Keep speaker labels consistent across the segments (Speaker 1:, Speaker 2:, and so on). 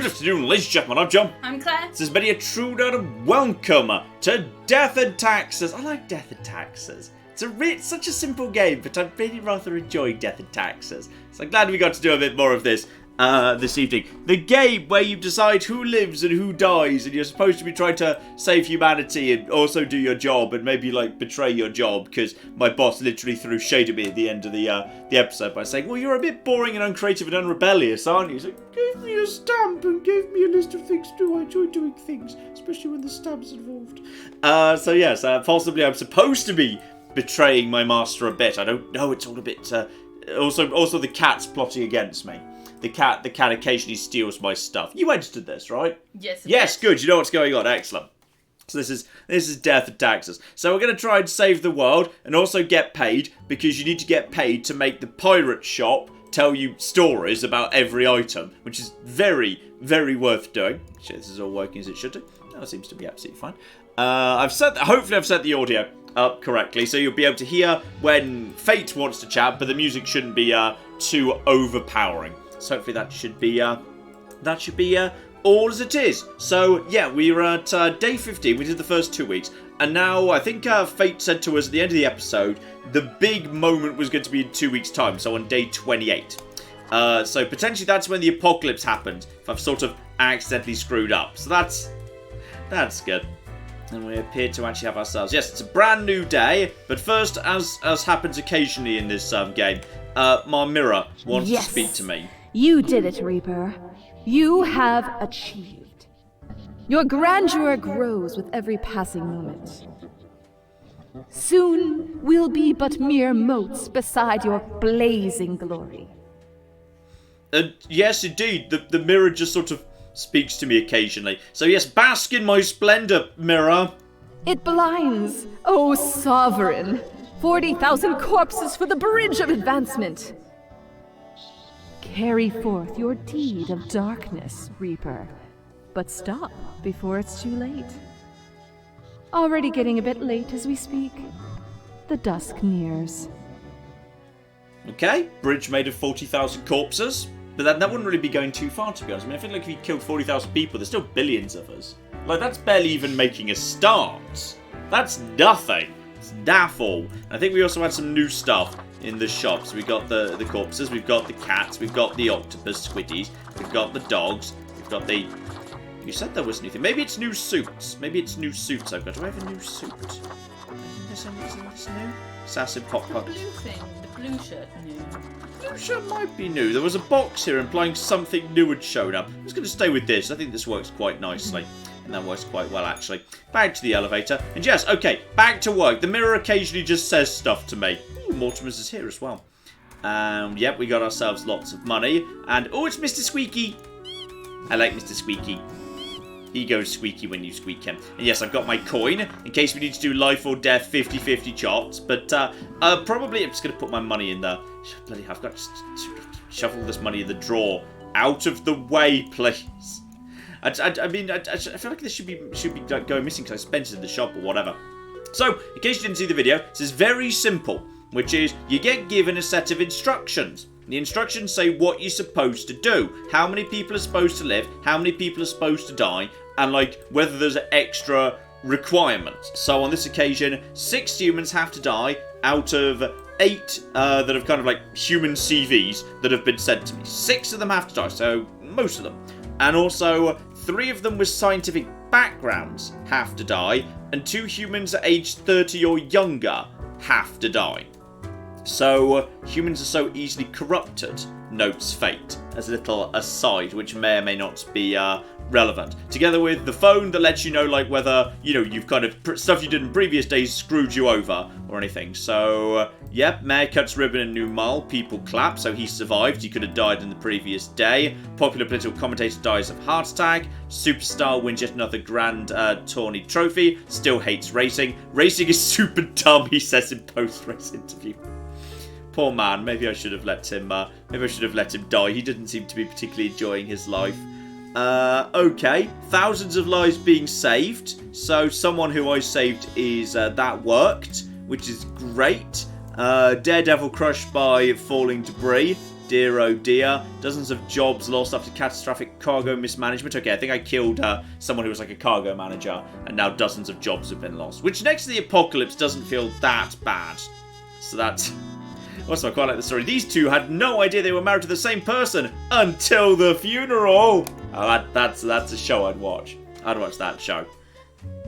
Speaker 1: Good afternoon, ladies and gentlemen, I'm John.
Speaker 2: I'm Claire.
Speaker 1: This is many a true and welcome to Death and Taxes. I like Death and Taxes. It's such a simple game, but I really rather enjoy Death and Taxes. So I'm glad we got to do a bit more of this this evening. The game where you decide who lives and who dies, and you're supposed to be trying to save humanity and also do your job and maybe like betray your job, because my boss literally threw shade at me at the end of the episode by saying, well, you're a bit boring and uncreative and unrebellious, aren't you? He's like, gave me a stamp and gave me a list of things to do. I enjoy doing things, especially when the stamp's involved. So yes, possibly I'm supposed to be betraying my master a bit. I don't know, it's all a bit... Also the cat's plotting against me. The cat occasionally steals my stuff. You edited this, right?
Speaker 2: Yes.
Speaker 1: Yes, good. You know what's going on. Excellent. So this is Death and Taxes. So we're going to try and save the world and also get paid, because you need to get paid to make the pirate shop tell you stories about every item, which is very, very worth doing. Actually, this is all working as it should do. That seems to be absolutely fine. Hopefully I've set the audio up correctly, so you'll be able to hear when Fate wants to chat, but the music shouldn't be too overpowering. So hopefully that should be all as it is. So yeah, we're at day 15. We did the first 2 weeks, and now I think Fate said to us at the end of the episode the big moment was going to be in 2 weeks' time. So on day 28. So potentially that's when the apocalypse happens, if I've sort of accidentally screwed up. So that's good. And we appear to actually have ourselves... Yes, it's a brand new day. But first, as happens occasionally in this game, my mirror wants to speak to me.
Speaker 3: You did it, Reaper. You have achieved. Your grandeur grows with every passing moment. Soon we'll be but mere motes beside your blazing glory.
Speaker 1: Yes, indeed. The mirror just sort of speaks to me occasionally. So yes, bask in my splendor, mirror.
Speaker 3: It blinds, oh sovereign. 40,000 corpses for the bridge of advancement. Carry forth your deed of darkness, Reaper. But stop before it's too late. Already getting a bit late as we speak. The dusk nears.
Speaker 1: Okay, bridge made of 40,000 corpses. But that wouldn't really be going too far, to be honest. I mean, I feel like if you killed 40,000 people, there's still billions of us. Like, that's barely even making a start. That's nothing. It's naff all. And I think we also had some new stuff in the shops. We got the corpses, we've got the cats, we've got the octopus squiddies, we've got the dogs, we've got the... You said there was anything. Maybe it's new suits. Maybe it's new suits I've got. Do I have a new suit? Is this new? Assassin Pop Punch.
Speaker 2: The blue thing, the blue shirt new.
Speaker 1: Blue shirt might be new. There was a box here implying something new had shown up. I'm just going to stay with this. I think this works quite nicely. And that works quite well, actually. Back to the elevator. And yes, okay, back to work. The mirror occasionally just says stuff to me. Ooh, Mortimer's is here as well. Yep, we got ourselves lots of money. And, oh, it's Mr. Squeaky. I like Mr. Squeaky. He goes squeaky when you squeak him. And yes, I've got my coin, in case we need to do life or death 50-50 chops. But probably I'm just going to put my money in the... Bloody hell, I've got to shovel this money in the drawer. Out of the way, please. I feel like this should be like, going missing because I spent it in the shop or whatever. So, in case you didn't see the video, this is very simple, which is you get given a set of instructions. The instructions say what you're supposed to do, how many people are supposed to live, how many people are supposed to die, and like whether there's extra requirements. So on this occasion, 6 humans have to die out of 8 that have kind of like human CVs that have been sent to me. 6 of them have to die, so most of them. And also 3 of them with scientific backgrounds have to die, and 2 humans aged 30 or younger have to die. So, humans are so easily corrupted, notes Fate, as a little aside, which may or may not be relevant. Together with the phone that lets you know, like, whether, you know, you've kind of, stuff you did in previous days screwed you over, or anything. So, yep, Mayor cuts ribbon in New Mall, people clap, so he survived, he could have died in the previous day. Popular political commentator dies of heart attack. Superstar wins yet another grand tourney trophy, still hates racing. Racing is super dumb, he says in post-race interview. Poor man, maybe I should have let him die. He didn't seem to be particularly enjoying his life. Okay, thousands of lives being saved. So someone who I saved is, that worked, which is great. Daredevil crushed by falling debris. Dear oh dear. Dozens of jobs lost after catastrophic cargo mismanagement. Okay, I think I killed someone who was like a cargo manager, and now dozens of jobs have been lost. Which next to the apocalypse doesn't feel that bad. So that's... Also, I quite like the story. These two had no idea they were married to the same person until the funeral. Oh, that's a show I'd watch. I'd watch that show.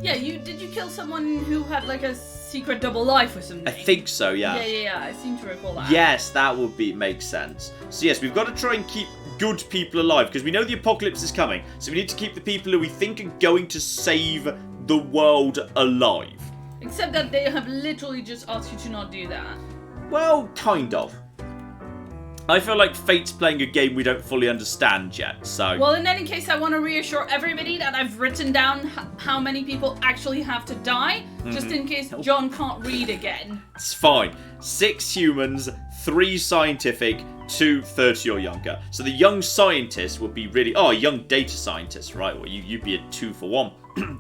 Speaker 2: Yeah, did you kill someone who had like a secret double life or something?
Speaker 1: I think so, yeah.
Speaker 2: Yeah, I seem to recall that.
Speaker 1: Yes, that would make sense. So yes, we've got to try and keep good people alive, because we know the apocalypse is coming. So we need to keep the people who we think are going to save the world alive.
Speaker 2: Except that they have literally just asked you to not do that.
Speaker 1: Well, kind of. I feel like Fate's playing a game we don't fully understand yet, so...
Speaker 2: Well, in any case, I want to reassure everybody that I've written down how many people actually have to die, just in case John can't read again.
Speaker 1: It's fine. 6 humans, 3 scientific, 2 30 or younger. So the young scientist would be really... Oh, a young data scientist, right? Well, you'd be a 2 for 1.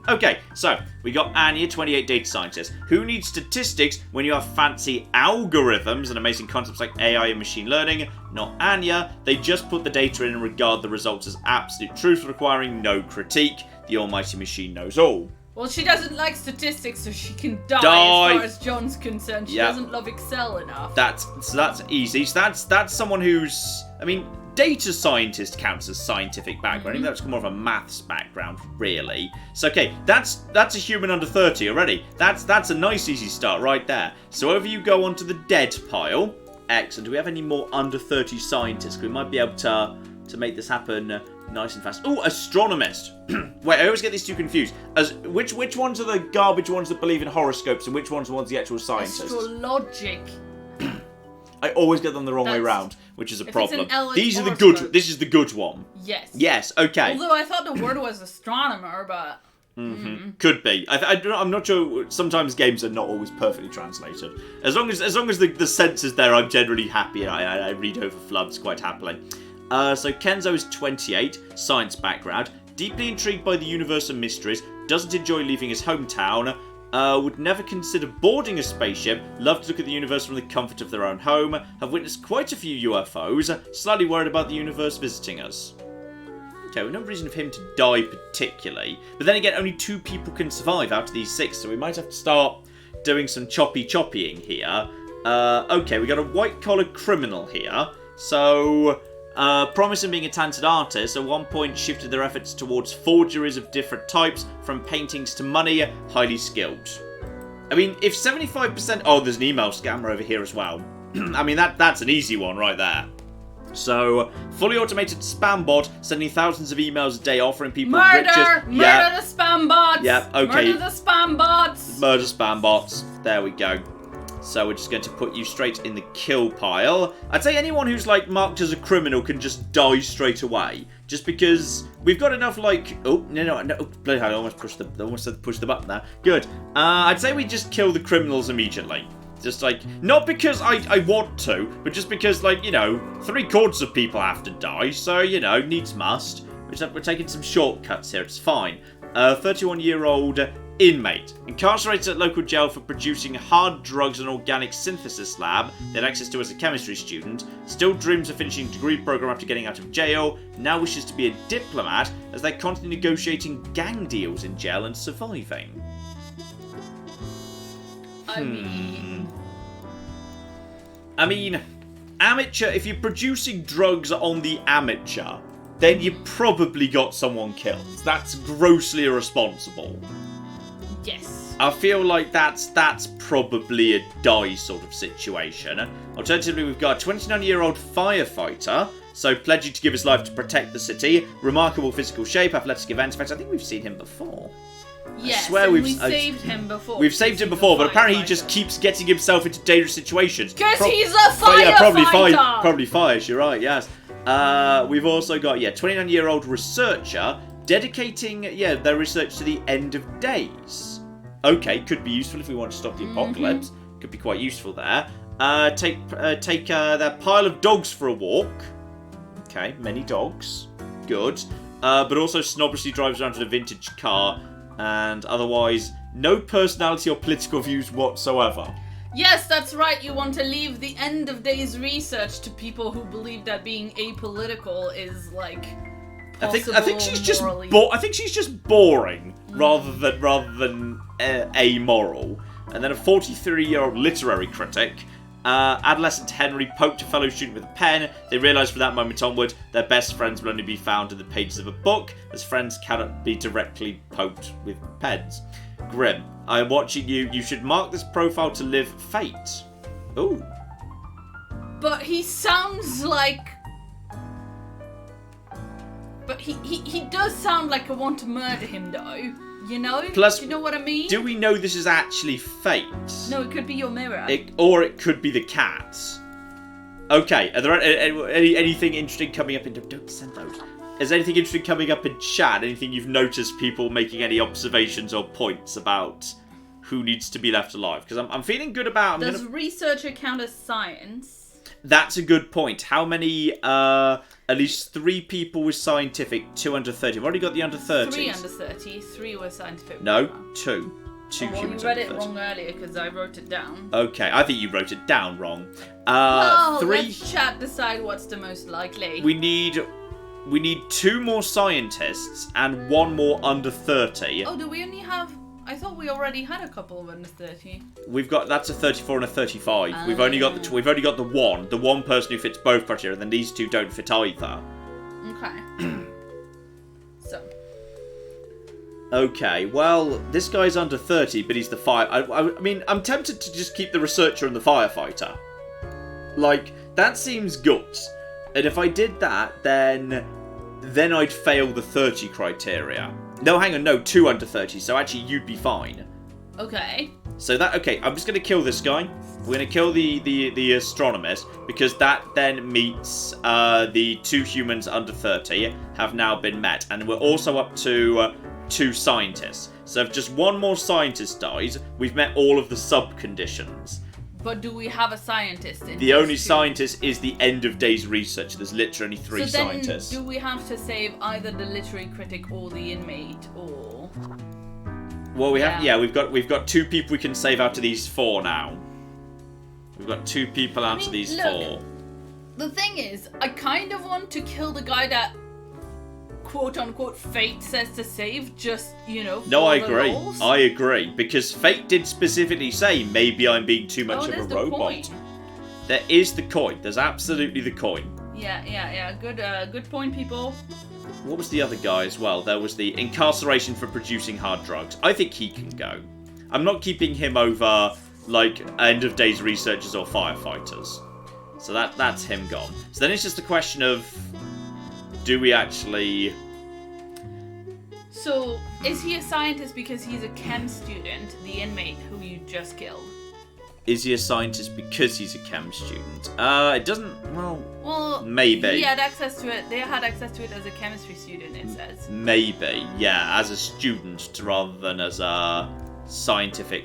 Speaker 1: Okay, so we got Anya, 28 data scientists. Who needs statistics when you have fancy algorithms and amazing concepts like AI and machine learning? Not Anya. They just put the data in and regard the results as absolute truth, requiring no critique. The almighty machine knows all.
Speaker 2: Well, she doesn't like statistics, so she can die. As far as John's concerned. She doesn't love Excel enough.
Speaker 1: That's easy. So that's someone who's... I mean... Data scientist counts as scientific background. I think that's more of a maths background, really. So, okay, that's a human under 30 already. That's a nice, easy start right there. So, over you go onto the dead pile. Excellent. Do we have any more under 30 scientists? We might be able to make this happen nice and fast. Oh, astronomist. Wait, I always get these two confused. Which ones are the garbage ones that believe in horoscopes, and which ones are the actual scientists?
Speaker 2: Astrologic.
Speaker 1: I always get them the wrong way round, which is a problem.
Speaker 2: These
Speaker 1: are the good. This is the good one.
Speaker 2: Yes.
Speaker 1: Yes. Okay.
Speaker 2: Although I thought the word was astronomer, but.
Speaker 1: Could be. I'm not sure. Sometimes games are not always perfectly translated. As long as the sense is there, I'm generally happy. I read over flubs quite happily. So Kenzo is 28, science background, deeply intrigued by the universe and mysteries, doesn't enjoy leaving his hometown. Would never consider boarding a spaceship, love to look at the universe from the comfort of their own home, have witnessed quite a few UFOs, slightly worried about the universe visiting us. Okay, well, no reason for him to die particularly, but then again, only 2 people can survive out of these 6, so we might have to start doing some choppying here. Okay, we got a white-collar criminal here, so... promising being a talented artist, at one point shifted their efforts towards forgeries of different types, from paintings to money, highly skilled. I mean, if 75%... Oh, there's an email scammer over here as well. I mean, that's an easy one right there. So, fully automated spam bot, sending thousands of emails a day offering people riches.
Speaker 2: Murder the spam bots!
Speaker 1: Yep, okay.
Speaker 2: Murder the spam bots!
Speaker 1: Murder spam bots. There we go. So we're just going to put you straight in the kill pile. I'd say anyone who's, like, marked as a criminal can just die straight away. Just because we've got enough, like... Oh, no. Bloody hell, I almost pushed the button there. Good. I'd say we just kill the criminals immediately. Just, like... Not because I want to, but just because, like, 3/4 of people have to die. So, needs must. We're taking some shortcuts here. It's fine. 31-year-old... inmate. Incarcerated at local jail for producing hard drugs and organic synthesis lab they had access to as a chemistry student. Still dreams of finishing a degree program after getting out of jail. Now wishes to be a diplomat as they're constantly negotiating gang deals in jail and surviving. I mean, amateur, if you're producing drugs on the amateur, then you probably got someone killed. That's grossly irresponsible.
Speaker 2: Yes.
Speaker 1: I feel like that's probably a die sort of situation. Alternatively, we've got a 29-year-old firefighter, so pledging to give his life to protect the city. Remarkable physical shape, athletic events. In fact, I think we've seen him before.
Speaker 2: Yes,
Speaker 1: I swear
Speaker 2: we saved him before.
Speaker 1: We've saved him before, but apparently he just keeps getting himself into dangerous situations.
Speaker 2: Because he's a firefighter!
Speaker 1: Yeah, probably fires, you're right, yes. We've also got, 29-year-old researcher dedicating, their research to the end of days. Okay, could be useful if we want to stop the apocalypse. Could be quite useful there. Take their pile of dogs for a walk. Okay, many dogs. Good. But also snobbishly drives around in a vintage car. And otherwise, no personality or political views whatsoever.
Speaker 2: Yes, that's right. You want to leave the end of days research to people who believe that being apolitical is like possible.
Speaker 1: I think she's just
Speaker 2: morally.
Speaker 1: I think she's just boring rather than amoral. And then a 43-year-old literary critic. Adolescent Henry poked a fellow student with a pen. They realised from that moment onward their best friends will only be found in the pages of a book, as friends cannot be directly poked with pens. Grim, I am watching you. You should mark this profile to live fate. Ooh.
Speaker 2: But he sounds like... But he does sound like I want to murder him, though. You know?
Speaker 1: Plus,
Speaker 2: do you know what I mean?
Speaker 1: Do we know this is actually fate?
Speaker 2: No, it could be your mirror.
Speaker 1: Or it could be the cats. Okay, are there anything interesting coming up in... Don't send those. Is there anything interesting coming up in chat? Anything you've noticed people making any observations or points about who needs to be left alive? Because I'm feeling good about...
Speaker 2: Does researcher count as science?
Speaker 1: That's a good point. How many... At least 3 people with scientific, 2 under 30. I've already got the under 30s.
Speaker 2: 3 under 30, 3 were scientific.
Speaker 1: No, 2. 2
Speaker 2: well,
Speaker 1: humans
Speaker 2: you read
Speaker 1: under
Speaker 2: it
Speaker 1: 30.
Speaker 2: wrong earlier because I wrote it down.
Speaker 1: Okay, I think you wrote it down wrong. 3.
Speaker 2: Let's chat decide what's the most likely.
Speaker 1: We need 2 more scientists and 1 more under 30.
Speaker 2: Oh, do we only have... I thought we already had a couple of under 30.
Speaker 1: That's a 34 and a 35. We've only got the one person who fits both criteria, and then these 2 don't fit either.
Speaker 2: Okay. So.
Speaker 1: Okay, well, this guy's under 30, but he's the fire. I mean, I'm tempted to just keep the researcher and the firefighter. Like, that seems good. And if I did that, then I'd fail the 30 criteria. No, hang on, no, 2 under 30, so actually you'd be fine.
Speaker 2: Okay.
Speaker 1: So I'm just going to kill this guy. We're going to kill the astronomist, because that then meets the 2 humans under 30 have now been met. And we're also up to 2 scientists. So if just 1 more scientist dies, we've met all of the sub-conditions.
Speaker 2: But do we have a scientist in
Speaker 1: The only scientist is the end of days research. There's literally 3 scientists.
Speaker 2: So then, do we have to save either the literary critic or the inmate, or?
Speaker 1: Well, we've got 2 people we can save out of these 4 now. We've got 2 people out of these 4.
Speaker 2: The thing is, I kind of want to kill the guy that quote-unquote fate says to save, just,
Speaker 1: No, I agree. I agree. Because fate did specifically say, maybe I'm being too much of a robot.
Speaker 2: Coin.
Speaker 1: There is the coin. There's absolutely the coin.
Speaker 2: Yeah. Good point, people.
Speaker 1: What was the other guy as well? There was the incarceration for producing hard drugs. I think he can go. I'm not keeping him over, like, end of days researchers or firefighters. So that's him gone. So then it's just a question of, do we actually...
Speaker 2: So, is he a scientist because he's a chem student, the inmate who you just killed?
Speaker 1: Is he a scientist because he's a chem student? It doesn't... Well, maybe.
Speaker 2: He had access to it. They had access to it as a chemistry student, it says.
Speaker 1: Maybe, yeah, as a student rather than as a scientific...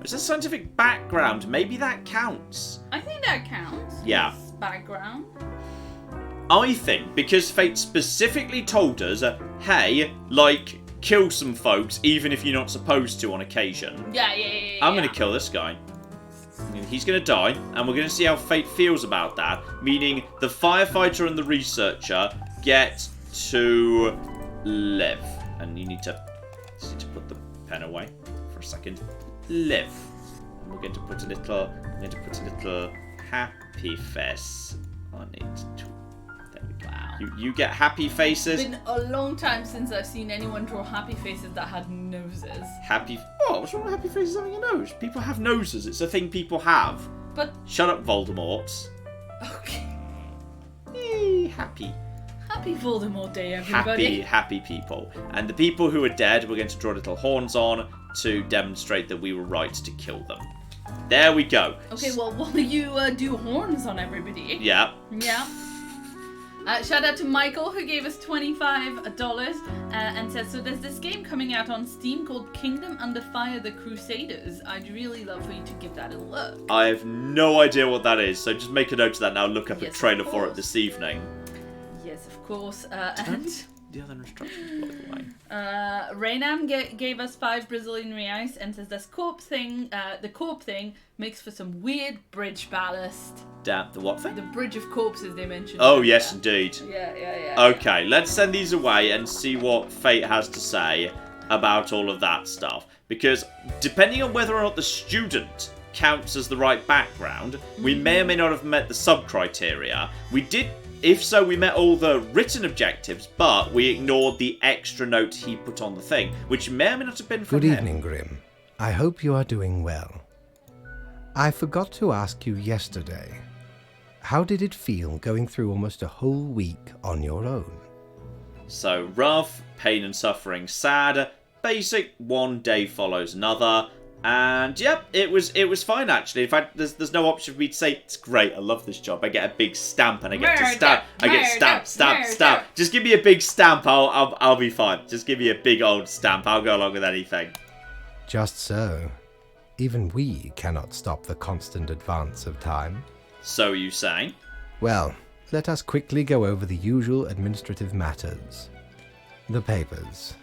Speaker 1: It's a scientific background. Maybe that counts.
Speaker 2: I think that counts.
Speaker 1: Yeah.
Speaker 2: His background.
Speaker 1: I think, because Fate specifically told us, hey, like, kill some folks, even if you're not supposed to on occasion.
Speaker 2: Yeah.
Speaker 1: I'm going to kill this guy. He's going to die, and we're going to see how Fate feels about that. Meaning, the firefighter and the researcher get to live. And you need to put the pen away for a second. Live. And we're going to put a little happy face on it too.
Speaker 2: Wow.
Speaker 1: You get happy faces.
Speaker 2: It's been a long time since I've seen anyone draw happy faces that had noses.
Speaker 1: What's wrong with happy faces having a nose? People have noses. It's a thing people have.
Speaker 2: But...
Speaker 1: Shut up, Voldemort.
Speaker 2: Okay.
Speaker 1: Yay, happy.
Speaker 2: Happy Voldemort Day, everybody.
Speaker 1: Happy people. And the people who are dead, we're going to draw little horns on to demonstrate that we were right to kill them. There we go.
Speaker 2: Okay, well, will you do horns on everybody?
Speaker 1: Yeah.
Speaker 2: Yeah. Shout out to Michael, who gave us $25 and says, so there's this game coming out on Steam called Kingdom Under Fire: The Crusaders. I'd really love for you to give that a look.
Speaker 1: I have no idea what that is, so just make a note of that now. Look up a trailer for it this evening.
Speaker 2: Yes, of course.
Speaker 1: the other instructions, by the way?
Speaker 2: Raynam gave us 5 Brazilian reais and says this corp thing, the corp thing makes for some weird bridge ballast.
Speaker 1: Damn, the what thing?
Speaker 2: The bridge of corpses they mentioned.
Speaker 1: Oh, yes, indeed.
Speaker 2: Yeah.
Speaker 1: Okay, let's send these away and see what Fate has to say about all of that stuff. Because depending on whether or not the student counts as the right background, we may or may not have met the sub-criteria. We did, if so, we met all the written objectives, but we ignored the extra note he put on the thing, which may or may not have been from
Speaker 4: Good
Speaker 1: him.
Speaker 4: evening, Grim. I hope you are doing well. I forgot to ask you yesterday, how did it feel going through almost a whole week on your own?
Speaker 1: So, rough, pain and suffering, sad, basic, one day follows another. And yep, it was fine actually. In fact, there's no option for me to say it's great. I love this job. I get a big stamp and I get to stamp. I get stamp. Just give me a big stamp. I'll be fine. Just give me a big old stamp. I'll go along with anything.
Speaker 4: Just so. Even we cannot stop the constant advance of time.
Speaker 1: So you say?
Speaker 4: Well, let us quickly go over the usual administrative matters. The papers.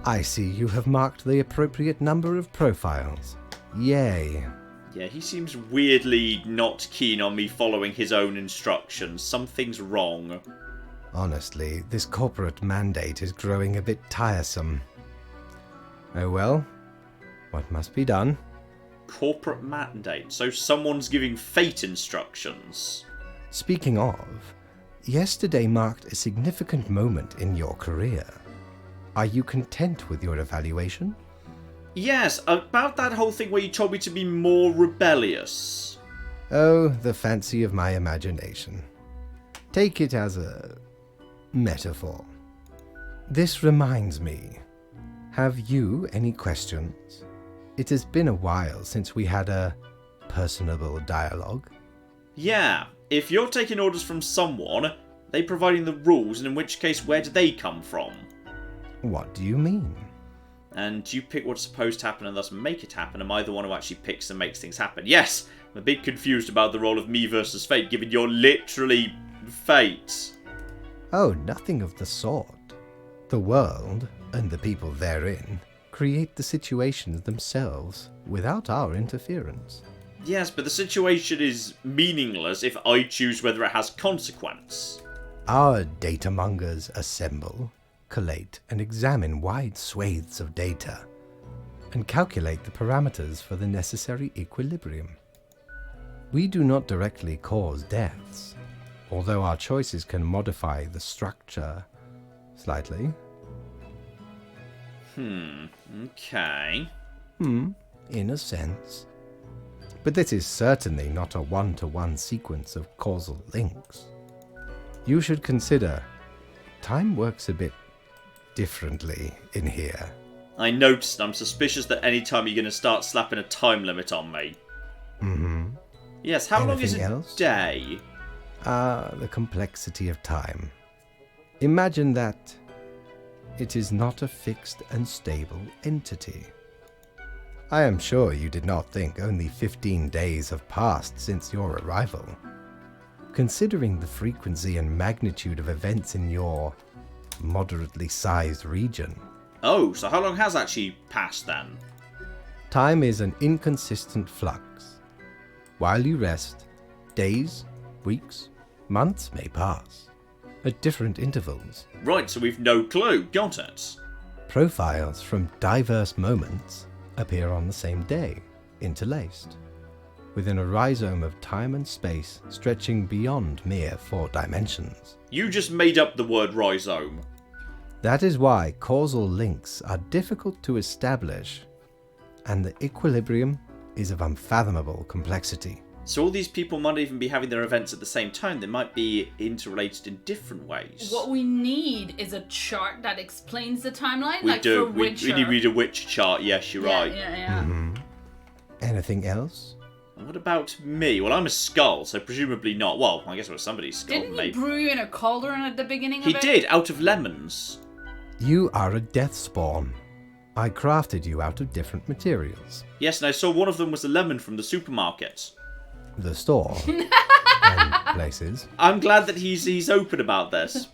Speaker 4: I see you have marked the appropriate number of profiles. Yay.
Speaker 1: Yeah, he seems weirdly not keen on me following his own instructions. Something's wrong.
Speaker 4: Honestly, this corporate mandate is growing a bit tiresome. Oh well, what must be done?
Speaker 1: Corporate mandate. So someone's giving Fate instructions.
Speaker 4: Speaking of, yesterday marked a significant moment in your career. Are you content with your evaluation?
Speaker 1: Yes, about that whole thing where you told me to be more rebellious.
Speaker 4: Oh, the fancy of my imagination. Take it as a metaphor. This reminds me. Have you any questions? It has been a while since we had a personable dialogue.
Speaker 1: Yeah, if you're taking orders from someone, are they providing the rules, and in which case, where do they come from?
Speaker 4: What do you mean?
Speaker 1: And you pick what's supposed to happen and thus make it happen. Am I the one who actually picks and makes things happen? Yes! I'm a bit confused about the role of me versus Fate, given you're literally Fate.
Speaker 4: Oh, nothing of the sort. The world, and the people therein, create the situations themselves without our interference.
Speaker 1: Yes, but the situation is meaningless if I choose whether it has consequence.
Speaker 4: Our data mongers assemble, collate and examine wide swathes of data, and calculate the parameters for the necessary equilibrium. We do not directly cause deaths, although our choices can modify the structure slightly.
Speaker 1: Okay.
Speaker 4: In a sense. But this is certainly not a one-to-one sequence of causal links. You should consider, time works a bit differently in here.
Speaker 1: I noticed. I'm suspicious that any time you're going to start slapping a time limit on me. Yes, how long is
Speaker 4: Anything
Speaker 1: a
Speaker 4: else?
Speaker 1: day?
Speaker 4: The complexity of time. Imagine that it is not a fixed and stable entity. I am sure you did not think only 15 days have passed since your arrival. Considering the frequency and magnitude of events in your moderately sized region.
Speaker 1: Oh, so how long has actually passed then?
Speaker 4: Time is an inconsistent flux. While you rest, days, weeks, months may pass, at different intervals.
Speaker 1: Right, so we've no clue. Got it.
Speaker 4: Profiles from diverse moments appear on the same day, interlaced, within a rhizome of time and space stretching beyond mere 4 dimensions.
Speaker 1: You just made up the word rhizome.
Speaker 4: That is why causal links are difficult to establish, and the equilibrium is of unfathomable complexity.
Speaker 1: So all these people might even be having their events at the same time. They might be interrelated in different ways.
Speaker 2: What we need is a chart that explains the timeline.
Speaker 1: We
Speaker 2: like
Speaker 1: do.
Speaker 2: For
Speaker 1: We
Speaker 2: Witcher.
Speaker 1: need a witch chart. Yes, you're right.
Speaker 2: Yeah.
Speaker 4: Anything else?
Speaker 1: And what about me? Well, I'm a skull, so presumably not. Well, I guess it was somebody's skull,
Speaker 2: Didn't he
Speaker 1: maybe.
Speaker 2: brew you in a cauldron at the beginning of
Speaker 1: He
Speaker 2: it?
Speaker 1: did, out of lemons.
Speaker 4: You are a death spawn. I crafted you out of different materials.
Speaker 1: Yes, and I saw one of them was a lemon from the supermarket.
Speaker 4: The store and places.
Speaker 1: I'm glad that he's open about this.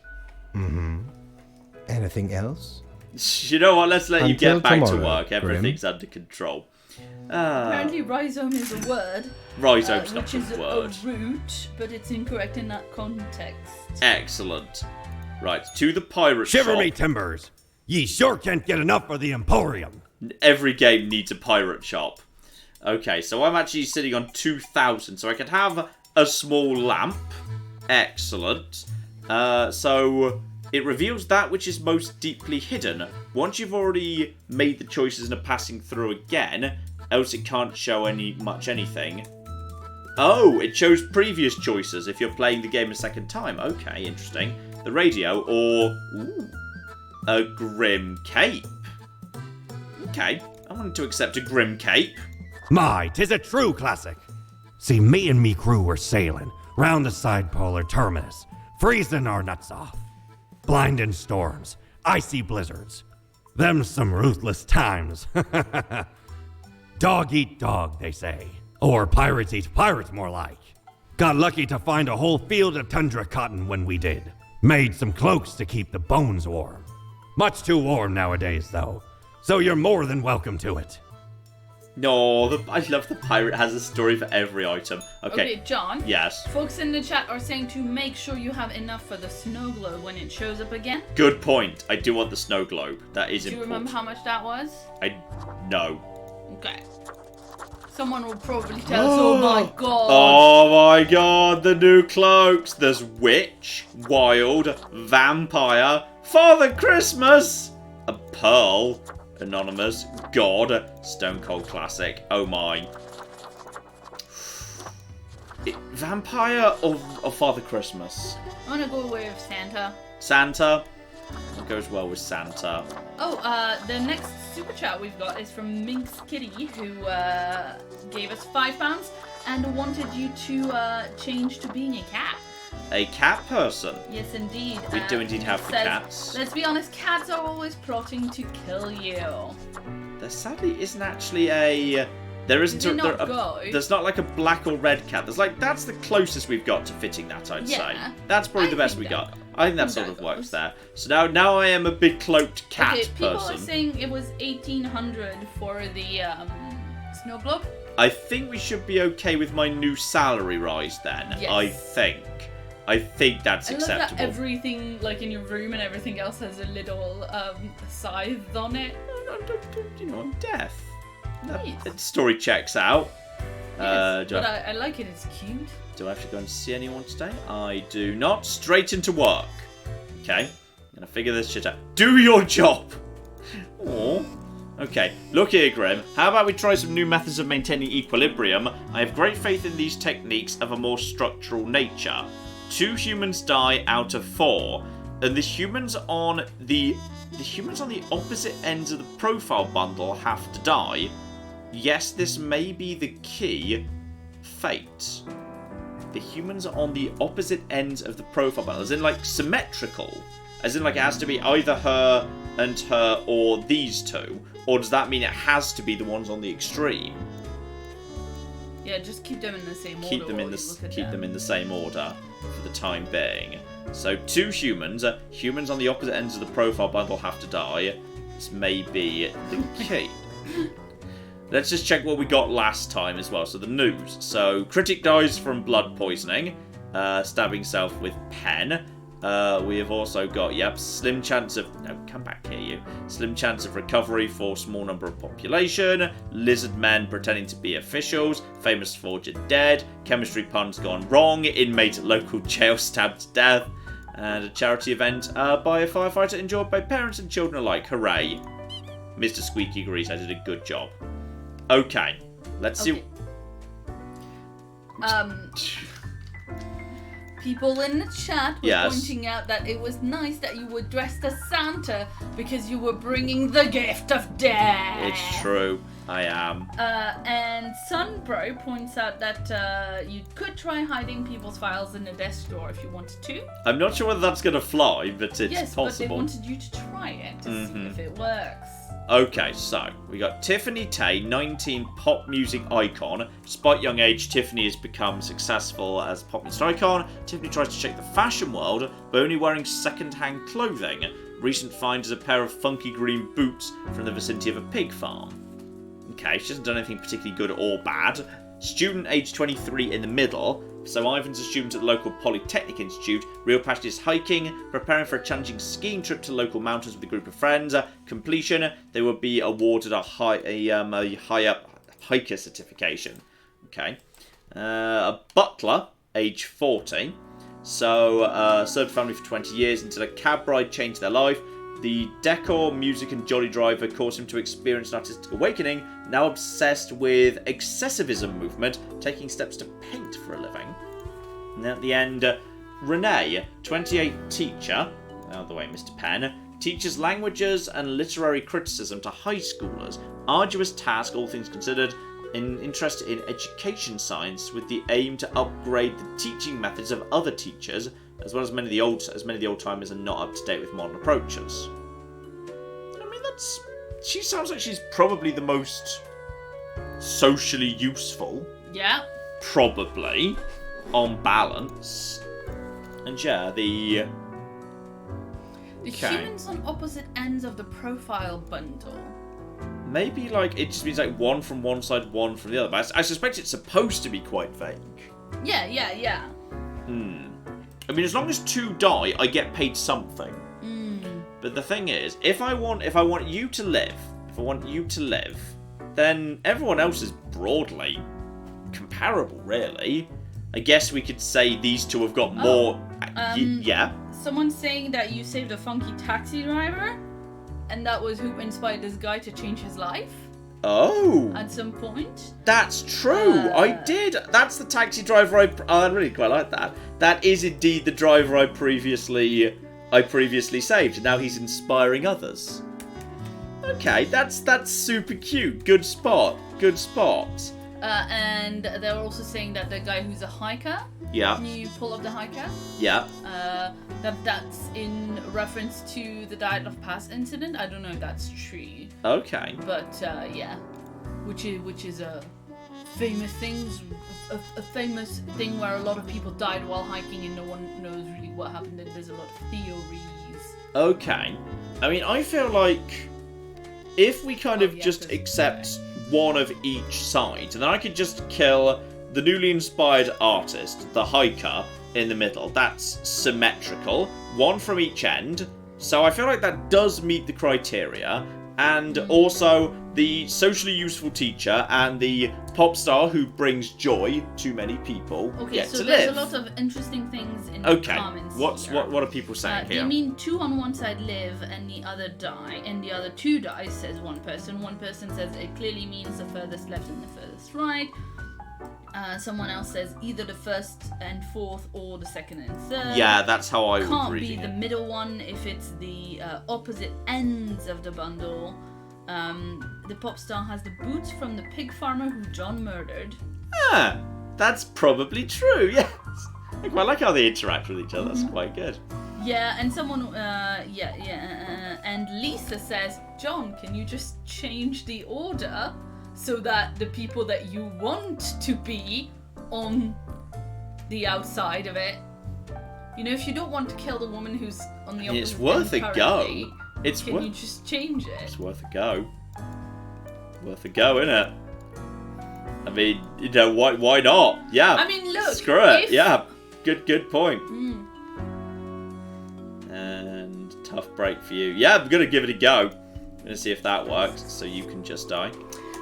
Speaker 4: Anything else?
Speaker 1: You know what? Let's let you
Speaker 4: Until
Speaker 1: get back to
Speaker 4: tomorrow,
Speaker 1: work. Everything's under control.
Speaker 2: Apparently, rhizome is a word.
Speaker 1: Rhizome's not
Speaker 2: which is
Speaker 1: a word.
Speaker 2: a root, but it's incorrect in that context.
Speaker 1: Excellent. Right, to the pirate
Speaker 5: Shiver
Speaker 1: shop.
Speaker 5: me timbers! Ye sure can't get enough of the Emporium.
Speaker 1: Every game needs a pirate shop. Okay, so I'm actually sitting on 2,000, so I could have a small lamp. Excellent. So it reveals that which is most deeply hidden. Once you've already made the choices and are passing through again, else it can't show much anything. Oh, it shows previous choices if you're playing the game a second time. Okay, interesting. The radio or a grim cape. Okay, I wanted to accept a grim cape.
Speaker 5: My, 'tis a true classic. See, me and me crew were sailing round the side polar terminus, freezing our nuts off. Blinding storms, icy blizzards. Them some ruthless times. Dog eat dog, they say. Or pirates eat pirates, more like. Got lucky to find a whole field of tundra cotton when we did. Made some cloaks to keep the bones warm. Much too warm nowadays, though. So you're more than welcome to it.
Speaker 1: No, I love the pirate has a story for every item. Okay,
Speaker 2: John.
Speaker 1: yes.
Speaker 2: Folks in the chat are saying to make sure you have enough for the snow globe when it shows up again.
Speaker 1: Good point. I do want the snow globe. That is
Speaker 2: Do you
Speaker 1: important.
Speaker 2: remember how much that was?
Speaker 1: No.
Speaker 2: Okay. Someone will probably tell us, oh my god.
Speaker 1: Oh my god, the new cloaks. There's Witch, Wild, Vampire, Father Christmas, a Pearl, Anonymous, God, Stone Cold Classic. Oh my. Vampire or Father Christmas?
Speaker 2: I'm gonna go away with Santa.
Speaker 1: Santa. It goes well with Santa.
Speaker 2: Oh, the next super chat we've got is from Minx Kitty, who gave us £5 and wanted you to change to being a cat.
Speaker 1: A cat person.
Speaker 2: Yes, indeed.
Speaker 1: We do indeed have the
Speaker 2: says,
Speaker 1: cats.
Speaker 2: Let's be honest, cats are always plotting to kill you.
Speaker 1: There sadly isn't actually a... There isn't
Speaker 2: Did
Speaker 1: a...
Speaker 2: it not go?
Speaker 1: There's not like a black or red cat. That's the closest we've got to fitting that, I'd say.
Speaker 2: Yeah.
Speaker 1: That's probably
Speaker 2: I
Speaker 1: the best
Speaker 2: think
Speaker 1: we
Speaker 2: that
Speaker 1: got. I think that
Speaker 2: that
Speaker 1: sort of works
Speaker 2: goes.
Speaker 1: there. So now I am a big cloaked cat
Speaker 2: Okay, people
Speaker 1: person.
Speaker 2: are saying it was 1,800 for the snow globe.
Speaker 1: I think we should be okay with my new salary rise then.
Speaker 2: Yes.
Speaker 1: I think that's
Speaker 2: I love
Speaker 1: acceptable.
Speaker 2: that everything, like in your room and everything else, has a little scythe on it.
Speaker 1: You know, I'm deaf.
Speaker 2: Nice.
Speaker 1: That story checks out.
Speaker 2: Yes,
Speaker 1: Do
Speaker 2: but
Speaker 1: I-
Speaker 2: I like it, it's cute.
Speaker 1: Do I have to go and see anyone today? I do not. Straight into work. Okay. I'm gonna figure this shit out. Do your job! Aww. Okay, look here, Grim. How about we try some new methods of maintaining equilibrium? I have great faith in these techniques of a more structural nature. 2 humans die out of 4, and the humans on the opposite ends of the profile bundle have to die. Yes, this may be the key. Fate. The humans on the opposite ends of the profile bundle, as in like symmetrical, as in like it has to be either her and her or these two, or does that mean it has to be the ones on the extreme?
Speaker 2: Yeah, just keep them in the same order.
Speaker 1: Keep them in the same order for the time being. So 2 humans, humans on the opposite ends of the profile bundle have to die. This may be the key. Let's just check what we got last time as well. So the news. So Critic dies from blood poisoning, stabbing self with pen. We have also got, slim chance of... No, come back here, you. Slim chance of recovery for small number of population. Lizard men pretending to be officials. Famous forger dead. Chemistry puns gone wrong. Inmate at local jail stabbed to death. And a charity event by a firefighter enjoyed by parents and children alike. Hooray. Mr. Squeaky agrees I did a good job. Okay. Let's see...
Speaker 2: People in the chat were
Speaker 1: Yes.
Speaker 2: pointing out that it was nice that you were dressed as Santa because you were bringing the gift of death.
Speaker 1: It's true. I am.
Speaker 2: And Sunbro points out that you could try hiding people's files in a desk drawer if you wanted to.
Speaker 1: I'm not sure whether that's going to fly, but it's
Speaker 2: Yes,
Speaker 1: possible.
Speaker 2: but they wanted you to try it to see if it works.
Speaker 1: Okay, so we got Tiffany Tay, 19, pop music icon. Despite young age, Tiffany has become successful as a pop music icon. Tiffany tries to shake the fashion world by only wearing second-hand clothing. Recent find is a pair of funky green boots from the vicinity of a pig farm. Okay, she hasn't done anything particularly good or bad. Student age 23 in the middle. So Ivan's a student at the local Polytechnic Institute. Real passion is hiking, preparing for a challenging skiing trip to local mountains with a group of friends. Completion, they will be awarded a high up hiker certification. Okay. A butler, age 40. So served family for 20 years until a cab ride changed their life. The decor, music and jolly driver caused him to experience an artistic awakening, now obsessed with excessivism movement, taking steps to paint for a living. And then at the end, Renee, 28 teacher, out of the way Mr. Penn, teaches languages and literary criticism to high schoolers. Arduous task, all things considered, interested in education science with the aim to upgrade the teaching methods of other teachers, as well as many of the old timers are not up to date with modern approaches. I mean, she sounds like she's probably the most socially useful.
Speaker 2: Yeah.
Speaker 1: Probably, on balance. And yeah, the
Speaker 2: humans on opposite ends of the profile bundle.
Speaker 1: Maybe like it just means like one from one side, one from the other. But I suspect it's supposed to be quite vague.
Speaker 2: Yeah.
Speaker 1: I mean, as long as 2 die, I get paid something. But the thing is, if I want you to live, then everyone else is broadly comparable, really. I guess we could say these two have got more. Yeah.
Speaker 2: Someone's saying that you saved a funky taxi driver, and that was who inspired this guy to change his life.
Speaker 1: Oh.
Speaker 2: At some point.
Speaker 1: That's true. I did. That's the taxi driver I really quite like that. That is indeed the driver I previously saved, and now he's inspiring others. Okay, that's super cute. Good spot.
Speaker 2: And they were also saying that the guy who's a hiker.
Speaker 1: Yeah.
Speaker 2: Can you pull up the hiker?
Speaker 1: Yeah.
Speaker 2: That's in reference to the Diet of Past incident. I don't know if that's true.
Speaker 1: Okay.
Speaker 2: But yeah, which is a famous thing where a lot of people died while hiking and no one knows really what happened. And there's a lot of theories.
Speaker 1: Okay. I mean, I feel like if we kind of just accept one of each side, and then I could just kill the newly inspired artist, the hiker, in the middle. That's symmetrical. One from each end. So I feel like that does meet the criteria. And also the socially useful teacher and the pop star who brings joy to many people get
Speaker 2: so
Speaker 1: to
Speaker 2: there's
Speaker 1: live.
Speaker 2: a lot of interesting things in the comments.
Speaker 1: What are people saying here?
Speaker 2: They mean 2 on one side live and the other die, and the other 2 die, says one person. One person says it clearly means the furthest left and the furthest right. Someone else says either the first and fourth or the second and third.
Speaker 1: Yeah, that's how I would read it.
Speaker 2: Can't be the middle one if it's the opposite ends of the bundle. The pop star has the boots from the pig farmer who John murdered.
Speaker 1: Ah, that's probably true, yes. I quite like how they interact with each other. That's quite good.
Speaker 2: Yeah, and someone, and Lisa says, John, can you just change the order so that the people that you want to be on the outside of it, you know, if you don't want to kill the woman who's on the opposite
Speaker 1: It's worth a go.
Speaker 2: Can you just change it?
Speaker 1: It's worth a go. Worth a go, innit? I mean, you know, why not? Yeah.
Speaker 2: I mean, look.
Speaker 1: Screw it. Yeah. Good point. And tough break for you. Yeah, I'm gonna give it a go. I'm gonna see if that works. So you can just die.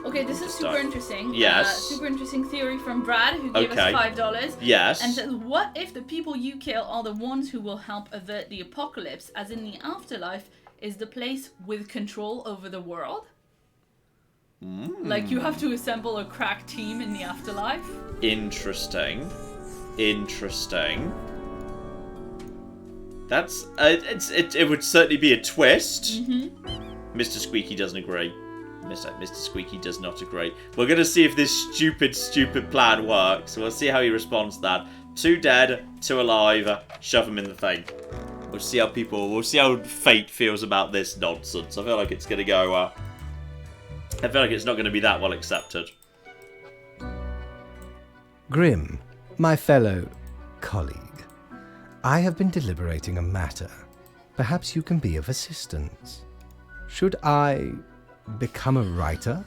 Speaker 2: Okay, this is super interesting.
Speaker 1: Yes.
Speaker 2: Super interesting theory from Brad, who gave us $5.
Speaker 1: Yes.
Speaker 2: And says, what if the people you kill are the ones who will help avert the apocalypse, as in the afterlife is the place with control over the world? Like, you have to assemble a crack team in the afterlife?
Speaker 1: Interesting. That's it would certainly be a twist. Mr. Squeaky doesn't agree. Mr. Squeaky does not agree. We're going to see if this stupid plan works. We'll see how he responds to that. 2 dead, 2 alive. Shove them in the thing. We'll see how fate feels about this nonsense. I feel like it's going to go. I feel like it's not going to be that well accepted.
Speaker 4: Grim, my fellow colleague, I have been deliberating a matter. Perhaps you can be of assistance. Should I become a writer?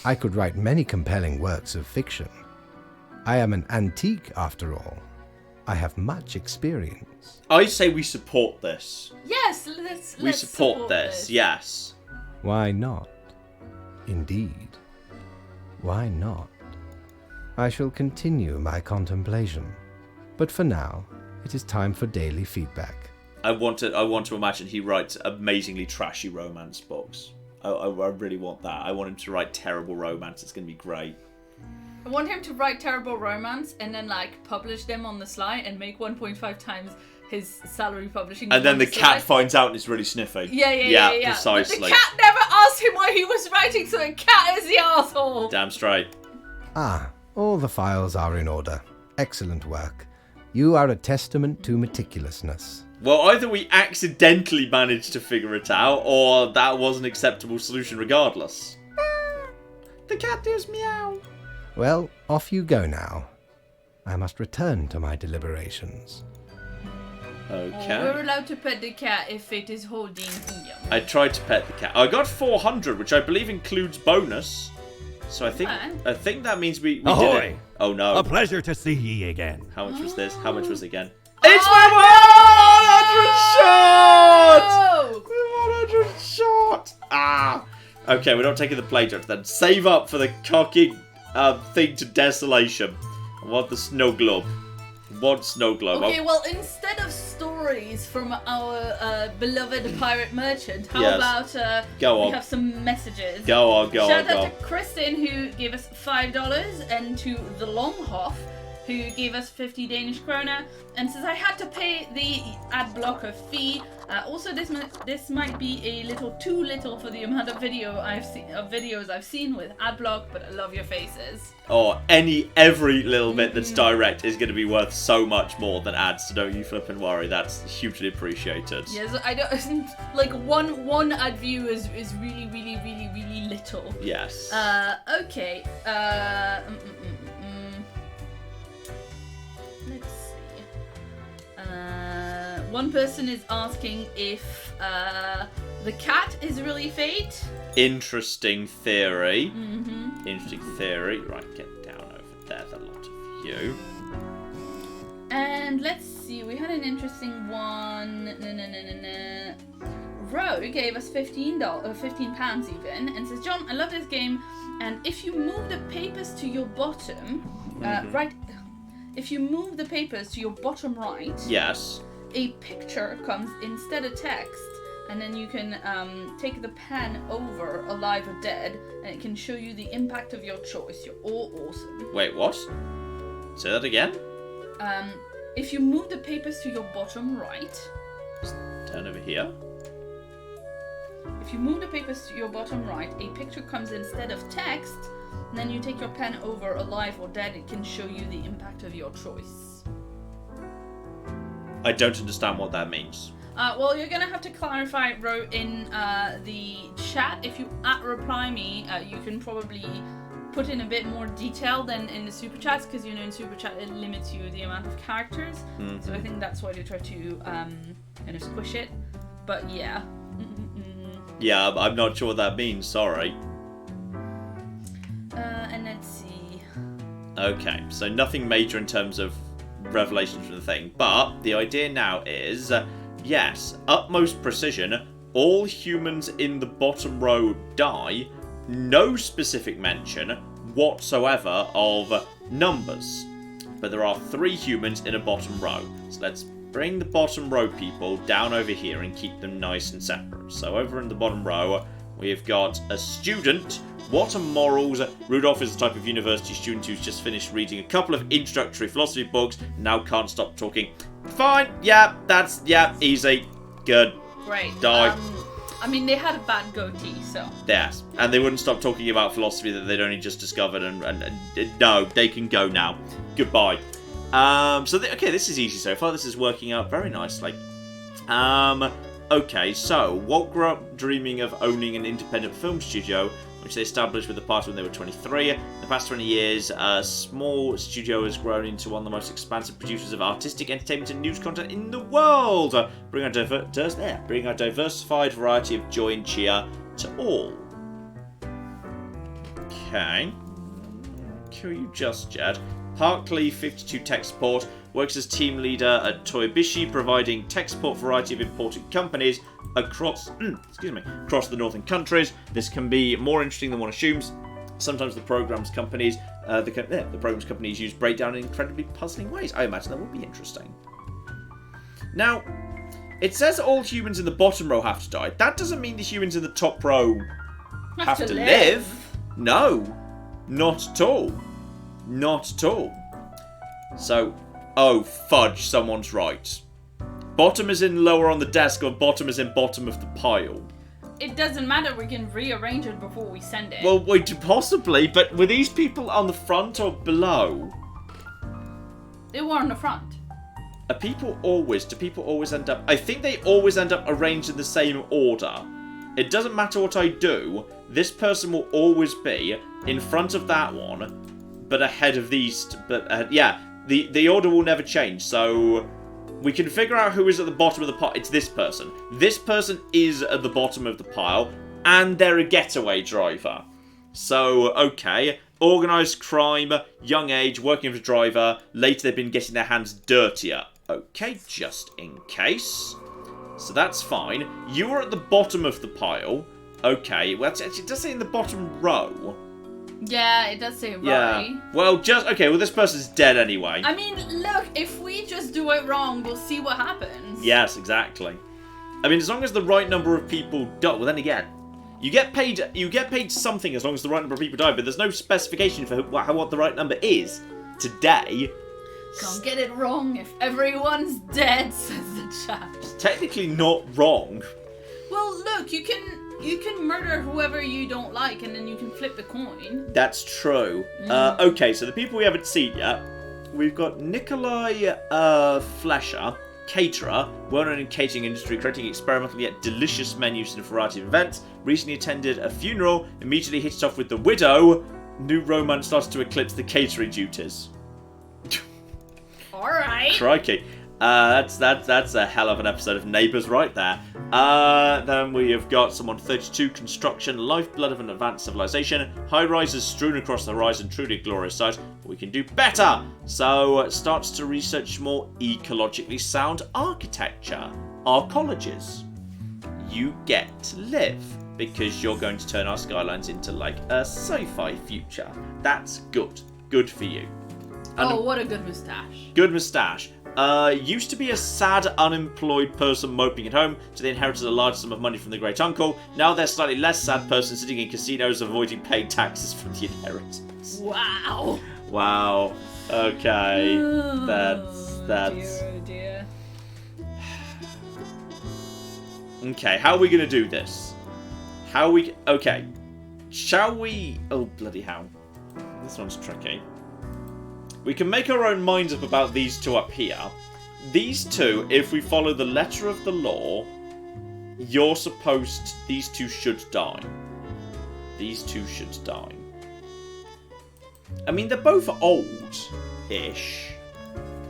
Speaker 4: I could write many compelling works of fiction. I am an antique, after all. I have much experience.
Speaker 1: I say we support this.
Speaker 2: Yes,
Speaker 1: We
Speaker 2: let's
Speaker 1: support this, yes.
Speaker 4: Why not? Indeed. Why not? I shall continue my contemplation. But for now, it is time for daily feedback.
Speaker 1: I want to imagine he writes amazingly trashy romance books. I really want that. I want him to write terrible romance. It's going to be great.
Speaker 2: I want him to write terrible romance and then like publish them on the sly and make 1.5 times his salary publishing.
Speaker 1: And then
Speaker 2: on
Speaker 1: the
Speaker 2: sly.
Speaker 1: cat finds out and it's really sniffy.
Speaker 2: Yeah,
Speaker 1: precisely.
Speaker 2: But the cat never asked him what he was writing, so the cat is the asshole.
Speaker 1: Damn straight.
Speaker 4: Ah, all the files are in order. Excellent work. You are a testament to meticulousness.
Speaker 1: Well, either we accidentally managed to figure it out, or that was an acceptable solution regardless. The cat does meow.
Speaker 4: Well, off you go now. I must return to my deliberations.
Speaker 1: Okay.
Speaker 2: We're allowed to pet the cat if it is holding here.
Speaker 1: I tried to pet the cat. I got 400, which I believe includes bonus. So I think that means we did
Speaker 5: Ahoy!
Speaker 1: it. Oh no.
Speaker 5: A pleasure to see ye again.
Speaker 1: How much was this? How much was it again? It's my 100 shot!
Speaker 2: Oh!
Speaker 1: 100 shot! Ah! Okay, we're not taking the play judge then. Save up for the cocky thing to desolation. I want the snow globe. Want snow globe.
Speaker 2: Okay, well, instead of stories from our beloved pirate merchant, how
Speaker 1: Yes.
Speaker 2: about
Speaker 1: Go on.
Speaker 2: we have some messages?
Speaker 1: Go on, go on,
Speaker 2: Shout
Speaker 1: go
Speaker 2: out
Speaker 1: on.
Speaker 2: to Kristen, who gave us $5, and to the Longhoff, who gave us 50 Danish kroner, and says I had to pay the ad blocker fee. Also, this might be a little too little for the amount of videos I've seen with ad block, but I love your faces.
Speaker 1: Or every little bit that's direct is going to be worth so much more than ads, so don't you flip and worry. That's hugely appreciated.
Speaker 2: Yes, I don't like one ad view is really little.
Speaker 1: Yes.
Speaker 2: Okay. Let's see. One person is asking if the cat is really fate.
Speaker 1: Interesting theory.
Speaker 2: Mm-hmm.
Speaker 1: Interesting theory. Right, get down over there, the lot of you.
Speaker 2: And let's see, we had an interesting one. Ro gave us £15 even, and says, John, I love this game, and if you move the papers to your bottom, if you move the papers to your bottom right,
Speaker 1: Yes.
Speaker 2: a picture comes instead of text, and then you can take the pen over alive or dead, and it can show you the impact of your choice. You're all awesome.
Speaker 1: Wait, what? Say that again?
Speaker 2: If you move the papers to your bottom right,
Speaker 1: Turn over here.
Speaker 2: if you move the papers to your bottom right, a picture comes instead of text, and then you take your pen over alive or dead, it can show you the impact of your choice.
Speaker 1: I don't understand what that means.
Speaker 2: Well, you're gonna have to clarify, Ro, in the chat. If you reply me, you can probably put in a bit more detail than in the super chats, because you know in super chat it limits you the amount of characters.
Speaker 1: Mm-hmm.
Speaker 2: So I think that's why they try to kind of squish it. But yeah.
Speaker 1: Yeah, I'm not sure what that means, sorry.
Speaker 2: And let's see.
Speaker 1: Okay, so nothing major in terms of revelations from the thing, but the idea now is, yes, utmost precision, all humans in the bottom row die, no specific mention whatsoever of numbers. But there are 3 humans in a bottom row, so let's bring the bottom row people down over here and keep them nice and separate. So over in the bottom row, we've got a student. What are morals? Rudolph is the type of university student who's just finished reading a couple of introductory philosophy books, now can't stop talking. Fine, easy, good.
Speaker 2: Great.
Speaker 1: Die.
Speaker 2: I mean, they had a bad goatee, so.
Speaker 1: Yes, and they wouldn't stop talking about philosophy that they'd only just discovered, and no, they can go now. Goodbye. Okay, this is easy so far. This is working out very nicely. Okay, so Walt grew up dreaming of owning an independent film studio. When which they established with the party when they were 23. In the past 20 years, a small studio has grown into one of the most expansive producers of artistic entertainment and news content in the world. Bring a diversified variety of joy and cheer to all. Okay. Kill you just yet. Parkley 52 tech support works as team leader at Toyobishi, providing tech support for a variety of important companies across the northern countries. This can be more interesting than one assumes. Sometimes the program's companies use breakdown in incredibly puzzling ways. I imagine that would be interesting. Now, it says all humans in the bottom row have to die. That doesn't mean the humans in the top row have to live. No, not at all. Not at all. So, oh fudge, someone's right. Bottom is in lower on the desk, or bottom is in bottom of the pile.
Speaker 2: It doesn't matter, we can rearrange it before we send it.
Speaker 1: Well, wait, possibly, but were these people on the front or below?
Speaker 2: They were on the front.
Speaker 1: Do people always end up... I think they always end up arranged in the same order. It doesn't matter what I do, this person will always be in front of that one, but ahead of these... the order will never change, so... We can figure out who is at the bottom of the pile. It's this person. This person is at the bottom of the pile, and they're a getaway driver. So, okay. Organised crime, young age, working as a driver. Later they've been getting their hands dirtier. Okay, just in case. So that's fine. You are at the bottom of the pile. Okay, well, it does say in the bottom row.
Speaker 2: Yeah, it does say right.
Speaker 1: Yeah. Well, this person's dead anyway.
Speaker 2: I mean, look, if we just do it wrong, we'll see what happens.
Speaker 1: Yes, exactly. I mean, as long as the right number of people die. Well, then again, you get paid something as long as the right number of people die, but there's no specification for what the right number is today.
Speaker 2: Can't get it wrong if everyone's dead, says the chat.
Speaker 1: It's technically not wrong.
Speaker 2: Well, look, you can murder whoever you don't like, and then you can flip the coin.
Speaker 1: That's true. Okay, so the people we haven't seen yet, we've got Nikolai Flesher, caterer, well-known in catering industry, creating experimental yet delicious menus in a variety of events. Recently attended a funeral, immediately hit it off with the widow. New romance starts to eclipse the catering duties.
Speaker 2: All right.
Speaker 1: Crikey. That's a hell of an episode of Neighbours right there. Then we have got someone 32, construction, lifeblood of an advanced civilization, high rises strewn across the horizon, truly glorious sight, but we can do better. So starts to research more ecologically sound architecture. Our colleges. You get to live because you're going to turn our skylines into like a sci-fi future. That's good. Good for you.
Speaker 2: Oh, what a good moustache.
Speaker 1: Good moustache. Used to be a sad, unemployed person moping at home, so they inherited a large sum of money from the great uncle. Now they're a slightly less sad person sitting in casinos avoiding paying taxes from the inheritance.
Speaker 2: Wow.
Speaker 1: Wow. Okay. That's...
Speaker 2: Dear, dear.
Speaker 1: Okay, how are we going to do this? Okay. Shall we... Oh, bloody hell. This one's tricky. We can make our own minds up about these two up here. These two, if we follow the letter of the law, these two should die. These two should die. I mean, they're both old-ish.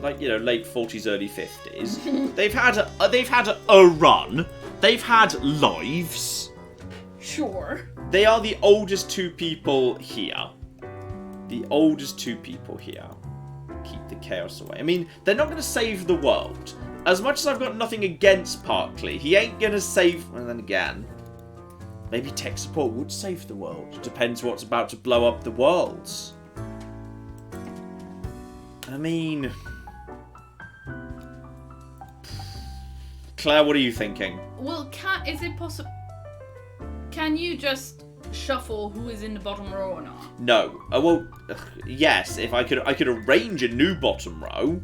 Speaker 1: Like, you know, late 40s, early 50s. They've had a run. They've had lives.
Speaker 2: Sure.
Speaker 1: They are the oldest two people here. The oldest two people here. Keep the chaos away. I mean, they're not going to save the world. As much as I've got nothing against Parkley, he ain't going to save... And then again, maybe tech support would save the world. Depends what's about to blow up the worlds. I mean... Claire, what are you thinking?
Speaker 2: Well, is it possible... Can you just shuffle who is in the bottom row or not?
Speaker 1: No. Yes, if I could arrange a new bottom row,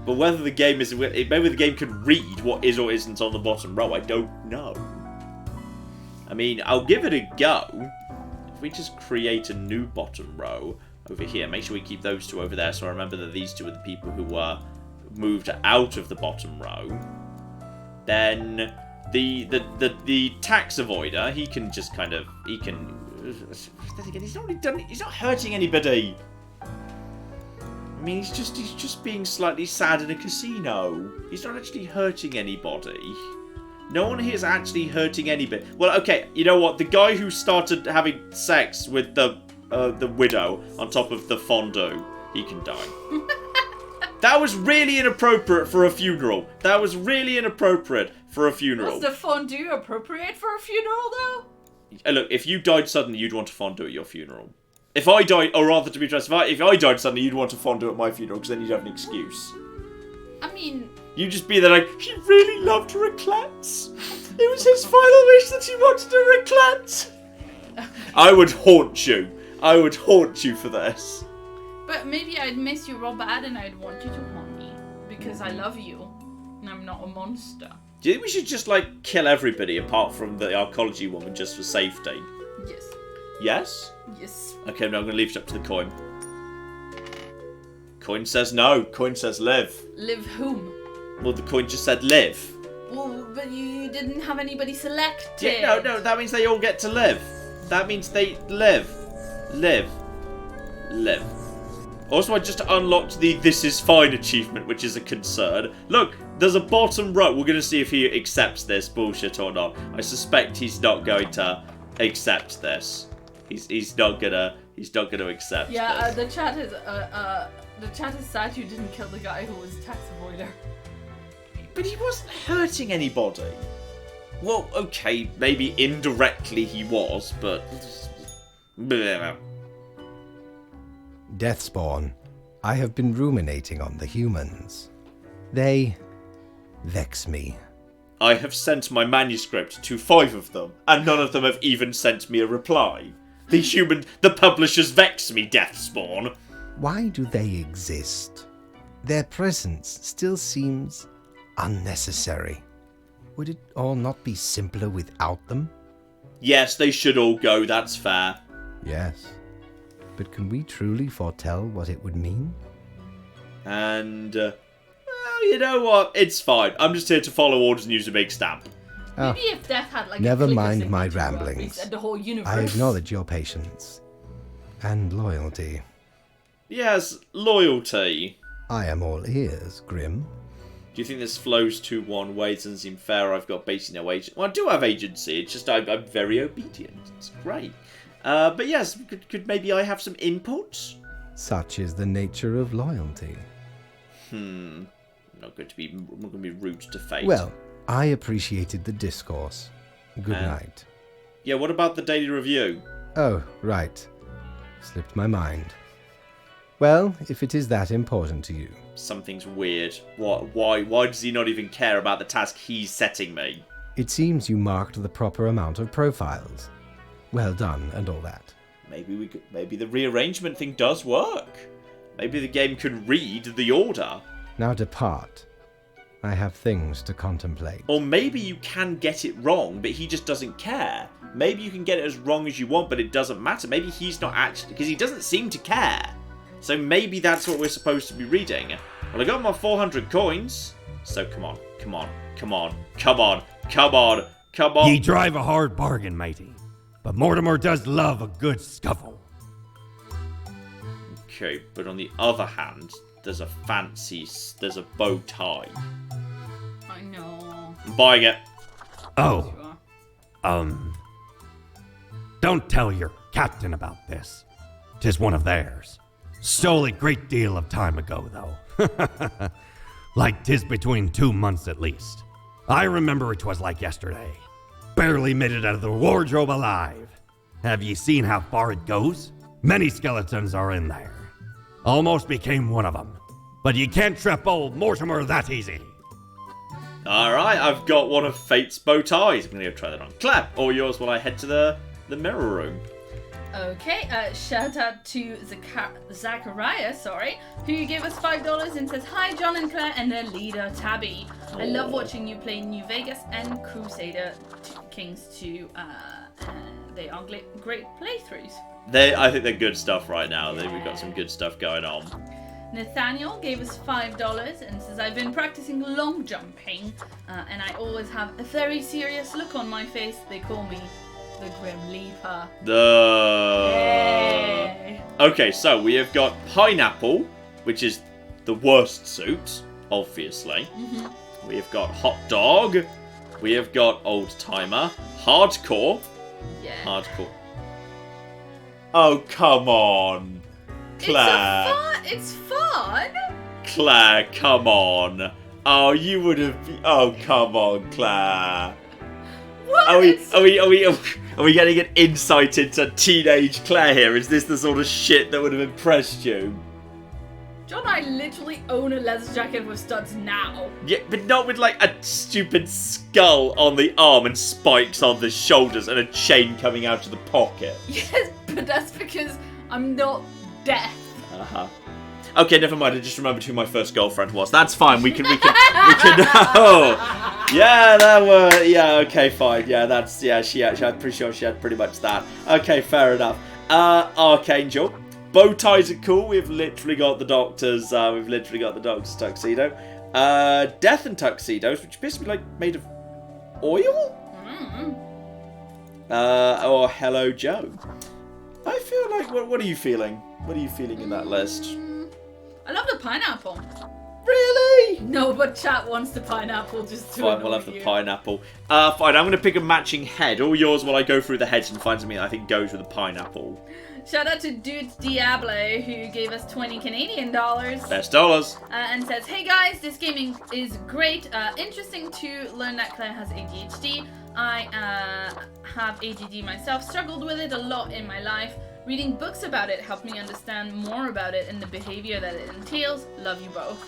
Speaker 1: but whether the game maybe the game can read what is or isn't on the bottom row, I don't know. I mean, I'll give it a go. If we just create a new bottom row over here, make sure we keep those two over there, so I remember that these two are the people who were moved out of the bottom row. Then the tax avoider, he can again, he's not really done. He's not hurting anybody. I mean, he's just being slightly sad in a casino. He's not actually hurting anybody. No one here is actually hurting anybody. Well, okay, you know what? The guy who started having sex with the widow on top of the fondue, he can die. That was really inappropriate for a funeral. That was really inappropriate for a funeral.
Speaker 2: Was the fondue appropriate for a funeral, though?
Speaker 1: Look, if you died suddenly, you'd want a fondue at your funeral. If I died, or rather to be transparent, if I died suddenly, you'd want a fondue at my funeral, because then you'd have an excuse.
Speaker 2: I mean...
Speaker 1: You'd just be there like, he really loved raclettes. It was his final wish that he wanted a raclette. I would haunt you. I would haunt you for this.
Speaker 2: But maybe I'd miss you real bad and I'd want you to haunt me. Because I love you. And I'm not a monster.
Speaker 1: Do you think we should just, like, kill everybody apart from the arcology woman just for safety?
Speaker 2: Yes.
Speaker 1: Yes?
Speaker 2: Yes.
Speaker 1: Okay, now I'm going to leave it up to the coin. Coin says no. Coin says live.
Speaker 2: Live whom?
Speaker 1: Well, the coin just said live.
Speaker 2: Well, but you didn't have anybody selected.
Speaker 1: Yeah, no, that means they all get to live. That means they live. Live. Live. Also, I just unlocked the This Is Fine achievement, which is a concern. Look, there's a bottom row. We're going to see if he accepts this bullshit or not. I suspect he's not going to accept this. He's not gonna accept this.
Speaker 2: The chat is sad you didn't kill the guy who was tax avoider.
Speaker 1: But he wasn't hurting anybody. Well, okay, maybe indirectly he was, but...
Speaker 4: Deathspawn, I have been ruminating on the humans. They vex me.
Speaker 1: I have sent my manuscript to 5 of them, and none of them have even sent me a reply. The publishers vex me, Deathspawn.
Speaker 4: Why do they exist? Their presence still seems unnecessary. Would it all not be simpler without them?
Speaker 1: Yes, they should all go, that's fair.
Speaker 4: Yes. But can we truly foretell what it would mean?
Speaker 1: And, well, you know what? It's fine. I'm just here to follow orders and use a big stamp.
Speaker 4: Oh,
Speaker 2: Maybe if Death had like
Speaker 4: never
Speaker 2: a clicker
Speaker 4: mind my
Speaker 2: signature,
Speaker 4: ramblings.
Speaker 2: reset the whole universe.
Speaker 4: I acknowledge your patience and loyalty.
Speaker 1: Yes, loyalty.
Speaker 4: I am all ears, Grim.
Speaker 1: Do you think this flows too one way? It doesn't seem fair. I've got basically no agency. Well, I do have agency. It's just I'm very obedient. It's great. But yes, could maybe I have some input?
Speaker 4: Such is the nature of loyalty.
Speaker 1: I'm not going to be rude to fate.
Speaker 4: Well, I appreciated the discourse. Good night.
Speaker 1: Yeah, what about the daily review?
Speaker 4: Oh, right. Slipped my mind. Well, if it is that important to you.
Speaker 1: Something's weird. Why does he not even care about the task he's setting me?
Speaker 4: It seems you marked the proper amount of profiles. Well done and all that.
Speaker 1: Maybe the rearrangement thing does work. Maybe the game can read the order.
Speaker 4: Now depart. I have things to contemplate.
Speaker 1: Or maybe you can get it wrong, but he just doesn't care. Maybe you can get it as wrong as you want, but it doesn't matter. Maybe he's not actually... Because he doesn't seem to care. So maybe that's what we're supposed to be reading. Well, I got my 400 coins. So come on.
Speaker 5: Ye drive a hard bargain, matey. But Mortimer does love a good scuffle.
Speaker 1: Okay, but on the other hand, there's a bow tie.
Speaker 2: I know.
Speaker 1: I'm buying it.
Speaker 5: Oh. Don't tell your captain about this. 'Tis one of theirs. Stole a great deal of time ago, though. Like 'tis between 2 months at least. I remember it was like yesterday. Barely made it out of the wardrobe alive. Have ye seen how far it goes? Many skeletons are in there. Almost became one of them. But you can't trap old Mortimer that easy.
Speaker 1: Alright, I've got one of Fate's bow ties. I'm going to go try that on. Clap, all yours while I head to the mirror room.
Speaker 2: Okay, shout out to Zachariah, who gave us $5 and says, "Hi, John and Claire and their leader, Tabby. I love watching you play New Vegas and Crusader Kings 2. They are great playthroughs."
Speaker 1: I think they're good stuff right now. We've got some good stuff going on.
Speaker 2: Nathaniel gave us $5 and says, "I've been practicing long jumping and I always have a very serious look on my face. They call me the Grim Reaper.
Speaker 1: Yay. Okay, so we have got Pineapple, which is the worst suit, obviously. We have got Hot Dog. We have got Old Timer. Hardcore.
Speaker 2: Yeah.
Speaker 1: Hardcore. Oh, come on. Claire.
Speaker 2: It's fun.
Speaker 1: Claire, come on. Oh, you would have... Oh, come on, Claire.
Speaker 2: What?
Speaker 1: Are we getting an insight into teenage Claire here? Is this the sort of shit that would have impressed you?
Speaker 2: John, I literally own a leather jacket with studs now.
Speaker 1: Yeah, but not with like a stupid skull on the arm and spikes on the shoulders and a chain coming out of the pocket.
Speaker 2: Yes, but that's because I'm not deaf.
Speaker 1: Uh-huh. Okay, never mind. I just remembered who my first girlfriend was. That's fine. We can. Oh, yeah, okay, fine. Yeah, that's I'm pretty sure she had pretty much that. Okay, fair enough. Archangel. Bow ties are cool. We've literally got the Doctor's. We've literally got the Doctor's tuxedo. Death and tuxedos, which appears to be like made of oil. Or Hello Joe. I feel like. What are you feeling? What are you feeling in that list?
Speaker 2: I love the pineapple.
Speaker 1: Really?
Speaker 2: No, but chat wants the pineapple just to
Speaker 1: Fine, we'll have the pineapple. Fine, I'm going to pick a matching head. All yours while I go through the heads and find something that I think goes with the pineapple.
Speaker 2: Shout out to Dudes Diablo, who gave us 20 Canadian dollars.
Speaker 1: Best dollars.
Speaker 2: And says, hey guys, this gaming is great. Interesting to learn that Claire has ADHD. I have ADD myself, struggled with it a lot in my life. Reading books about it helped me understand more about it and the behavior that it entails. Love you both.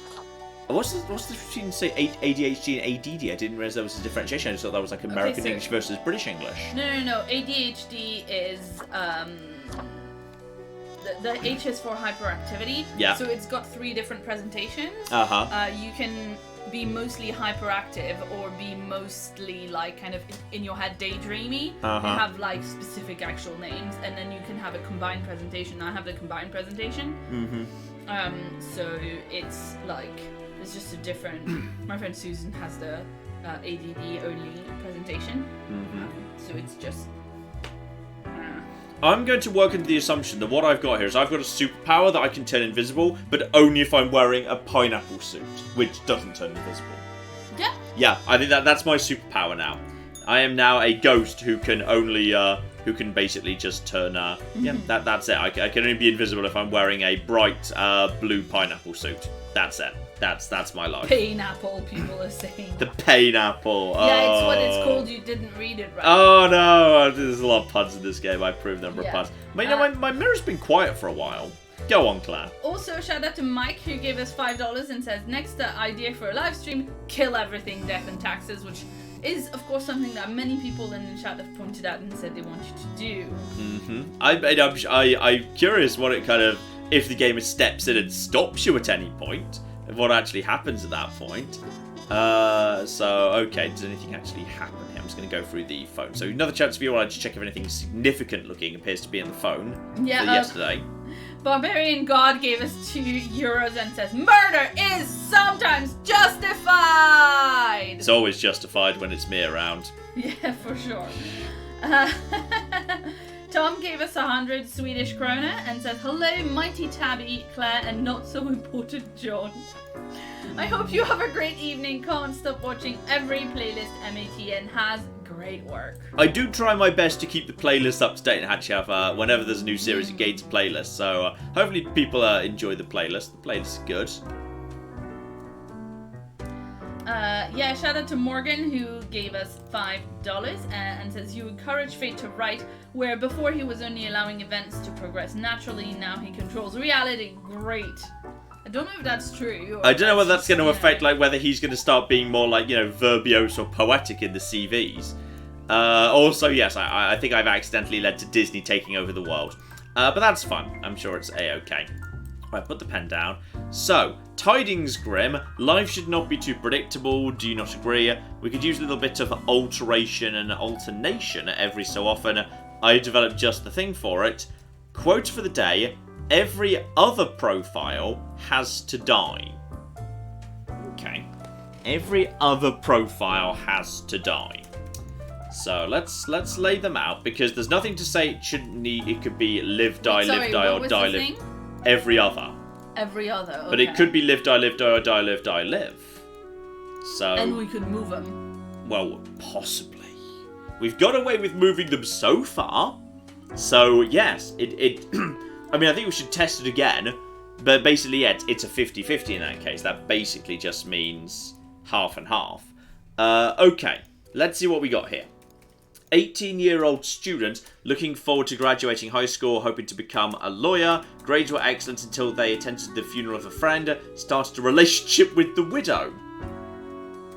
Speaker 1: What's the difference between, say, ADHD and ADD? I didn't realise there was a differentiation. I just thought that was like American English versus British English.
Speaker 2: No. ADHD is the H is for hyperactivity.
Speaker 1: Yeah.
Speaker 2: So it's got 3 different presentations. You can be mostly hyperactive or be mostly like kind of in your head daydreamy. They have like specific actual names, and then you can have a combined presentation. I have the combined presentation. So it's like it's just a different. My friend Susan has the ADD only presentation. So it's just.
Speaker 1: I'm going to work under the assumption that what I've got here is I've got a superpower that I can turn invisible, but only if I'm wearing a pineapple suit, which doesn't turn invisible.
Speaker 2: Yeah.
Speaker 1: Yeah, I think that's my superpower now. I am now a ghost who can only, who can basically just turn, yeah, that's it. I can only be invisible if I'm wearing a bright blue pineapple suit. That's it. That's my life.
Speaker 2: Pineapple, people are saying.
Speaker 1: The pineapple.
Speaker 2: Yeah, it's what it's called. You didn't read it right.
Speaker 1: Oh no, there's a lot of puns in this game. I proved the number of puns. But, my mirror's been quiet for a while. Go on, Claire.
Speaker 2: Also, shout out to Mike, who gave us $5 and says, next idea for a live stream, kill everything, death and taxes, which is, of course, something that many people in the chat have pointed out and said they want you to do.
Speaker 1: I'm curious what it kind of, if the game steps in and stops you at any point. What actually happens at that point. Okay, does anything actually happen here? I'm just going to go through the phone. So another chance for you all to check if anything significant looking appears to be in the phone for yesterday.
Speaker 2: Barbarian God gave us €2 and says, murder is sometimes justified!
Speaker 1: It's always justified when it's me around.
Speaker 2: Yeah, for sure. Tom gave us 100 Swedish krona and says, hello, mighty Tabby, Claire, and not so important John. I hope you have a great evening. Can't stop watching every playlist MATN has. Great work.
Speaker 1: I do try my best to keep the playlist up to date and actually have, whenever there's a new series, it gains a playlist. So hopefully people enjoy the playlist. The playlist is good.
Speaker 2: Yeah, shout out to Morgan, who gave us $5 and says, you encourage fate to write, where before he was only allowing events to progress naturally, now he controls reality. Great. I don't know if that's true.
Speaker 1: I don't know whether that's going to affect, like, whether he's going to start being more, like, verbose or poetic in the CVs. Also, yes, I think I've accidentally led to Disney taking over the world. But that's fun. I'm sure it's A-okay. Right, put the pen down. So, tidings, Grim. Life should not be too predictable. Do you not agree? We could use a little bit of alteration and alternation every so often. I developed just the thing for it. Quote for the day. Every other profile has to die. Okay. Every other profile has to die. So let's lay them out, because there's nothing to say it shouldn't need. It could be live, die, live, die, or die, live. Every other.
Speaker 2: Every other. Okay.
Speaker 1: But it could be live, die, live, die, or die, live, die, live. So.
Speaker 2: And we could move them.
Speaker 1: Well, possibly. We've got away with moving them so far. So yes, it. I mean, I think we should test it again. But basically, yeah, it's a 50-50 in that case. That basically just means half and half. Okay, let's see what we got here. 18-year-old student looking forward to graduating high school, hoping to become a lawyer. Grades were excellent until they attended the funeral of a friend. Started a relationship with the widow.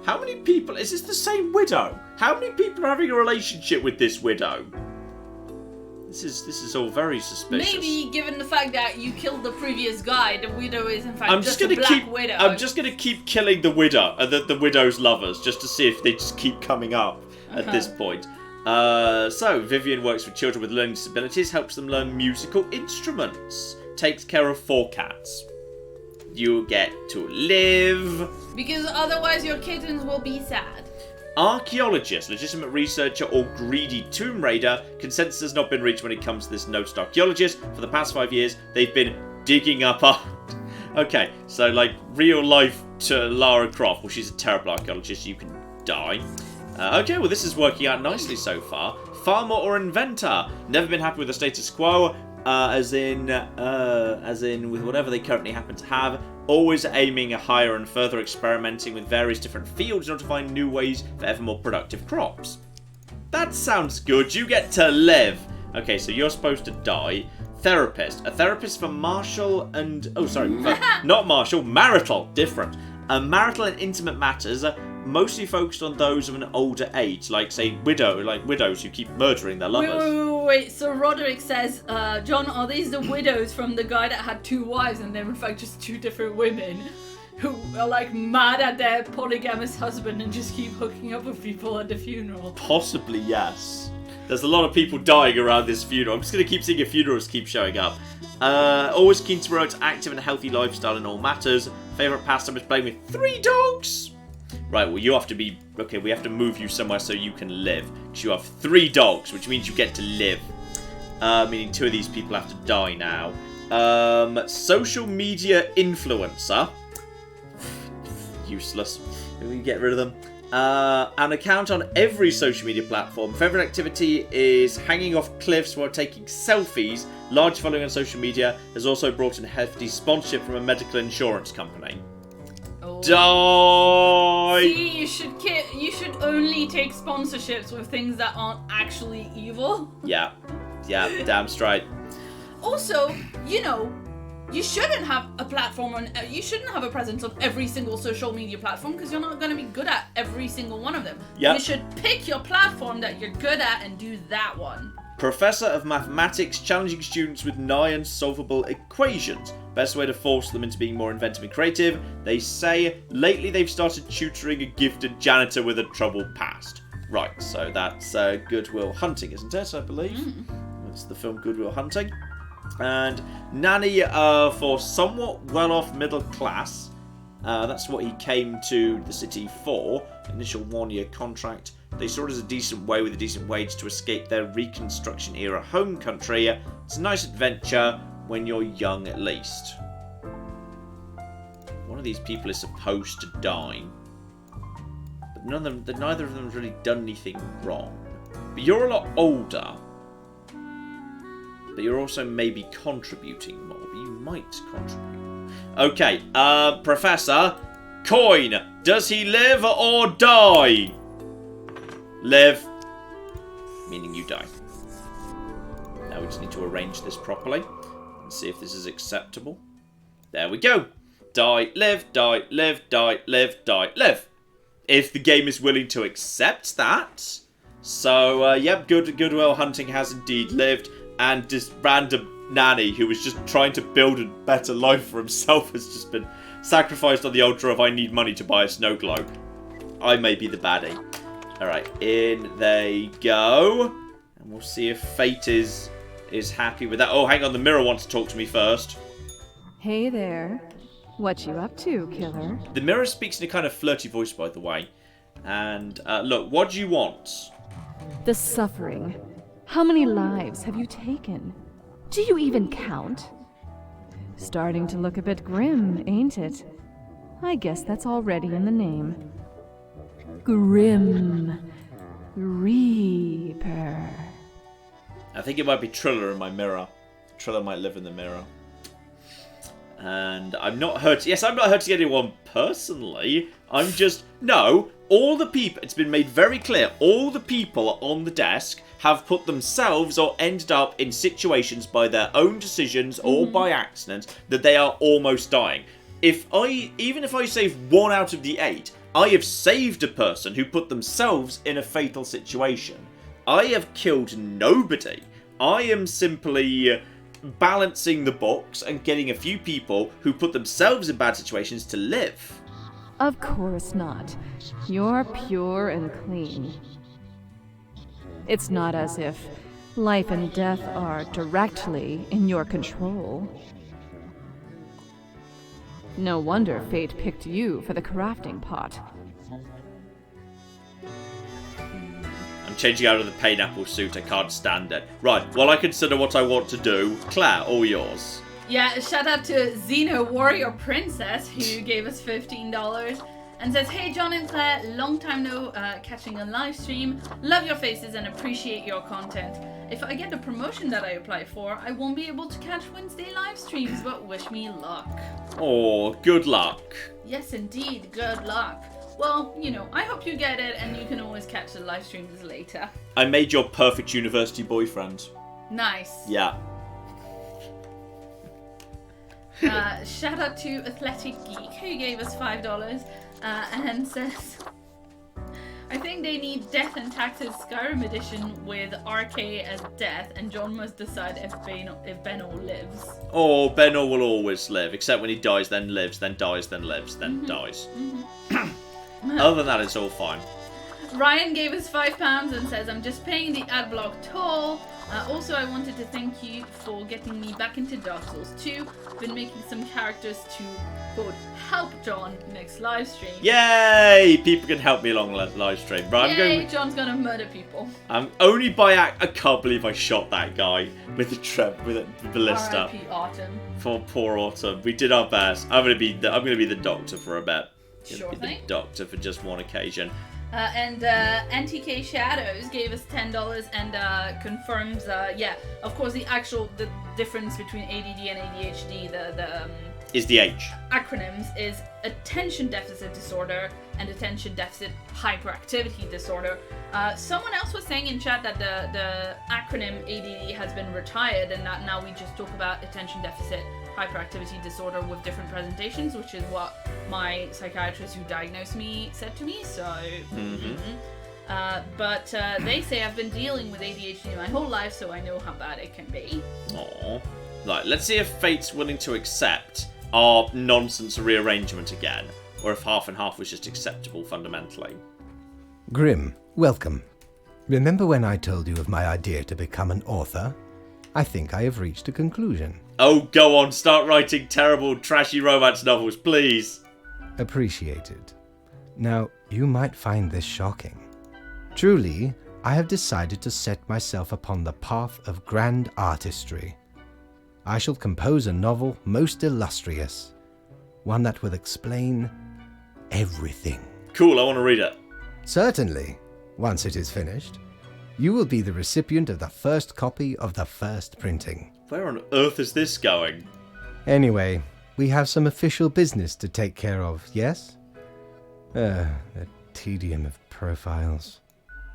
Speaker 1: How many people... Is this the same widow? How many people are having a relationship with this widow? This is all very suspicious.
Speaker 2: Maybe, given the fact that you killed the previous guy, the widow is in fact just a black widow.
Speaker 1: I'm just gonna keep killing the widow, the widow's lovers, just to see if they just keep coming up at this point. So, Vivian works with children with learning disabilities, helps them learn musical instruments, takes care of 4 cats. You get to live.
Speaker 2: Because otherwise your kittens will be sad.
Speaker 1: Archaeologist, legitimate researcher, or greedy tomb raider. Consensus has not been reached when it comes to this noted archaeologist. For the past 5 years, they've been digging up art. Okay, so like real life to Lara Croft. Well, she's a terrible archaeologist. You can die. Okay, well this is working out nicely so far. Farmer or inventor. Never been happy with the status quo. As in with whatever they currently happen to have. Always aiming higher and further experimenting with various different fields in order to find new ways for ever more productive crops. That sounds good. You get to live. Okay, so you're supposed to die. Therapist. A therapist for marital and... Oh, sorry. Not marital. Marital. Different. Marital and intimate matters, mostly focused on those of an older age, like, say, widows who keep murdering their lovers.
Speaker 2: Wait. So Roderick says, John, are these the widows from the guy that had 2 wives and they're in fact just 2 different women who are like mad at their polygamous husband and just keep hooking up with people at the funeral?
Speaker 1: Possibly, yes. There's a lot of people dying around this funeral. I'm just going to keep seeing if funerals keep showing up. Always keen to promote active and healthy lifestyle in all matters. Favourite pastime is playing with 3 dogs. Right, well, you have to be... Okay, we have to move you somewhere so you can live. Because you have 3 dogs, which means you get to live. Meaning 2 of these people have to die now. Social media influencer. Useless. We can get rid of them. An account on every social media platform. Favourite activity is hanging off cliffs while taking selfies. Large following on social media. Has also brought in hefty sponsorship from a medical insurance company.
Speaker 2: Oh.
Speaker 1: Die!
Speaker 2: See, you should only take sponsorships with things that aren't actually evil.
Speaker 1: Yeah, damn straight.
Speaker 2: Also, you shouldn't have a platform you shouldn't have a presence on every single social media platform because you're not going to be good at every single one of them.
Speaker 1: Yep.
Speaker 2: You should pick your platform that you're good at and do that one.
Speaker 1: Professor of mathematics challenging students with nigh unsolvable equations. Best way to force them into being more inventive and creative. They say lately they've started tutoring a gifted janitor with a troubled past. Right, so that's Good Will Hunting, isn't it, I believe? That's the film Good Will Hunting. And nanny for somewhat well-off middle class. That's what he came to the city for. Initial 1-year contract. They saw it as a decent way with a decent wage to escape their Reconstruction era home country. It's a nice adventure when you're young at least. One of these people is supposed to die. But neither of them has really done anything wrong. But you're a lot older. But you're also maybe contributing more. But you might contribute. Okay, Professor. Coin. Does he live or die? Live. Meaning you die. Now we just need to arrange this properly. And see if this is acceptable. There we go. Die, live, die, live, die, live, die, live. If the game is willing to accept that. So, yep, Good Will Hunting has indeed lived. And this random nanny who was just trying to build a better life for himself has just been sacrificed on the altar of I need money to buy a snow globe. I may be the baddie. Alright, in they go. And we'll see if fate is happy with that. Oh, hang on, the mirror wants to talk to me first.
Speaker 3: Hey there. What you up to, killer?
Speaker 1: The mirror speaks in a kind of flirty voice, by the way. And, look, what do you want?
Speaker 3: The suffering. How many lives have you taken? Do you even count? Starting to look a bit grim, ain't it? I guess that's already in the name. Grim Reaper.
Speaker 1: I think it might be Triller in my mirror. Triller might live in the mirror. And I'm not hurting... Yes, I'm not hurting anyone personally. I'm just... No, all the people... It's been made very clear. All the people on the desk have put themselves or ended up in situations by their own decisions or by accident that they are almost dying. Even if I save 1 out of the 8, I have saved a person who put themselves in a fatal situation. I have killed nobody. I am simply balancing the books and getting a few people who put themselves in bad situations to live.
Speaker 3: Of course not. You're pure and clean. It's not as if life and death are directly in your control. No wonder fate picked you for the crafting pot.
Speaker 1: I'm changing out of the pineapple suit. I can't stand it. Right, while I consider what I want to do, Claire, all yours.
Speaker 2: Yeah, shout out to Xena Warrior Princess, who gave us $15 and says, "Hey John and Claire, long time no catching a live stream. Love your faces and appreciate your content. If I get the promotion that I apply for, I won't be able to catch Wednesday live streams, but wish me luck."
Speaker 1: Oh, good luck.
Speaker 2: Yes, indeed, good luck. Well, you know, I hope you get it, and you can always catch the live streams later.
Speaker 1: I made your perfect university boyfriend.
Speaker 2: Nice.
Speaker 1: Yeah.
Speaker 2: Shout out to Athletic Geek, who gave us $5 and says, "I think they need Death and Taxes Skyrim edition with RK as death, and John must decide if Benno lives."
Speaker 1: Oh, Benno will always live, except when he dies, then lives, then dies, then lives, then dies. Other than that, it's all fine.
Speaker 2: Ryan gave us £5 and says, "I'm just paying the adblock toll. Also, I wanted to thank you for getting me back into Dark Souls 2. Been making some characters to, quote, help John next live stream."
Speaker 1: Yay! People can help me along the live stream. Right,
Speaker 2: Yay, John's gonna murder people.
Speaker 1: I'm only by act. I can't believe I shot that guy with the ballista.
Speaker 2: R.I.P. Autumn.
Speaker 1: Poor Autumn. We did our best. I'm gonna be the doctor for a bit.
Speaker 2: Sure
Speaker 1: Be
Speaker 2: thing.
Speaker 1: the doctor for just one occasion.
Speaker 2: And NTK Shadows gave us $10 and confirms, of course, the difference between ADD and ADHD,
Speaker 1: Is the H.
Speaker 2: acronyms is attention deficit disorder and attention deficit hyperactivity disorder. Someone else was saying in chat that the acronym ADD has been retired and that now we just talk about attention deficit hyperactivity disorder with different presentations, which is what my psychiatrist who diagnosed me said to me. So, but they say I've been dealing with ADHD my whole life, so I know how bad it can be.
Speaker 1: Aww. Right, let's see if Fate's willing to accept our nonsense rearrangement again, or if half and half was just acceptable fundamentally.
Speaker 4: Grim, welcome. Remember when I told you of my idea to become an author? I think I have reached a conclusion.
Speaker 1: Oh, go on, start writing terrible, trashy romance novels, please.
Speaker 4: Appreciated. Now, you might find this shocking. Truly, I have decided to set myself upon the path of grand artistry. I shall compose a novel most illustrious, one that will explain everything.
Speaker 1: Cool, I want to read it.
Speaker 4: Certainly, once it is finished. You will be the recipient of the first copy of the first printing.
Speaker 1: Where on earth is this going?
Speaker 4: Anyway, we have some official business to take care of, yes? The tedium of profiles.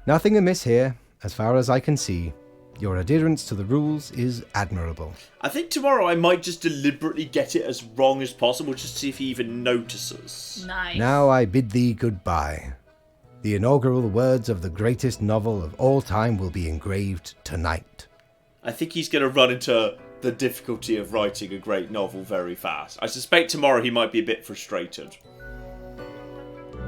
Speaker 4: Nothing amiss here, as far as I can see. Your adherence to the rules is admirable.
Speaker 1: I think tomorrow I might just deliberately get it as wrong as possible, just to see if he even notices.
Speaker 2: Nice.
Speaker 4: Now I bid thee goodbye. The inaugural words of the greatest novel of all time will be engraved tonight.
Speaker 1: I think he's going to run into the difficulty of writing a great novel very fast. I suspect tomorrow he might be a bit frustrated.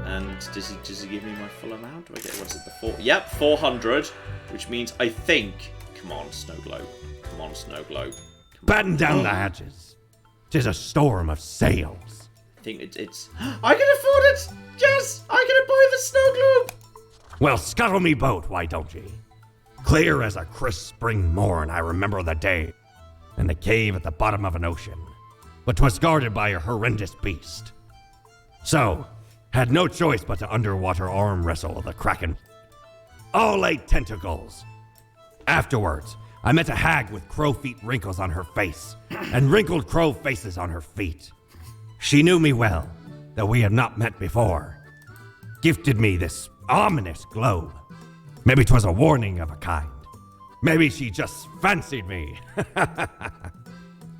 Speaker 1: And does he give me my full amount? Do I get, what's it, the 4? Yep, 400, which means I think... Come on, Snow Globe. Come on, Snow Globe.
Speaker 5: Batten down the hatches. 'Tis a storm of sails.
Speaker 1: I think it's... I can afford it! Yes! I can buy the Snow Globe!
Speaker 5: Well, scuttle me boat, why don't ye? Clear as a crisp spring morn, I remember the day in the cave at the bottom of an ocean, but 'twas guarded by a horrendous beast. So, had no choice but to underwater arm wrestle the kraken. All 8 tentacles. Afterwards, I met a hag with crow feet wrinkles on her face, and wrinkled crow faces on her feet. She knew me well, though we had not met before. Gifted me this ominous globe. Maybe 'twas a warning of a kind. Maybe she just fancied me.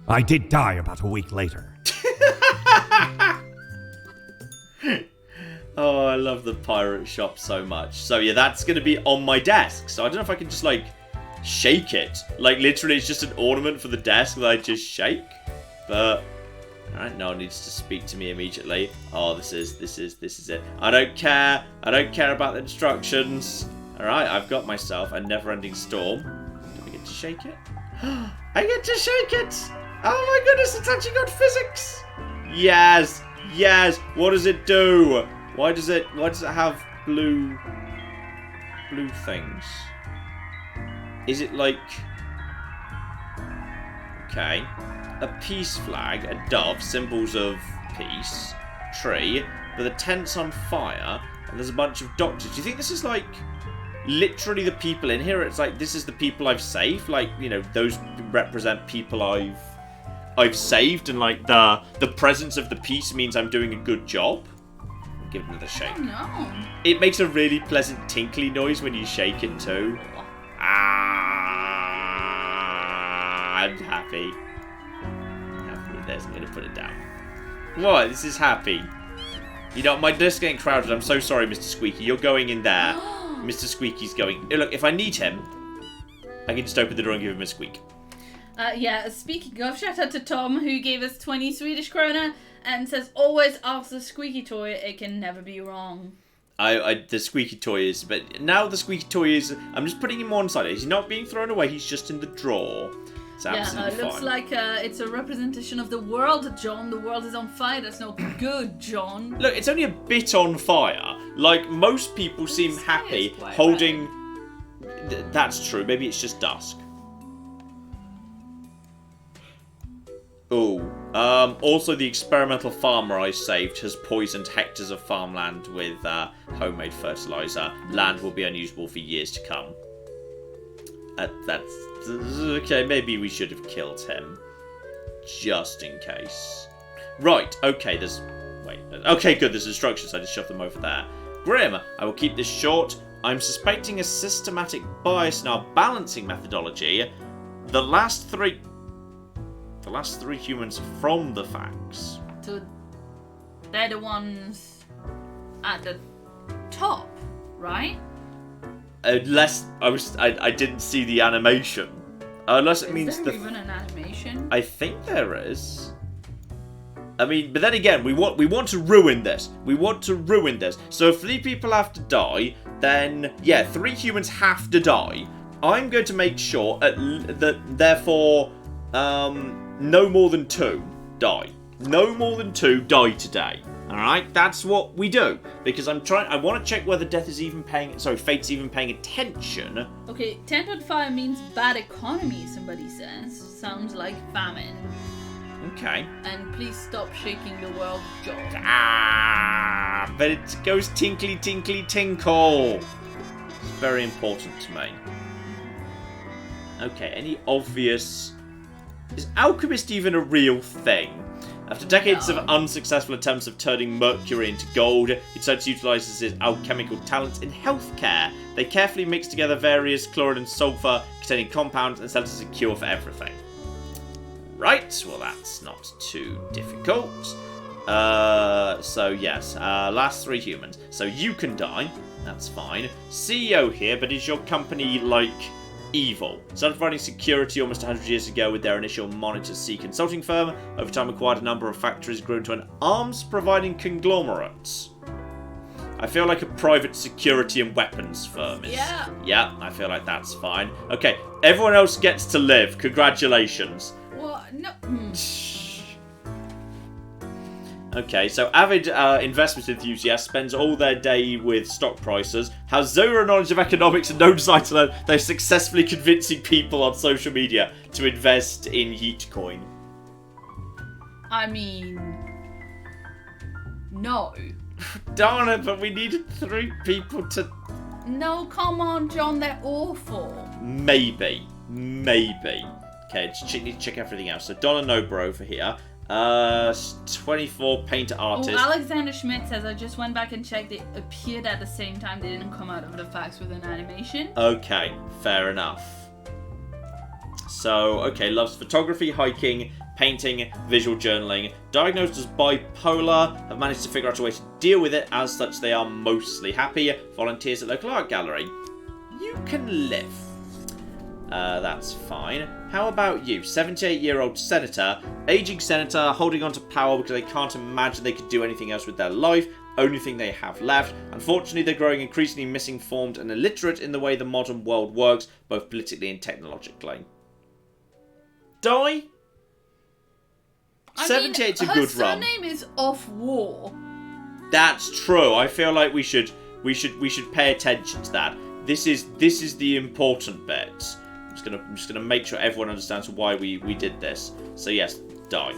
Speaker 5: I did die about a week later.
Speaker 1: Oh, I love the pirate shop so much. So yeah, that's going to be on my desk. So I don't know if I can just like shake it. Like literally it's just an ornament for the desk that I just shake. But alright, no one needs to speak to me immediately. Oh, this is it. I don't care. I don't care about the instructions. Alright, I've got myself a never-ending storm. Do I get to shake it? I get to shake it! Oh my goodness, it's actually got physics! Yes! Yes! What does it do? Why does it have blue things? Is it like... Okay. A peace flag, a dove, symbols of peace, tree, with a tent's on fire, and there's a bunch of doctors. Do you think this is like literally the people in here? It's like this is the people I've saved, like, you know, those represent people I've saved, and like the presence of the peace means I'm doing a good job. Give it another shake.
Speaker 2: Oh, no.
Speaker 1: It makes a really pleasant tinkly noise when you shake it too. I'm happy. I'm going to put it down. What? This is happy. You know, my desk getting crowded. I'm so sorry, Mr. Squeaky. You're going in there. Mr. Squeaky's going... Look, if I need him, I can just open the door and give him a squeak.
Speaker 2: Yeah, speaking of, shout out to Tom, who gave us 20 Swedish krona and says, always ask the squeaky toy. It can never be wrong.
Speaker 1: The squeaky toy is... But now the squeaky toy is... I'm just putting him on side. He's not being thrown away. He's just in the drawer. It's absolutely fine.
Speaker 2: Looks like it's a representation of the world, John. The world is on fire. That's not good, John.
Speaker 1: Look, it's only a bit on fire. Like, most people seem happy holding... That's true. Maybe it's just dusk. Oh. Also, the experimental farmer I saved has poisoned hectares of farmland with homemade fertilizer. Land will be unusable for years to come. That's... Okay, maybe we should have killed him. Just in case. Right, okay, there's... Wait. Okay, good, there's instructions. I just shoved them over there. Grim, I will keep this short. I'm suspecting a systematic bias in our balancing methodology. The last three humans from the facts.
Speaker 2: So they're the ones at the top, right?
Speaker 1: Unless I didn't see the animation. Unless it means
Speaker 2: is there even an animation?
Speaker 1: I think there is. I mean, but then again, we want to ruin this. We want to ruin this. So if 3 people have to die, then yeah, 3 humans have to die. I'm going to make sure that therefore no more than 2 die. No more than 2 die today. Alright, that's what we do. Because I want to check whether fate's even paying attention.
Speaker 2: Okay, 10.5 means bad economy, somebody says. Sounds like famine.
Speaker 1: Okay.
Speaker 2: And please stop shaking the world, John.
Speaker 1: Ah, but it goes tinkly, tinkly, tinkle. It's very important to me. Okay, any obvious... Is alchemist even a real thing? After decades of unsuccessful attempts of turning mercury into gold, he decided to utilise his alchemical talents in healthcare. They carefully mix together various chlorine and sulfur containing compounds and sell it as a cure for everything. Right, well that's not too difficult. So yes, last 3 humans. So you can die, that's fine. CEO here, but is your company like... evil? Started providing security almost 100 years ago with their initial Monitor C consulting firm. Over time acquired a number of factories, grew into an arms-providing conglomerate. I feel like a private security and weapons firm is... Yeah, I feel like that's fine. Okay, everyone else gets to live. Congratulations.
Speaker 2: What? No.
Speaker 1: Okay, so avid investment enthusiast spends all their day with stock prices, has zero knowledge of economics and no desire to learn. They're successfully convincing people on social media to invest in Yeetcoin.
Speaker 2: I mean, no.
Speaker 1: Darn it, but we needed 3 people to...
Speaker 2: No, come on, John, they're awful.
Speaker 1: Maybe. Okay, just need to check everything else. So Donna Nobro over here. 24 painter artist.
Speaker 2: Oh, Alexander Schmidt says, I just went back and checked. They appeared at the same time. They didn't come out of the fax with an animation.
Speaker 1: Okay, fair enough. So, okay, loves photography, hiking, painting, visual journaling. Diagnosed as bipolar, have managed to figure out a way to deal with it. As such, they are mostly happy. Volunteers at local art gallery. You can live. That's fine. How about you? 78-year-old senator, aging senator, holding on to power because they can't imagine they could do anything else with their life. Only thing they have left. Unfortunately, they're growing increasingly misinformed and illiterate in the way the modern world works, both politically and technologically. Die? 78's a good run.
Speaker 2: Her surname is Off War.
Speaker 1: That's true. I feel like we should pay attention to that. This is the important bit. I'm just gonna make sure everyone understands why we did this. So yes, die.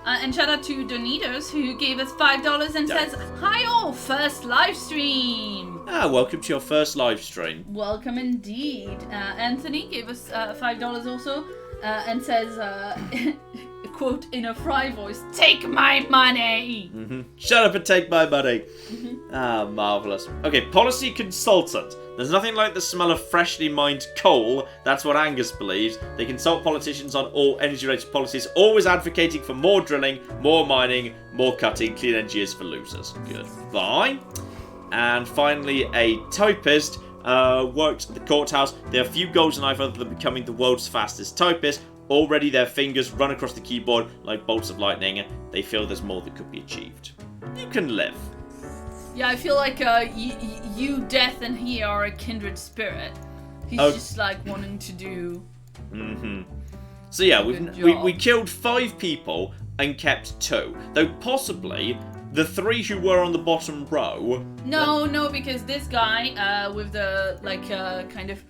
Speaker 2: And shout out to Donitos, who gave us $5 and says, "Hi all, first live stream."
Speaker 1: Welcome to your first live stream.
Speaker 2: Welcome indeed. Anthony gave us $5 also, and says, quote in a Fry voice, "Take my money."
Speaker 1: Mm-hmm. Shut up and take my money. Marvelous. Okay, policy consultant. There's nothing like the smell of freshly mined coal. That's what Angus believes. They consult politicians on all energy-related policies, always advocating for more drilling, more mining, more cutting, clean energy is for losers. Goodbye. And finally, a typist. Worked at the courthouse. They have few goals in life other than becoming the world's fastest typist. Already their fingers run across the keyboard like bolts of lightning. They feel there's more that could be achieved. You can live.
Speaker 2: Yeah, I feel like you, Death, and he are a kindred spirit. He's just like wanting to do.
Speaker 1: Mm-hmm. So yeah, we killed 5 people and kept 2. Though possibly the 3 who were on the bottom row.
Speaker 2: No, because this guy with the kind of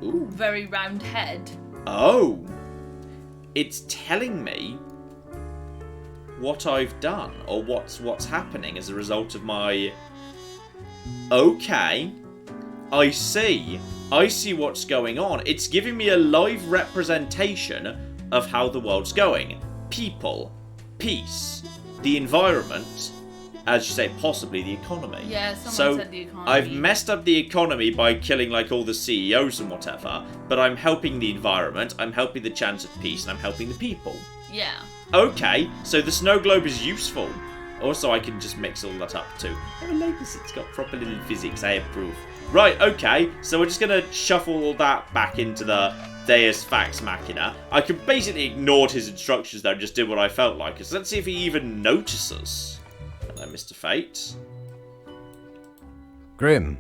Speaker 2: very round head.
Speaker 1: Oh, it's telling me what I've done, or what's happening as a result of my... Okay, I see what's going on. It's giving me a live representation of how the world's going. People, peace, the environment, as you say, possibly the economy.
Speaker 2: Yeah, someone said the economy.
Speaker 1: I've messed up the economy by killing like all the CEOs and whatever, but I'm helping the environment, I'm helping the chance of peace, and I'm helping the people.
Speaker 2: Yeah.
Speaker 1: Okay, so the snow globe is useful. Also, I can just mix all that up too. I like this, it's got proper little physics, I approve. Right, okay, so we're just going to shuffle all that back into the Deus Fax Machina. I could basically ignored his instructions though, and just did what I felt like. So let's see if he even notices. Hello, Mr. Fate.
Speaker 4: Grim,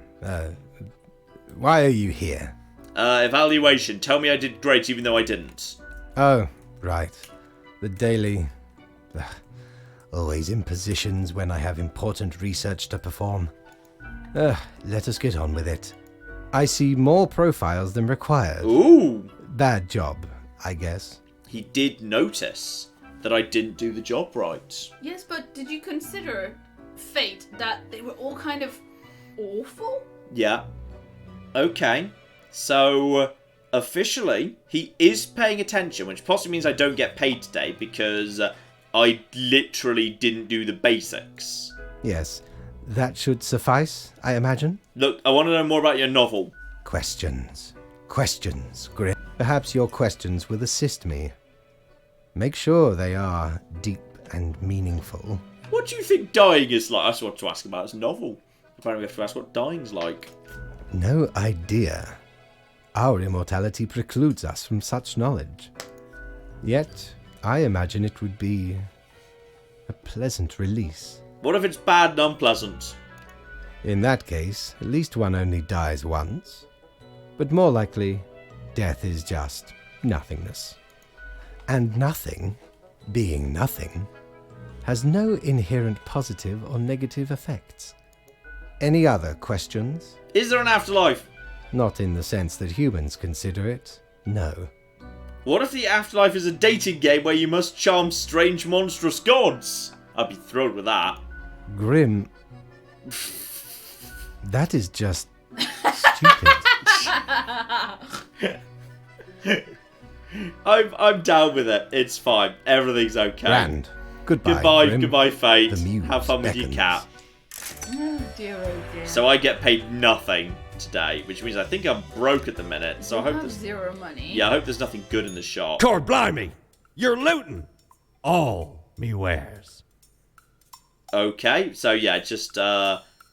Speaker 4: why are you here?
Speaker 1: Evaluation. Tell me I did great even though I didn't.
Speaker 4: Oh, right. The daily... always in positions when I have important research to perform. Let us get on with it. I see more profiles than required.
Speaker 1: Ooh!
Speaker 4: Bad job, I guess.
Speaker 1: He did notice that I didn't do the job right.
Speaker 2: Yes, but did you consider, Fate, that they were all kind of awful?
Speaker 1: Yeah. Okay. So... officially, he is paying attention, which possibly means I don't get paid today because I literally didn't do the basics.
Speaker 4: Yes, that should suffice, I imagine.
Speaker 1: Look, I want to know more about your novel.
Speaker 4: Questions, Grim. Perhaps your questions will assist me. Make sure they are deep and meaningful.
Speaker 1: What do you think dying is like? That's what to ask about his novel. Apparently we have to ask what dying's like.
Speaker 4: No idea. Our immortality precludes us from such knowledge. Yet, I imagine it would be a pleasant release.
Speaker 1: What if it's bad and unpleasant?
Speaker 4: In that case, at least one only dies once. But more likely, death is just nothingness. And nothing, being nothing, has no inherent positive or negative effects. Any other questions?
Speaker 1: Is there an afterlife?
Speaker 4: Not in the sense that humans consider it, no.
Speaker 1: What if the afterlife is a dating game where you must charm strange, monstrous gods? I'd be thrilled with that.
Speaker 4: Grim. That is just stupid.
Speaker 1: I'm down with it. It's fine. Everything's okay.
Speaker 4: Grand. Goodbye.
Speaker 1: Goodbye,
Speaker 4: Grim.
Speaker 1: goodbye, Fate.
Speaker 4: The muse
Speaker 1: Have fun with your
Speaker 4: beckons.
Speaker 1: cat.
Speaker 2: Oh dear, oh dear.
Speaker 1: So I get paid nothing today, which means I think I'm broke at the minute. So I hope
Speaker 2: have
Speaker 1: there's
Speaker 2: zero money.
Speaker 1: I hope there's nothing good in the shop.
Speaker 5: Cord blimey! You're looting all me wares.
Speaker 1: Okay, so yeah, just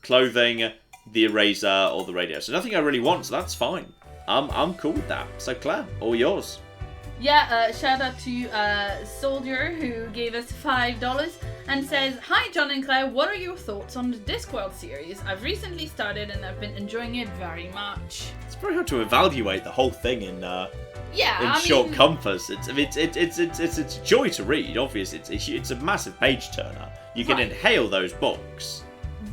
Speaker 1: clothing, the eraser, or the radio. So nothing I really want, so that's fine. I'm cool with that. So Claire, all yours.
Speaker 2: Yeah, shout out to Soldier who gave us $5 and says, "Hi John and Claire, what are your thoughts on the Discworld series? I've recently started and I've been enjoying it very much."
Speaker 1: It's very hard to evaluate the whole thing in
Speaker 2: Yeah,
Speaker 1: short compass. It's a joy to read. Obviously, it's a massive page turner. You can
Speaker 2: Right.
Speaker 1: inhale those books.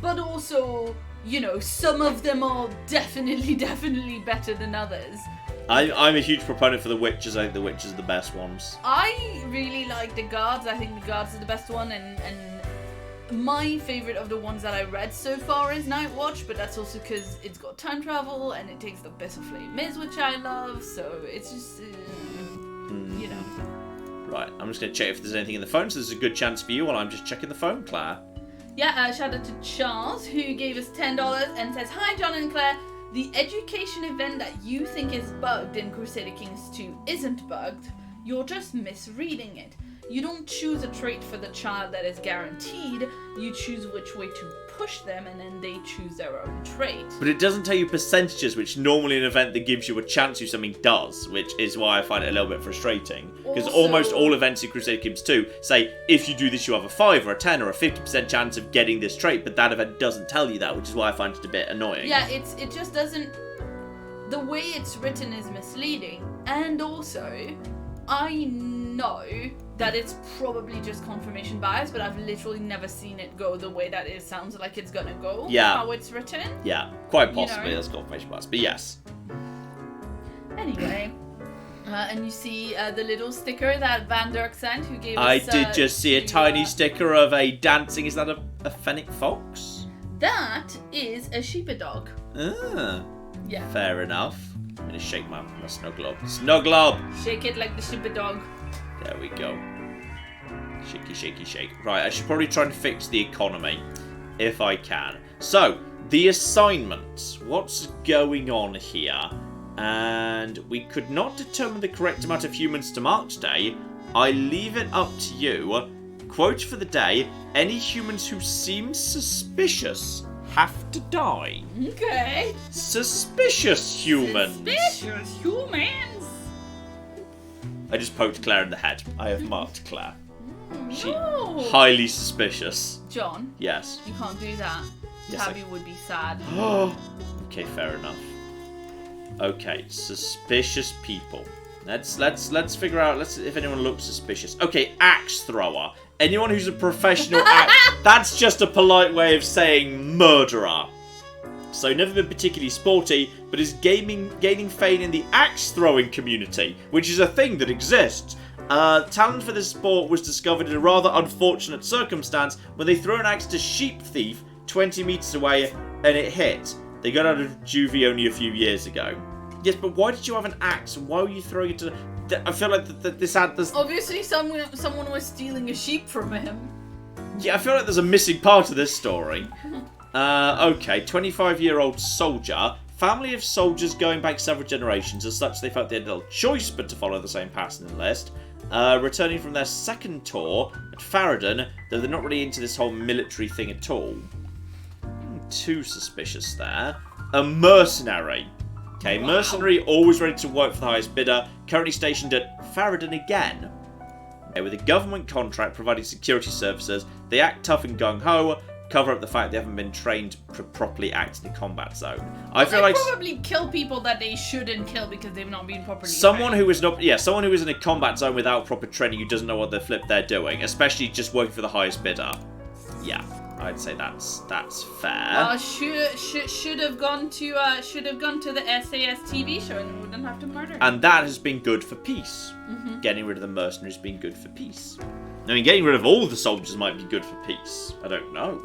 Speaker 2: but also, you know, some of them are definitely better than others.
Speaker 1: I'm a huge proponent for the Witches. I think the Witches are the best ones.
Speaker 2: I really like the Guards. I think the Guards are the best one, and my favorite of the ones that I read so far is Night Watch, but that's also because it's got time travel and it takes the best of Les Mis, which I love. So it's just, you know.
Speaker 1: Right, I'm just going to check if there's anything in the phone. So there's a good chance for you while I'm just checking the phone, Claire.
Speaker 2: Yeah, shout out to Charles who gave us $10 and says, "Hi John and Claire. The education event that you think is bugged in Crusader Kings 2 isn't bugged. You're just misreading it. You don't choose a trait for the child that is guaranteed. You choose which way to push them, and then they choose their own trait."
Speaker 1: But it doesn't tell you percentages, which normally an event that gives you a chance to do something does, which is why I find it a little bit frustrating. Because
Speaker 2: Also-
Speaker 1: almost all events in Crusader Kings 2 say, if you do this, you have a 5 or a 10 or a 50% chance of getting this trait, but that event doesn't tell you that, which is why I find it a bit annoying.
Speaker 2: Yeah, it just doesn't. The way it's written is misleading, and also, I know that it's probably just confirmation bias, but I've literally never seen it go the way that it sounds like it's gonna go.
Speaker 1: Yeah.
Speaker 2: How it's written.
Speaker 1: Yeah, quite possibly
Speaker 2: know.
Speaker 1: that's confirmation bias, but yes.
Speaker 2: Anyway, and you see the little sticker that Van Dirk sent, who gave us.
Speaker 1: I did just see a
Speaker 2: to,
Speaker 1: tiny sticker of a dancing, is that a fennec fox?
Speaker 2: That is a sheepdog.
Speaker 1: Ah,
Speaker 2: Yeah.
Speaker 1: fair enough. I'm gonna shake my Snuglob. Snuglob!
Speaker 2: Shake it like the sheepdog.
Speaker 1: There we go. Shaky, shaky, shake. Right, I should probably try and fix the economy, if I can. So, the assignment. What's going on here? And we could not determine the correct amount of humans to mark today. I leave it up to you. Quote for the day: any humans who seem suspicious have to die.
Speaker 2: Okay.
Speaker 1: Suspicious humans.
Speaker 2: Suspicious humans.
Speaker 1: I just poked Claire in the head. I have marked Claire. She
Speaker 2: No.
Speaker 1: highly suspicious.
Speaker 2: John,
Speaker 1: Yes.
Speaker 2: you can't do that.
Speaker 1: Yes, I-
Speaker 2: Tabby would be sad.
Speaker 1: Okay, fair enough. Okay, suspicious people. Let's figure out. If anyone looks suspicious. Okay, axe thrower. Anyone who's a professional axe. That's just a polite way of saying murderer. So never been particularly sporty, but is gaining fame in the axe throwing community, which is a thing that exists. Talent for this sport was discovered in a rather unfortunate circumstance when they threw an axe to sheep thief 20 meters away and it hit. They got out of juvie only a few years ago. Yes, but why did you have an axe and why were you throwing it to... I feel like this had this...
Speaker 2: Obviously, someone was stealing a sheep from him.
Speaker 1: Yeah, I feel like there's a missing part of this story. Okay, 25-year-old soldier. Family of soldiers going back several generations. As such, they felt they had little choice but to follow the same pattern and list. Returning from their second tour at Faradon, though they're not really into this whole military thing at all. Too suspicious there. A mercenary. Okay,
Speaker 2: Wow.
Speaker 1: mercenary, always ready to work for the highest bidder. Currently stationed at Faradon again. Okay, with a government contract providing security services, they act tough and gung-ho. cover up the fact they haven't been trained to properly act in a combat zone. I feel
Speaker 2: They
Speaker 1: like
Speaker 2: probably kill people that they shouldn't kill because they've not been properly
Speaker 1: someone
Speaker 2: trained.
Speaker 1: who is not, yeah, someone who is in a combat zone without proper training, who doesn't know what they're doing, especially just working for the highest bidder. Yeah, I'd say that's fair.
Speaker 2: Should have gone to the SAS TV show and wouldn't have to murder.
Speaker 1: And that has been good for peace. Getting rid of the mercenaries has been good for peace. I mean, getting rid of all the soldiers might be good for peace. I don't know.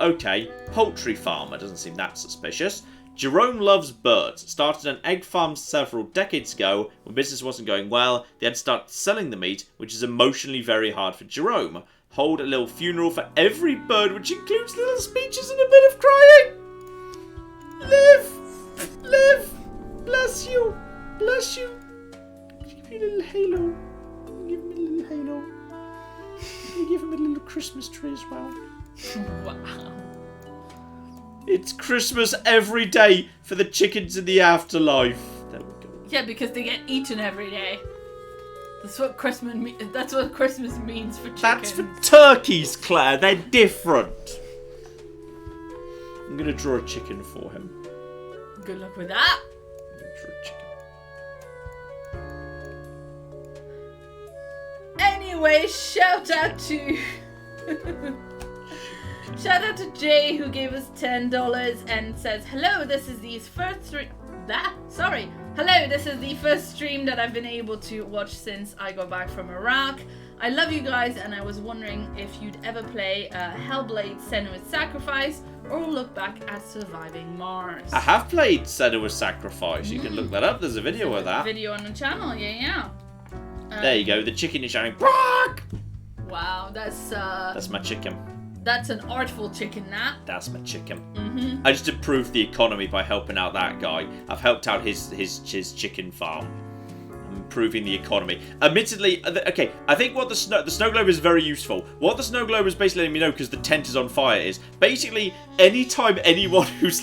Speaker 1: Okay. Poultry farmer. Doesn't seem that suspicious. Jerome loves birds. Started an egg farm several decades ago. When business wasn't going well, they had to start selling the meat, which is emotionally very hard for Jerome. Hold a little funeral for every bird, which includes little speeches and a bit of crying. Live! Live! Bless you! Bless you! Give me a little halo. Give me a little halo. Give him a little Christmas tree as well.
Speaker 2: Wow.
Speaker 1: It's Christmas every day for the chickens in the afterlife. There we go.
Speaker 2: Yeah, because they get eaten every day. That's what Christmas means for chickens.
Speaker 1: That's for turkeys, Claire. They're different. I'm gonna draw a chicken for him.
Speaker 2: Good luck with that.
Speaker 1: Draw a chicken.
Speaker 2: Anyway, shout out to Jay, who gave us $10 and says, "Hello, this is the first stream that I've been able to watch since I got back from Iraq. I love you guys, and I was wondering if you'd ever play Hellblade: Senua's Sacrifice or look back at Surviving Mars."
Speaker 1: I have played Senua's Sacrifice. You can look that up. There's a video of that.
Speaker 2: Video on the channel, yeah.
Speaker 1: There you go. The chicken is shouting, "Bark!"
Speaker 2: Wow,
Speaker 1: That's my chicken.
Speaker 2: that's an artful chicken, that.
Speaker 1: That's my chicken. I just improved the economy by helping out that guy. I've helped out his chicken farm. I'm improving the economy. Admittedly, okay, I think what the snow globe is very useful. What the snow globe is basically letting me know, because the tent is on fire, is basically anytime anyone who's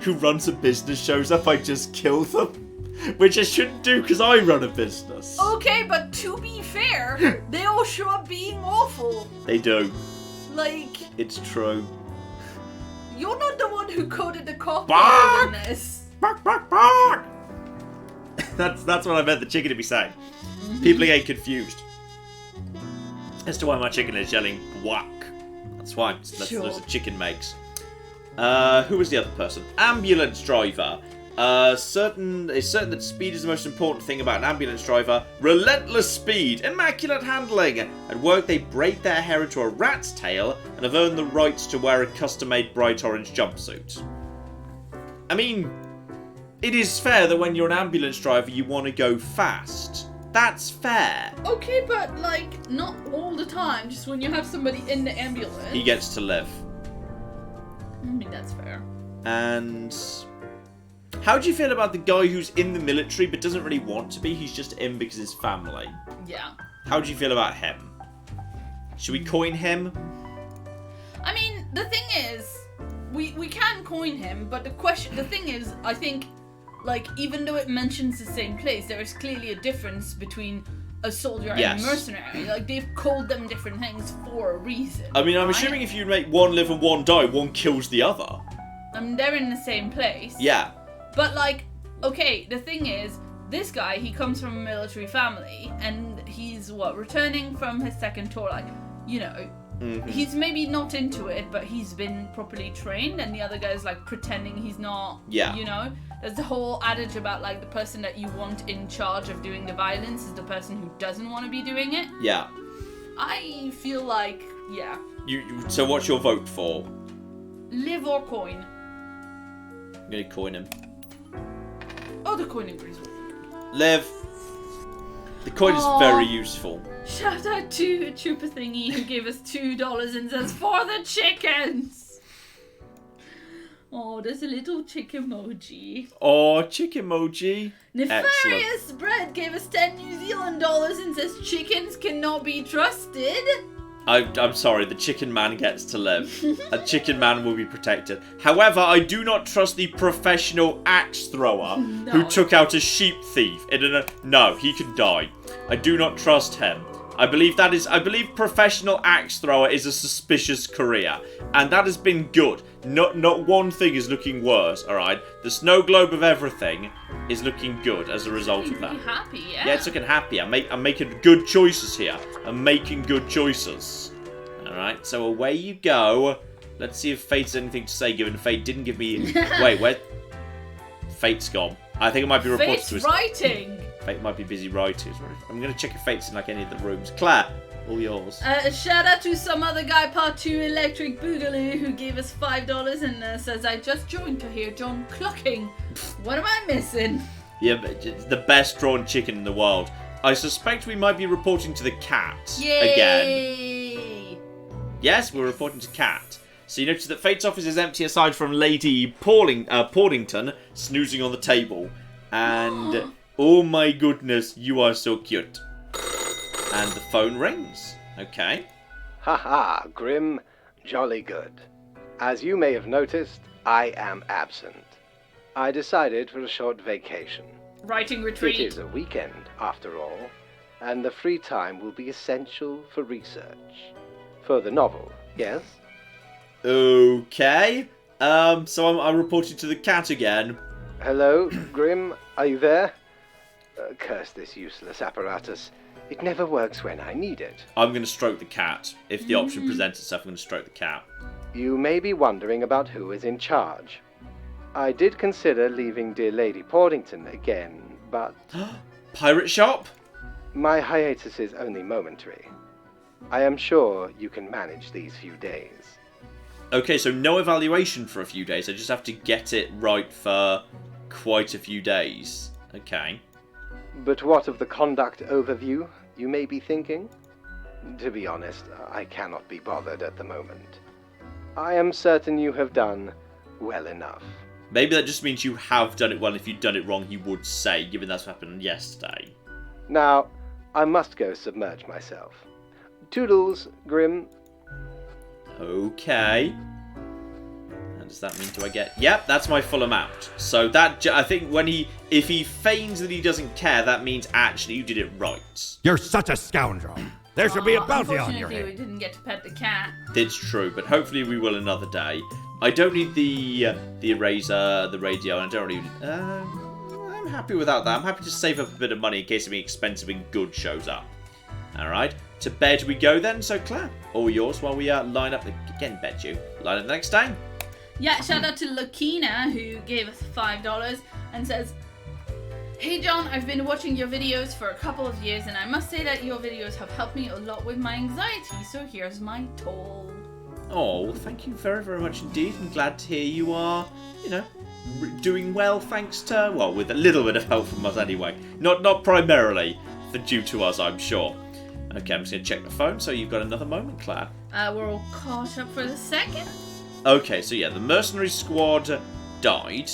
Speaker 1: who runs a business shows up, I just kill them. Which I shouldn't do because I run a business.
Speaker 2: Okay, but to be fair, they all show up being awful.
Speaker 1: They do.
Speaker 2: Like,
Speaker 1: It's true.
Speaker 2: you're not the one who coded the copy
Speaker 1: Bark!
Speaker 2: in this.
Speaker 1: Bark, bark, bark! That's what I meant the chicken to be saying. People get confused as to why my chicken is yelling whack. That's why. That's
Speaker 2: Sure.
Speaker 1: what a chicken makes. Who was the other person? Ambulance driver. It's certain that speed is the most important thing about an ambulance driver. Relentless speed, immaculate handling. At work, they braid their hair into a rat's tail and have earned the rights to wear a custom-made bright orange jumpsuit. I mean, it is fair that when you're an ambulance driver, you want to go fast. That's fair.
Speaker 2: Okay, but like, not all the time. Just when you have somebody in the ambulance.
Speaker 1: He gets to live.
Speaker 2: I mean, that's fair.
Speaker 1: And how do you feel about the guy who's in the military but doesn't really want to be? He's just in because his family.
Speaker 2: Yeah.
Speaker 1: How do you feel about him? Should we coin him?
Speaker 2: I mean, the thing is, we can coin him, but the thing is, I think, like, even though it mentions the same place, there is clearly a difference between a soldier and a mercenary. Like, they've called them different things for a reason.
Speaker 1: I mean, I'm
Speaker 2: right?
Speaker 1: assuming if you make one live and one die, one kills the other.
Speaker 2: I mean, they're in the same place.
Speaker 1: Yeah.
Speaker 2: But, like, okay, the thing is, this guy, he comes from a military family, and he's, returning from his second tour, like, you know, he's maybe not into it, but he's been properly trained, and the other guy's, like, pretending he's not, you know? There's the whole adage about, like, the person that you want in charge of doing the violence is the person who doesn't want to be doing it.
Speaker 1: Yeah.
Speaker 2: I feel like, yeah.
Speaker 1: So what's your vote for?
Speaker 2: Live or coin?
Speaker 1: I'm going to coin him.
Speaker 2: Oh, the coin agrees with me.
Speaker 1: Live. The coin is very useful.
Speaker 2: Shout out to Trooper Thingy who gave us $2 and says, "For the chickens!" Oh, there's a little chick emoji.
Speaker 1: Oh, chick emoji.
Speaker 2: Nefarious Bread gave us 10 New Zealand dollars and says, "Chickens cannot be trusted."
Speaker 1: I'm sorry, the chicken man gets to live. A chicken man will be protected. However, I do not trust the professional axe thrower who took out a sheep thief. No, he can die. I do not trust him. I believe professional axe thrower is a suspicious career, and that has been good. Not one thing is looking worse. All right, the snow globe of everything is looking good as a result of that.
Speaker 2: Pretty happy, yeah.
Speaker 1: Yeah, it's looking happy. I'm making good choices here. I'm making good choices. All right, so away you go. Let's see if Fate's anything to say, given Fate didn't give me... Wait, where... Fate's gone. I think it might be reported
Speaker 2: Fate's
Speaker 1: to us.
Speaker 2: writing!
Speaker 1: Fate might be busy writing. I'm going to check if Fate's in like any of the rooms. Claire, all yours.
Speaker 2: Shout out to some other guy, Part 2 Electric Boogaloo, who gave us $5 and says, I just joined to hear John clucking. What am I missing?
Speaker 1: Yeah, but it's the best drawn chicken in the world. I suspect we might be reporting to the cat again.
Speaker 2: Yay!
Speaker 1: Yes, we're reporting to cat. So you notice that Fate's office is empty aside from Lady Paulington snoozing on the table. And, oh my goodness, you are so cute. And the phone rings. Okay.
Speaker 4: Haha, Grim, jolly good. As you may have noticed, I am absent. I decided for a short vacation.
Speaker 2: Writing retreat.
Speaker 4: It is a weekend, after all, and the free time will be essential for research. For the novel, yes?
Speaker 1: Okay. So I'm reporting to the cat again.
Speaker 4: Hello, Grim, are you there? Curse this useless apparatus. It never works when I need it.
Speaker 1: I'm going to stroke the cat. If the option presents itself, I'm going to stroke the cat.
Speaker 4: You may be wondering about who is in charge. I did consider leaving dear Lady Paulington again, but...
Speaker 1: Pirate shop?
Speaker 4: My hiatus is only momentary. I am sure you can manage these few days.
Speaker 1: Okay, so no evaluation for a few days. I just have to get it right for quite a few days. Okay.
Speaker 4: But what of the conduct overview, you may be thinking? To be honest, I cannot be bothered at the moment. I am certain you have done well enough.
Speaker 1: Maybe that just means you have done it well. If you'd done it wrong, you would say, given that's what happened yesterday.
Speaker 4: Now, I must go submerge myself. Toodles, Grim.
Speaker 1: Okay. And does that mean do I get... Yep, that's my full amount. So that, I think if he feigns that he doesn't care, that means actually you did it right.
Speaker 5: You're such a scoundrel. There should be a bounty on your
Speaker 2: Unfortunately, we
Speaker 5: head.
Speaker 2: didn't get to pet the cat.
Speaker 1: It's true, but hopefully we will another day. I don't need the eraser, the radio, and I don't really... I'm happy without that. I'm happy to save up a bit of money in case something expensive and good shows up. Alright, to bed we go then. So Claire, all yours while we line up... Again, bed you. Line up the next day.
Speaker 2: Yeah, shout out to Lakina, who gave us $5 and says, Hey John, I've been watching your videos for a couple of years and I must say that your videos have helped me a lot with my anxiety, so here's my toll.
Speaker 1: Oh, well, thank you very, very much indeed. I'm glad to hear you are, doing well thanks to, well, with a little bit of help from us anyway. Not primarily due to us, I'm sure. Okay, I'm just going to check the phone, so you've got another moment, Claire.
Speaker 2: We're all caught up for the second.
Speaker 1: Okay, so yeah, the mercenary squad died.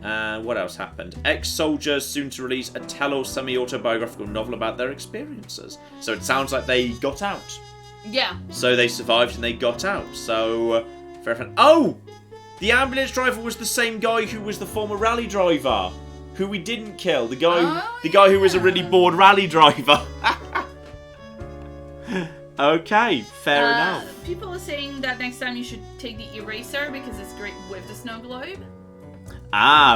Speaker 1: What else happened? Ex-soldiers soon to release a tell-all semi-autobiographical novel about their experiences. So it sounds like they got out.
Speaker 2: Yeah.
Speaker 1: So they survived and they got out. So, fair enough. Oh! The ambulance driver was the same guy who was the former rally driver. Who we didn't kill. The guy who was a really bored rally driver. Okay, fair enough.
Speaker 2: People are saying that next time you should take the eraser because it's great with the snow globe.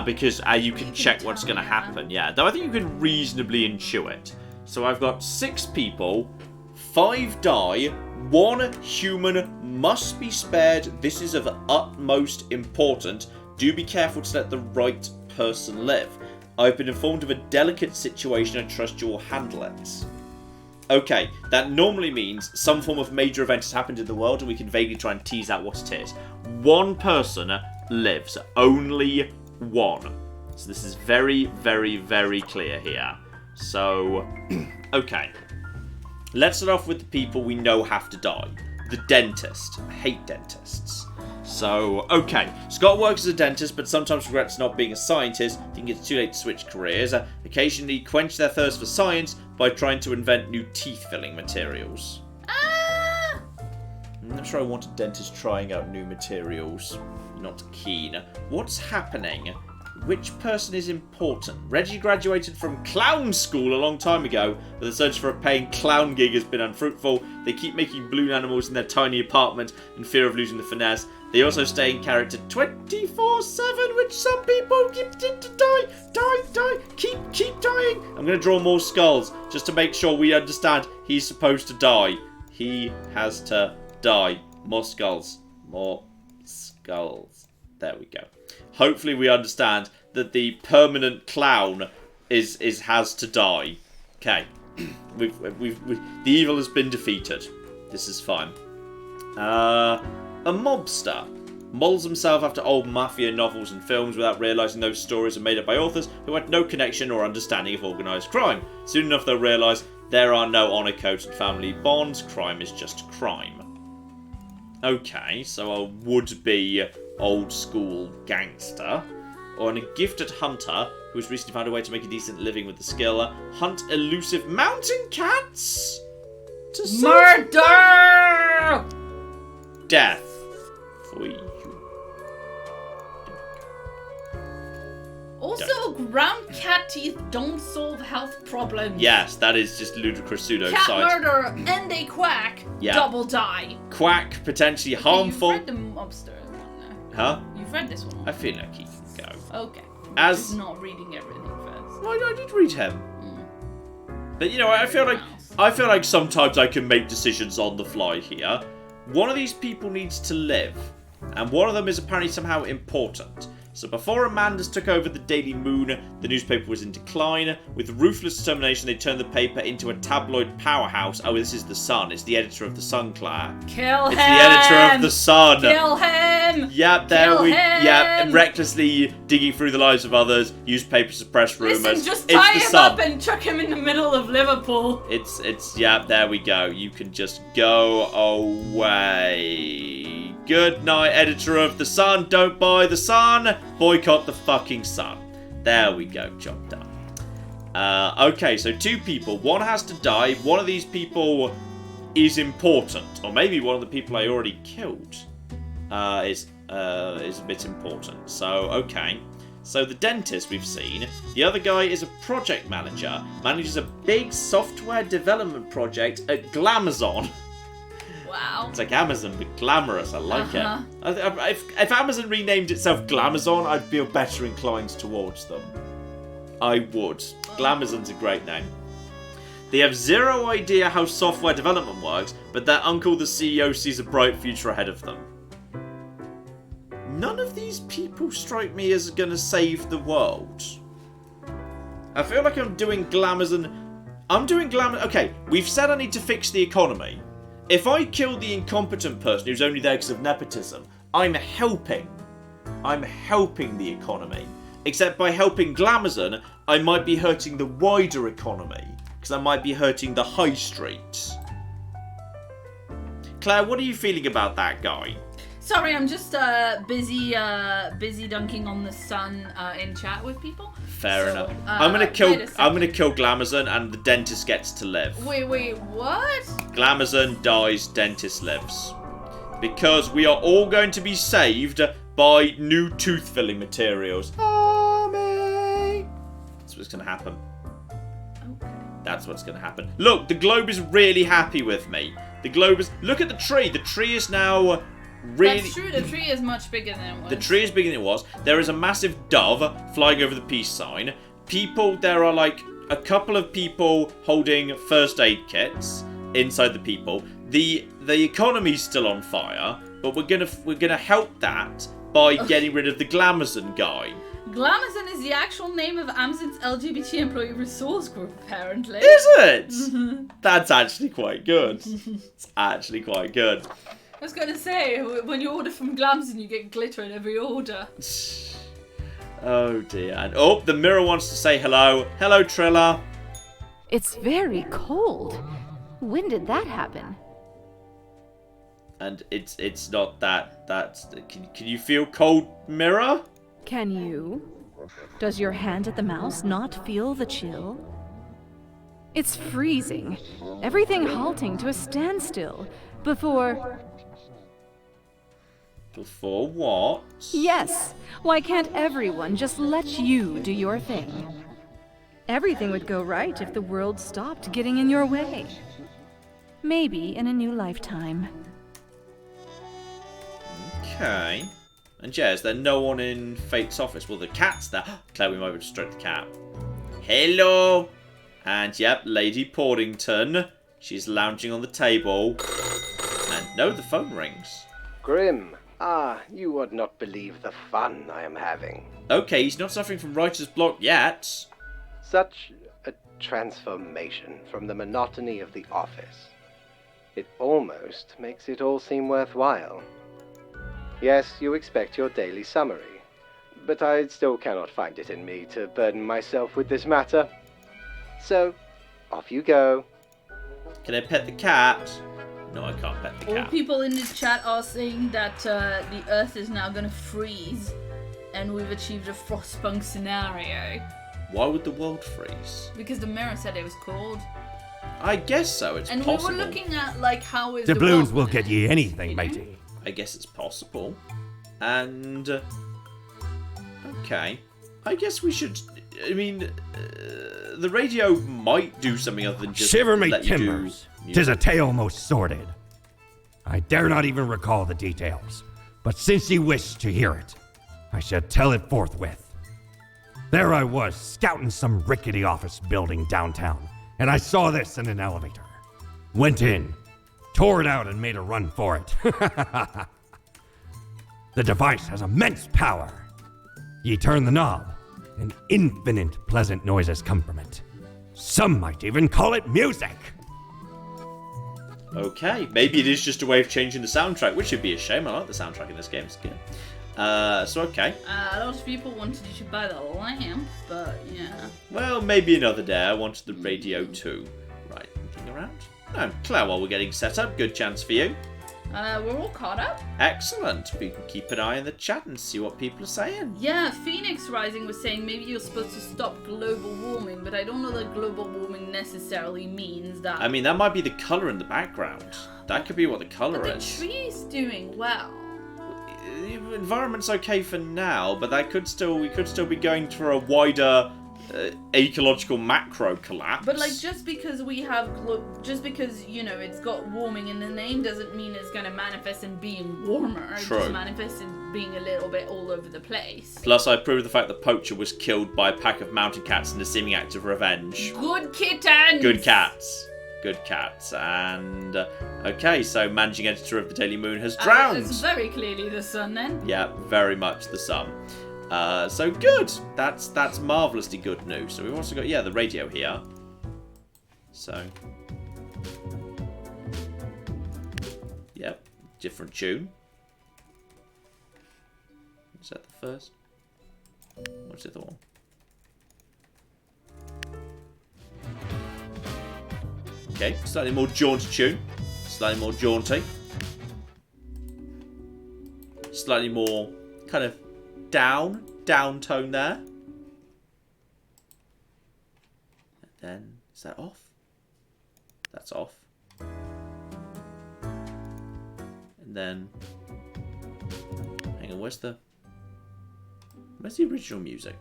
Speaker 1: Because you can check what's going to happen, yeah. Though I think you can reasonably intuit. So I've got 6 people, 5 die, 1 human must be spared. This is of utmost importance. Do be careful to let the right person live. I've been informed of a delicate situation. I trust you will handle it. Okay, that normally means some form of major event has happened in the world and we can vaguely try and tease out what it is. 1 person lives. Only 1. So this is very, very, very clear here. So, okay. Let's start off with the people we know have to die. The dentist. I hate dentists. So, okay. Scott works as a dentist, but sometimes regrets not being a scientist. Thinking it's too late to switch careers. Occasionally quench their thirst for science by trying to invent new teeth-filling materials. I'm not sure I want a dentist trying out new materials. Not keen. What's happening Which person is important? Reggie graduated from clown school a long time ago, but the search for a paying clown gig has been unfruitful. They keep making balloon animals in their tiny apartment in fear of losing the finesse. They also stay in character 24/7, which some people keep to die, keep dying. I'm going to draw more skulls, just to make sure we understand he's supposed to die. He has to die. More skulls. More skulls. There we go. Hopefully we understand that the permanent clown has to die. Okay. The evil has been defeated. This is fine. A mobster models himself after old mafia novels and films without realising those stories are made up by authors who had no connection or understanding of organised crime. Soon enough they'll realise there are no honour codes and family bonds. Crime is just crime. Okay, so a would-be old-school gangster, or a gifted hunter who has recently found a way to make a decent living with the skill, hunt elusive mountain cats to
Speaker 2: Murder!
Speaker 1: Death for you.
Speaker 2: Also, ground cat teeth don't solve health problems.
Speaker 1: Yes, that is just ludicrous pseudo-science.
Speaker 2: Cat murder and a quack double die.
Speaker 1: Quack, potentially harmful.
Speaker 2: You've read the mobster one now.
Speaker 1: Huh?
Speaker 2: You've read this one.
Speaker 1: I feel like he can go.
Speaker 2: Okay.
Speaker 1: As
Speaker 2: Just not reading everything first.
Speaker 1: Well, I did read him. But you know, I feel like sometimes I can make decisions on the fly here. One of these people needs to live, and one of them is apparently somehow important. So before Amanda's took over the Daily Moon, the newspaper was in decline. With ruthless determination, they turned the paper into a tabloid powerhouse. Oh, this is The Sun. It's the editor of The Sun, Claire.
Speaker 2: Kill him!
Speaker 1: It's the editor of The Sun.
Speaker 2: Kill him!
Speaker 1: Yep, there
Speaker 2: Kill
Speaker 1: we...
Speaker 2: him!
Speaker 1: Yep, recklessly digging through the lives of others, use paper to suppress rumours.
Speaker 2: Listen, just
Speaker 1: It's
Speaker 2: tie
Speaker 1: The
Speaker 2: him
Speaker 1: Sun.
Speaker 2: up and chuck him in the middle of Liverpool.
Speaker 1: Yeah, there we go. You can just go away. Good night, editor of The Sun. Don't buy The Sun. Boycott the fucking Sun. There we go. Job done. Okay, so two people. One has to die. One of these people is important. Or maybe one of the people I already killed is a bit important. So, okay. So the dentist we've seen. The other guy is a project manager. Manages a big software development project at Glamazon.
Speaker 2: Wow.
Speaker 1: It's like Amazon, but glamorous. I like it. If Amazon renamed itself Glamazon, I'd feel better inclined towards them. I would. Glamazon's a great name. They have zero idea how software development works, but their uncle, the CEO, sees a bright future ahead of them. None of these people strike me as going to save the world. I feel like I'm doing Glamazon. Okay, we've said I need to fix the economy. If I kill the incompetent person who's only there because of nepotism, I'm helping the economy. Except by helping Glamazon, I might be hurting the wider economy. Because I might be hurting the high street. Claire, what are you feeling about that guy?
Speaker 2: Sorry, I'm just busy dunking on the Sun in chat with people.
Speaker 1: Fair enough. I'm gonna kill Glamazon, and the dentist gets to live.
Speaker 2: Wait, what?
Speaker 1: Glamazon dies, dentist lives. Because we are all going to be saved by new tooth filling materials. Army! That's what's gonna happen.
Speaker 2: Okay.
Speaker 1: That's what's gonna happen. Look, the globe is really happy with me. The globe is... Look at the tree. The tree is now... Really,
Speaker 2: that's true, the tree is much bigger than it was.
Speaker 1: The tree is bigger than it was. There is a massive dove flying over the peace sign. There are like a couple of people holding first aid kits inside the people. The economy's still on fire, but we're gonna help that by getting rid of the Glamazon guy.
Speaker 2: Glamazon is the actual name of Amazon's LGBT employee resource group, apparently.
Speaker 1: Is it? That's actually quite good. It's actually quite good.
Speaker 2: I was going to say, when you order from Glamazon, you get glitter in every order.
Speaker 1: Oh dear. And the mirror wants to say hello. Hello, Trilla.
Speaker 3: It's very cold. When did that happen?
Speaker 1: And it's not that. Can you feel cold, mirror?
Speaker 3: Can you? Does your hand at the mouse not feel the chill? It's freezing. Everything halting to a standstill before...
Speaker 1: Before what?
Speaker 3: Yes. Why can't everyone just let you do your thing? Everything would go right if the world stopped getting in your way. Maybe in a new lifetime.
Speaker 1: Okay. And yeah, is there no one in Fate's office? Well, the cat's there. Claire, we might have to stroke the cat. Hello! And yep, Lady Portington. She's lounging on the table. And no, the phone rings.
Speaker 4: Grim, you would not believe the fun I am having.
Speaker 1: Okay, he's not suffering from writer's block yet.
Speaker 4: Such a transformation from the monotony of the office. It almost makes it all seem worthwhile. Yes, you expect your daily summary, but I still cannot find it in me to burden myself with this matter. So, off you go.
Speaker 1: Can I pet the cat? No, I can't pet the
Speaker 2: All
Speaker 1: cat.
Speaker 2: people in the chat are saying that the Earth is now going to freeze, and we've achieved a frostpunk scenario.
Speaker 1: Why would the world freeze?
Speaker 2: Because the mirror said it was cold.
Speaker 1: I guess so, it's
Speaker 2: And
Speaker 1: possible.
Speaker 2: we were looking at, like, how is
Speaker 5: Doubloons
Speaker 2: the world
Speaker 5: will get ye anything, matey.
Speaker 1: I guess it's possible. And... okay. I guess we should... I mean, the radio might do something other than just
Speaker 5: Shiver me
Speaker 1: let you do
Speaker 5: timbers.
Speaker 1: music.
Speaker 5: 'Tis a tale most sordid. I dare not even recall the details, but since ye wish to hear it, I shall tell it forthwith. There I was, scouting some rickety office building downtown, and I saw this in an elevator. Went in, tore it out, and made a run for it. The device has immense power. Ye turn the knob, and infinite pleasant noises come from it. Some might even call it music.
Speaker 1: Okay, maybe it is just a way of changing the soundtrack, which would be a shame. I like the soundtrack in this game, it's good. So okay.
Speaker 2: A lot of people wanted you to buy the lamp, but yeah.
Speaker 1: Well, maybe another day. I wanted the radio too. Right, anything around? No, Claire, while we're getting set up, good chance for you.
Speaker 2: We're all caught up.
Speaker 1: Excellent. We can keep an eye on the chat and see what people are saying.
Speaker 2: Yeah, Phoenix Rising was saying maybe you're supposed to stop global warming, but I don't know that global warming necessarily means that.
Speaker 1: I mean, that might be the colour in the background. That could be what the colour
Speaker 2: But the
Speaker 1: is.
Speaker 2: tree's doing well.
Speaker 1: The environment's okay for now, but we could still be going through a wider ecological macro collapse.
Speaker 2: But like, just because we have just because it's got warming in the name doesn't mean it's going to manifest in being warmer. It
Speaker 1: True.
Speaker 2: just manifests in being a little bit all over the place.
Speaker 1: Plus, I approve of the fact that Poacher was killed by a pack of mountain cats in a seeming act of revenge.
Speaker 2: Good kittens.
Speaker 1: Good cats. Good cats. And okay, so managing editor of the Daily Moon has drowned.
Speaker 2: It's very clearly the sun then.
Speaker 1: Yeah, very much the sun. So good. That's marvelously good news. So we've also got the radio here. So yep, different tune. Is that the first? What's the other one? Okay, slightly more jaunty tune. Slightly more jaunty. Slightly more kind of down tone there. And then, is that off? That's off. And then, hang on, where's the original music?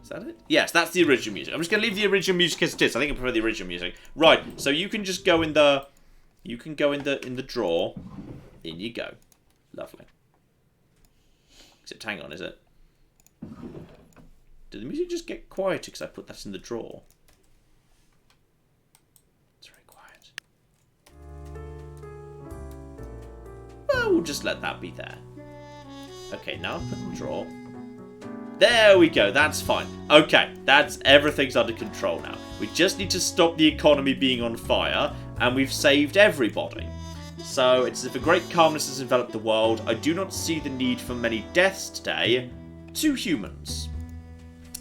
Speaker 1: Is that it? Yes, that's the original music. I'm just gonna leave the original music as it is. I think I prefer the original music. Right, so you can just go in the, in the drawer. In you go. Lovely. Except, hang on, is it? Did the music just get quieter because I put that in the drawer? It's very quiet. Well, we'll just let that be there. Okay, now I've put in the drawer. There we go, that's fine. Okay, everything's under control now. We just need to stop the economy being on fire, and we've saved everybody. So, it's as if a great calmness has enveloped the world. I do not see the need for many deaths today. 2 humans.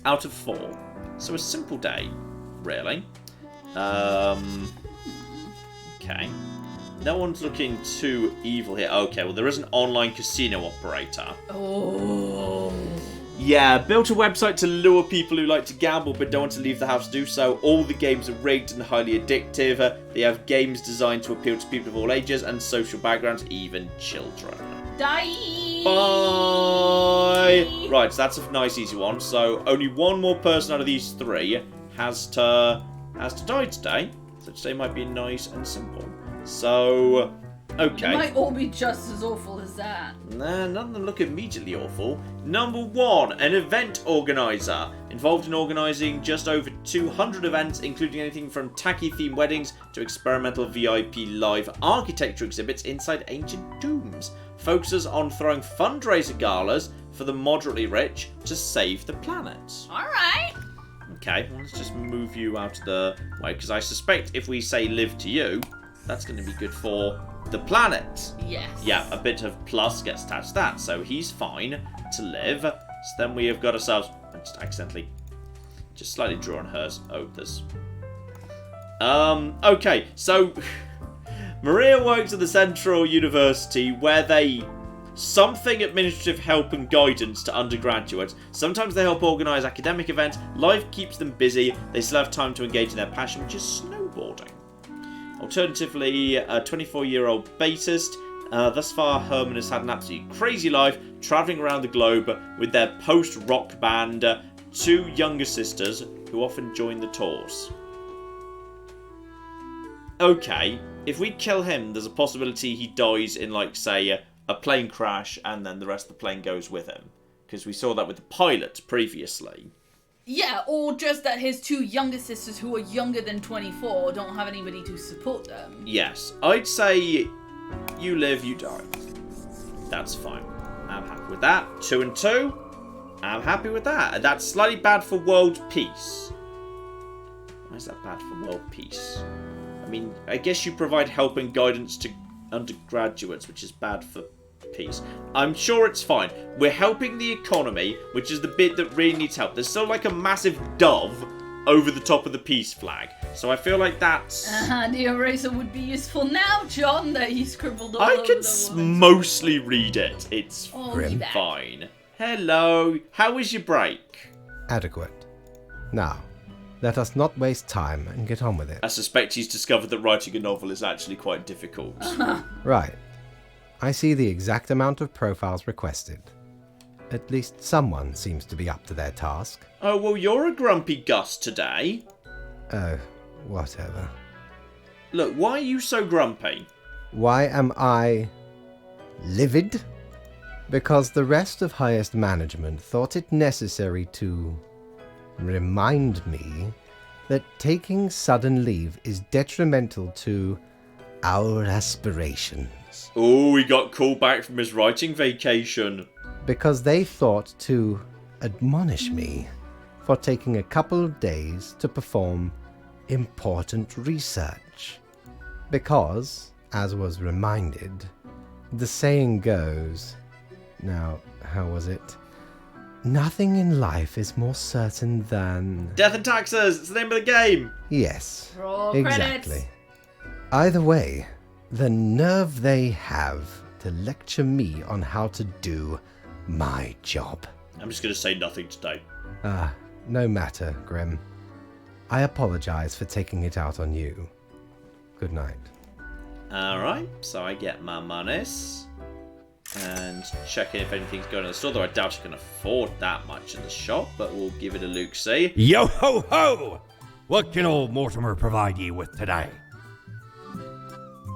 Speaker 1: Out of 4. So a simple day, really. Okay. No one's looking too evil here. Okay, well, there is an online casino operator.
Speaker 2: Oh.
Speaker 1: Yeah, built a website to lure people who like to gamble but don't want to leave the house to do so. All the games are rigged and highly addictive. They have games designed to appeal to people of all ages and social backgrounds, even children.
Speaker 2: Die!
Speaker 1: Bye! Right, so that's a nice easy one. So only one more person out of these three has to die today. So today might be nice and simple. So, okay.
Speaker 2: It might all be just as awful as that.
Speaker 1: Nah, none of them look immediately awful. Number 1, an event organizer. Involved in organising just over 200 events, including anything from tacky-themed weddings to experimental VIP live architecture exhibits inside ancient tombs. Focuses on throwing fundraiser galas for the moderately rich to save the planet.
Speaker 2: Alright.
Speaker 1: Okay, well, let's just move you out of the way, because I suspect if we say live to you, that's going to be good for the planet.
Speaker 2: Yes.
Speaker 1: Yeah, a bit of plus gets attached to that, so he's fine to live. So then we have got ourselves... I just accidentally... just slightly draw on hers. Oh, there's... okay, so... Maria works at the Central University where they... something administrative help and guidance to undergraduates. Sometimes they help organise academic events. Life keeps them busy. They still have time to engage in their passion, which is snowboarding. Alternatively, a 24-year-old bassist. Thus far, Herman has had an absolutely crazy life, travelling around the globe with their post-rock band, 2 younger sisters, who often join the tours. Okay, if we kill him, there's a possibility he dies in, like, say, a plane crash, and then the rest of the plane goes with him. Because we saw that with the pilot previously.
Speaker 2: Yeah, or just that his 2 younger sisters who are younger than 24 don't have anybody to support them.
Speaker 1: Yes, I'd say you live, you die. That's fine. I'm happy with that. 2 and 2. I'm happy with that. That's slightly bad for world peace. Why is that bad for world peace? I mean, I guess you provide help and guidance to undergraduates, which is bad for peace. I'm sure it's fine. We're helping the economy, which is the bit that really needs help. There's still like a massive dove over the top of the peace flag. So I feel like that's...
Speaker 2: The eraser would be useful now, John, that he scribbled all
Speaker 1: I
Speaker 2: over
Speaker 1: can
Speaker 2: the woman.
Speaker 1: mostly read it. It's
Speaker 4: Grim.
Speaker 1: fine. Hello. How was your break?
Speaker 4: Adequate. Now, let us not waste time and get on with it.
Speaker 1: I suspect he's discovered that writing a novel is actually quite difficult.
Speaker 4: Right. I see the exact amount of profiles requested. At least someone seems to be up to their task.
Speaker 1: Oh, well, you're a grumpy Gus today.
Speaker 4: Oh, whatever.
Speaker 1: Look, why are you so grumpy?
Speaker 4: Why am I livid? Because the rest of highest management thought it necessary to remind me that taking sudden leave is detrimental to our aspirations.
Speaker 1: Oh, he got called back from his writing vacation.
Speaker 4: Because they thought to admonish me for taking a couple of days to perform important research. Because, as was reminded, the saying goes... Now, how was it? Nothing in life is more certain than...
Speaker 1: Death and taxes! It's the name of the game!
Speaker 4: Yes,
Speaker 2: Roll
Speaker 4: exactly.
Speaker 2: credits.
Speaker 4: Either way, the nerve they have to lecture me on how to do my job.
Speaker 1: I'm just going to say nothing today.
Speaker 4: No matter, Grim. I apologize for taking it out on you. Good night.
Speaker 1: Alright, so I get my monies. And checking if anything's going on the store, though I doubt you can afford that much in the shop, but we'll give it a look-see.
Speaker 5: Yo ho ho! What can old Mortimer provide ye with today?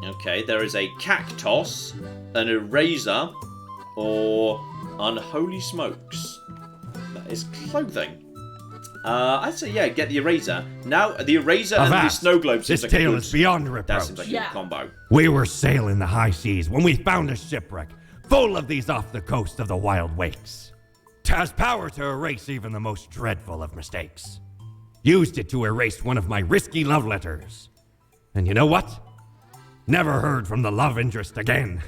Speaker 1: Okay, there is a cactus, an eraser, or unholy smokes. That is clothing. I'd say, yeah, get the eraser. Now, the eraser and the
Speaker 5: Avast!
Speaker 1: snow globe seems
Speaker 5: This
Speaker 1: like a
Speaker 5: tale
Speaker 1: good...
Speaker 5: is beyond
Speaker 1: That
Speaker 5: reproach.
Speaker 1: seems like a
Speaker 2: Yeah.
Speaker 1: good combo.
Speaker 5: We were sailing the high seas when we found a shipwreck full of these off the coast of the wild wakes. 'Twas power to erase even the most dreadful of mistakes. Used it to erase one of my risky love letters. And you know what? Never heard from the love interest again.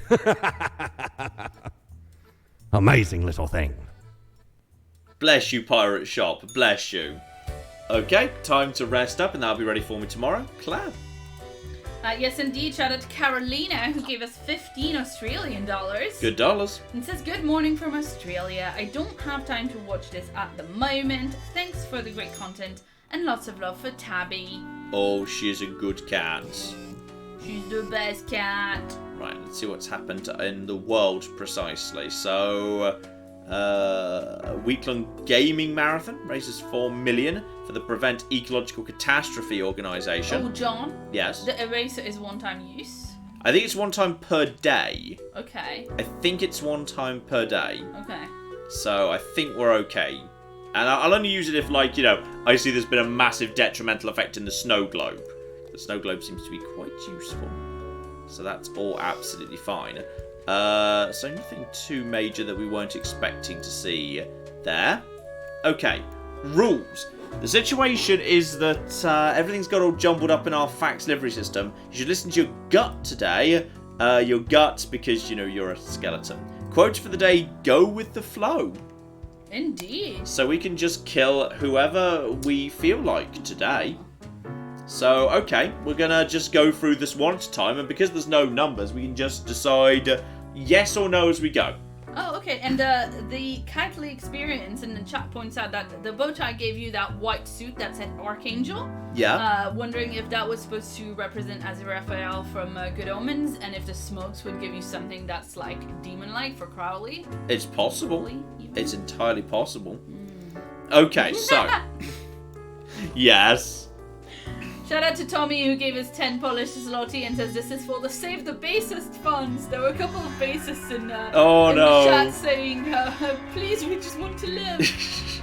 Speaker 5: Amazing little thing.
Speaker 1: Bless you, pirate shop. Bless you. Okay, time to rest up, and that'll be ready for me tomorrow. Claire.
Speaker 2: Yes, indeed. Shout out to Carolina, who gave us 15 Australian dollars.
Speaker 1: Good dollars.
Speaker 2: And says, good morning from Australia. I don't have time to watch this at the moment. Thanks for the great content and lots of love for Tabby.
Speaker 1: Oh, she's a good cat.
Speaker 2: She's the best cat.
Speaker 1: Right, let's see what's happened in the world precisely. So, a week-long gaming marathon raises 4 million for the Prevent Ecological Catastrophe organisation.
Speaker 2: Oh, John?
Speaker 1: Yes.
Speaker 2: The eraser is one-time use?
Speaker 1: I think it's one time per day.
Speaker 2: Okay.
Speaker 1: I think it's one time per day.
Speaker 2: Okay.
Speaker 1: So I think we're okay. And I'll only use it if, like, you know, I see there's been a massive detrimental effect in the snow globe. The snow globe seems to be quite useful. So that's all absolutely fine. So nothing too major that we weren't expecting to see there. Okay, rules. The situation is that everything's got all jumbled up in our fax livery system. You should listen to your gut today. Your gut, because, you know, you're a skeleton. Quote for the day, go with the flow.
Speaker 2: Indeed.
Speaker 1: So we can just kill whoever we feel like today. So, okay, we're going to just go through this one at a time. And because there's no numbers, we can just decide yes or no as we go.
Speaker 2: Oh, okay. And the Kitely experience in the chat points out that the bow tie gave you that white suit that said Archangel.
Speaker 1: Yeah.
Speaker 2: Wondering if that was supposed to represent Aziraphale from Good Omens, and if the smokes would give you something that's like demon-like for Crowley.
Speaker 1: It's possible.
Speaker 2: Even?
Speaker 1: It's entirely possible. Okay, so. Yes.
Speaker 2: Shout out to Tommy, who gave us 10 Polish zloty and says this is for the Save the Bassist funds. There were a couple of bassists in the chat saying, please, we just want to live.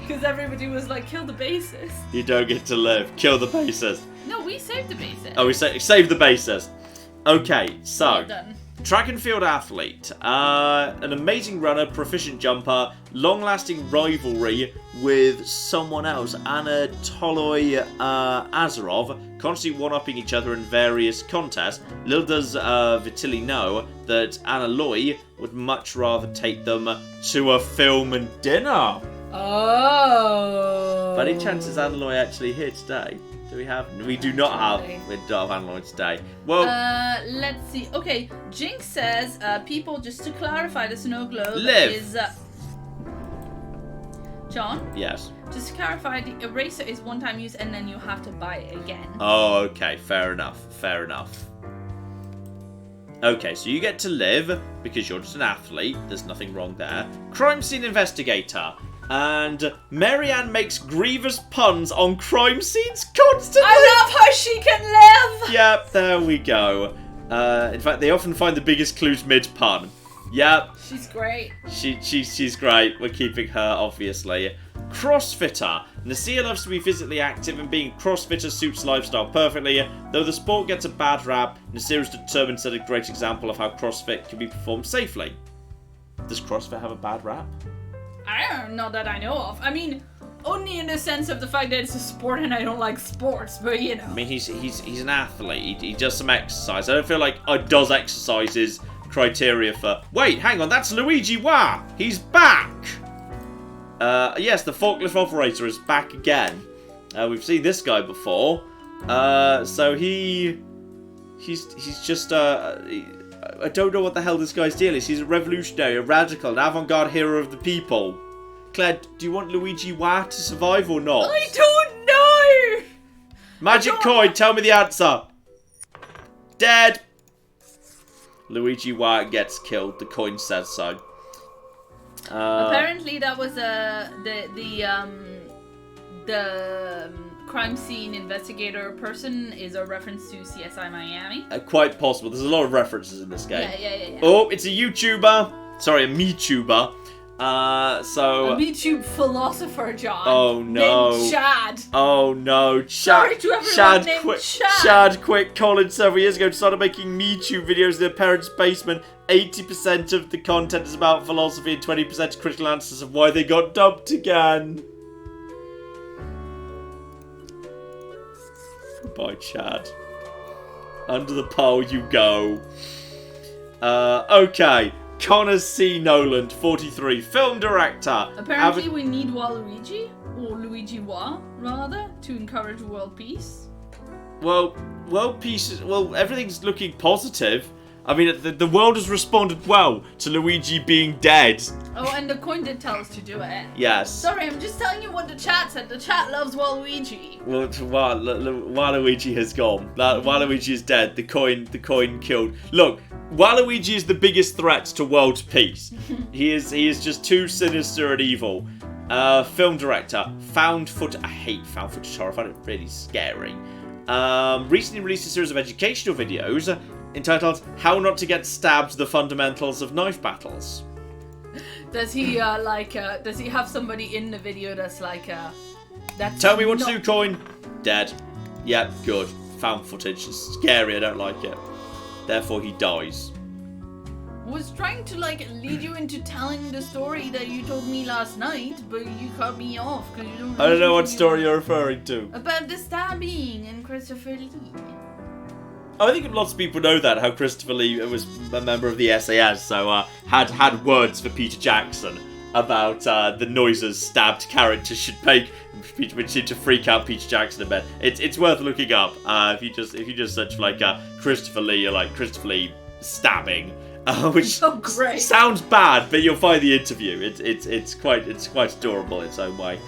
Speaker 2: Because everybody was like, kill the bassist.
Speaker 1: You don't get to live. Kill the bassist.
Speaker 2: No, we saved the bassist.
Speaker 1: Oh, we save the bassist. Okay, so.
Speaker 2: Well done.
Speaker 1: Track and field athlete. An amazing runner, proficient jumper, long-lasting rivalry with someone else, Anatoly Azarov, constantly one-upping each other in various contests. Little does Vitili know that Analoy would much rather take them to a film and dinner.
Speaker 2: Oh.
Speaker 1: But any chances Analoy actually here today? Do we have? We do not have. We don't have Analoy today. Well,
Speaker 2: let's see. Okay, Jinx says, people, just to clarify, the snow globe
Speaker 1: live.
Speaker 2: is. John?
Speaker 1: Yes.
Speaker 2: Just to clarify, the eraser is one-time use and then you have to buy it again.
Speaker 1: Oh, okay. Fair enough. Fair enough. Okay, so you get to live because you're just an athlete. There's nothing wrong there. Crime scene investigator. And Marianne makes grievous puns on crime scenes constantly.
Speaker 2: I love how she can live!
Speaker 1: Yep, there we go. In fact, they often find the biggest clues mid-pun. Yep.
Speaker 2: She's great.
Speaker 1: She's great. We're keeping her, obviously. Crossfitter. Nasia loves to be physically active, and being crossfitter suits lifestyle perfectly. Though the sport gets a bad rap, Nasia is determined to set a great example of how CrossFit can be performed safely. Does CrossFit have a bad rap?
Speaker 2: I don't know that I know of. I mean, only in the sense of the fact that it's a sport and I don't like sports, but you know.
Speaker 1: I mean, he's an athlete. He does some exercise. I don't feel like does exercises criteria for. Wait, hang on. That's Luigi Wah. He's back. Yes, the forklift operator is back again. We've seen this guy before. So he's just I don't know what the hell this guy's deal is. He's a revolutionary, a radical, an avant-garde hero of the people. Claire, do you want Luigi Wah to survive or not?
Speaker 2: I don't know!
Speaker 1: Magic coin, tell me the answer. Dead. Luigi Wah gets killed. The coin says so.
Speaker 2: Apparently that was the crime scene investigator person is a reference to CSI Miami.
Speaker 1: Quite possible. There's a lot of references in this game.
Speaker 2: Yeah.
Speaker 1: Oh, it's a YouTuber. Sorry, a MeTuber. A
Speaker 2: YouTube philosopher, John.
Speaker 1: Oh no.
Speaker 2: Named Chad.
Speaker 1: Oh no.
Speaker 2: Sorry to everyone named Chad.
Speaker 1: Chad quit college several years ago and started making MeTube videos in their parents' basement. 80% of the content is about philosophy and 20% critical answers of why they got dumped again. Goodbye, Chad. Under the pole you go. Okay. Connor C. Noland, 43, film director.
Speaker 2: Apparently we need Waluigi, or Luigi Wa, rather, to encourage world peace.
Speaker 1: Well, world peace. Well, everything's looking positive. I mean, the world has responded well to Luigi being dead.
Speaker 2: Oh, and the coin did tell us to do it.
Speaker 1: Yes.
Speaker 2: Sorry, I'm just telling you what the chat said. The chat loves Waluigi.
Speaker 1: Well, Waluigi has gone. Waluigi is dead. The coin killed. Look, Waluigi is the biggest threat to world peace. He is just too sinister and evil. Film director, found footage. I hate found footage horror. I find it really scary. Recently released a series of educational videos entitled "How Not to Get Stabbed: The Fundamentals of Knife Battles."
Speaker 2: Does he does he have somebody in the video that's like that's
Speaker 1: Tell me what to do, coin. Dead. Yep, good. Found footage. It's scary. I don't like it. Therefore, he dies.
Speaker 2: Was trying to like lead you into telling the story that you told me last night, but you cut me off because you don't.
Speaker 1: I don't know what story you're referring to.
Speaker 2: About the stabbing and Christopher Lee.
Speaker 1: I think lots of people know that, how Christopher Lee was a member of the SAS, so had words for Peter Jackson about the noises stabbed characters should make, which seemed to freak out Peter Jackson a bit. It's worth looking up. If you just search for like Christopher Lee or like Christopher Lee stabbing, which
Speaker 2: great.
Speaker 1: Sounds bad, but you'll find the interview. It's quite adorable in its own way.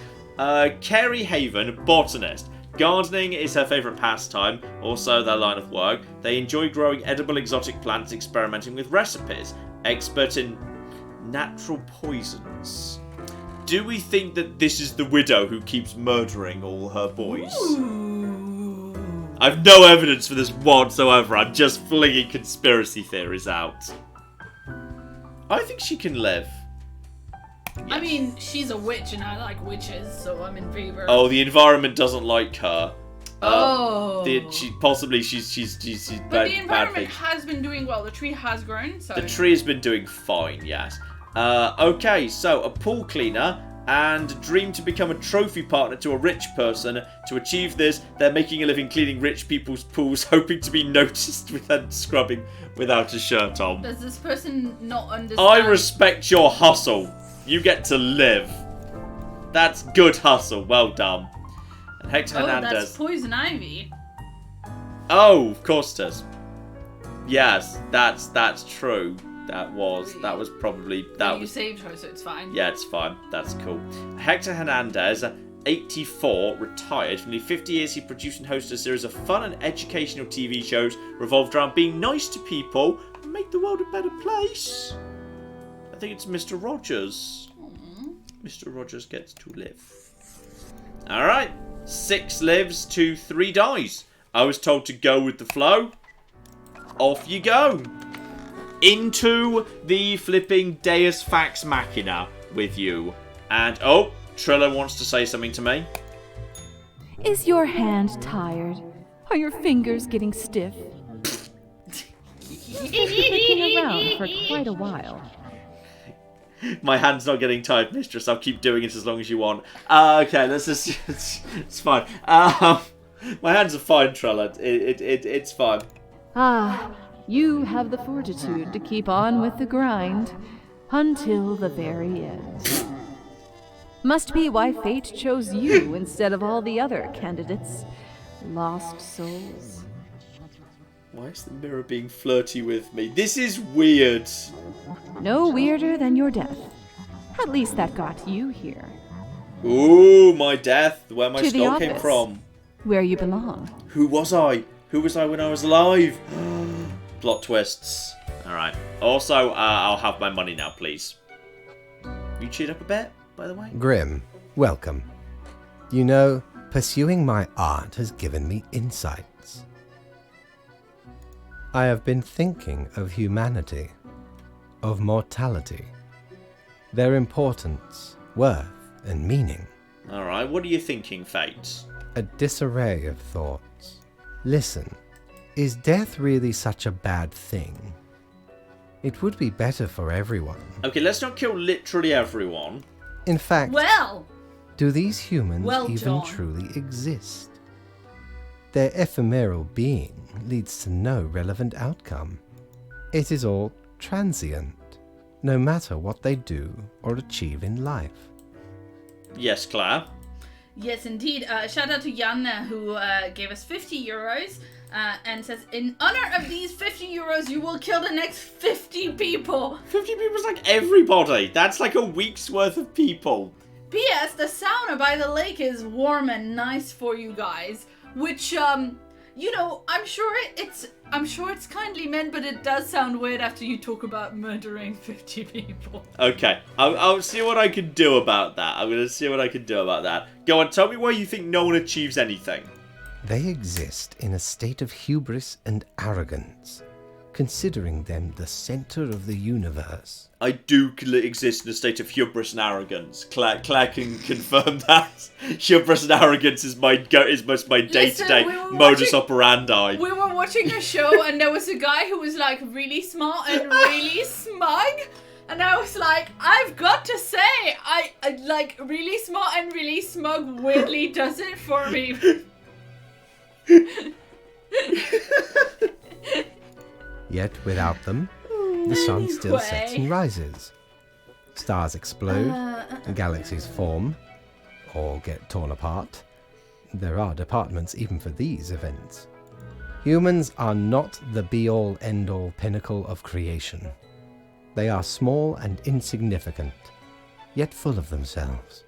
Speaker 1: Carrie Haven, botanist. Gardening is her favourite pastime, also their line of work. They enjoy growing edible exotic plants, experimenting with recipes. Expert in natural poisons. Do we think that this is the widow who keeps murdering all her boys?
Speaker 2: Ooh.
Speaker 1: I've no evidence for this whatsoever. I'm just flinging conspiracy theories out. I think she can live. Yes.
Speaker 2: I mean, she's a witch and I like witches, so I'm in favor.
Speaker 1: Oh, the environment doesn't like her. She's
Speaker 2: But
Speaker 1: bad.
Speaker 2: the environment has been doing well. The tree has grown, so...
Speaker 1: The tree has been doing fine, yes. Okay, so a pool cleaner and dream to become a trophy partner to a rich person. To achieve this, they're making a living cleaning rich people's pools, hoping to be noticed with them scrubbing without a shirt on.
Speaker 2: Does this person not understand?
Speaker 1: I respect your hustle. You get to live. That's good hustle. Well done. And Hector Hernandez.
Speaker 2: That's poison ivy.
Speaker 1: Oh, of course it is. Yes, that's true. That was probably that
Speaker 2: You
Speaker 1: was.
Speaker 2: saved her, so it's fine.
Speaker 1: Yeah, it's fine. That's cool. Hector Hernandez, 84, retired. For nearly 50 years, he produced and hosted a series of fun and educational TV shows revolved around being nice to people and make the world a better place. I think it's Mr. Rogers. Mr. Rogers gets to live. Alright. 6 lives to 3 dies. I was told to go with the flow. Off you go. Into the flipping Deus Fax Machina with you. And, oh, Trilla wants to say something to me.
Speaker 3: Is your hand tired? Are your fingers getting stiff? You've been clicking around for quite a while.
Speaker 1: My hand's not getting tired, mistress. I'll keep doing it as long as you want. Okay, let's just... It's fine. My hands are fine, Trella. It's fine.
Speaker 3: Ah, you have the fortitude to keep on with the grind until the very end. Must be why fate chose you instead of all the other candidates. Lost souls.
Speaker 1: Why is the mirror being flirty with me? This is weird.
Speaker 3: No weirder than your death. At least that got you here.
Speaker 1: Ooh, my death. Where my
Speaker 3: To the
Speaker 1: skull came
Speaker 3: office.
Speaker 1: from.
Speaker 3: Where you belong.
Speaker 1: Who was I? Who was I when I was alive? Plot twists. Alright. Also, I'll have my money now, please. You cheered up a bit, by the way?
Speaker 4: Grim, welcome. You know, pursuing my art has given me insights. I have been thinking of humanity, of mortality, their importance, worth, and meaning.
Speaker 1: Alright, what are you thinking, Fate?
Speaker 4: A disarray of thoughts. Listen, is death really such a bad thing? It would be better for everyone.
Speaker 1: Okay, let's not kill literally everyone.
Speaker 4: In fact,
Speaker 2: Well,
Speaker 4: do these humans
Speaker 2: Well,
Speaker 4: even
Speaker 2: John.
Speaker 4: truly exist? Their ephemeral being leads to no relevant outcome. It is all transient, no matter what they do or achieve in life.
Speaker 1: Yes, Claire.
Speaker 2: yes, indeed. Shout out to Jan, who gave us €50. and says, in honor of these 50 euros, you will kill the next 50 people.
Speaker 1: 50 people is like everybody. That's like a week's worth of people.
Speaker 2: P.S. The sauna by the lake is warm and nice for you guys, which, you know, I'm sure it's kindly meant, but it does sound weird after you talk about murdering 50 people.
Speaker 1: Okay, I'll see what I can do about that. I'm gonna see what I can do about that. Go on, tell me why you think no one achieves anything.
Speaker 4: They exist in a state of hubris and arrogance, considering them the center of the universe.
Speaker 1: I do exist in a state of hubris and arrogance. Claire can confirm that. Hubris and arrogance is my day-to-day modus operandi.
Speaker 2: We were watching a show and there was a guy who was like really smart and really smug. And I was like, I've got to say, I like really smart and really smug weirdly does it for me.
Speaker 4: Yet without them, the sun still sets and rises. Stars explode, galaxies form, or get torn apart. There are departments even for these events. Humans are not the be-all, end-all pinnacle of creation. They are small and insignificant, yet full of themselves.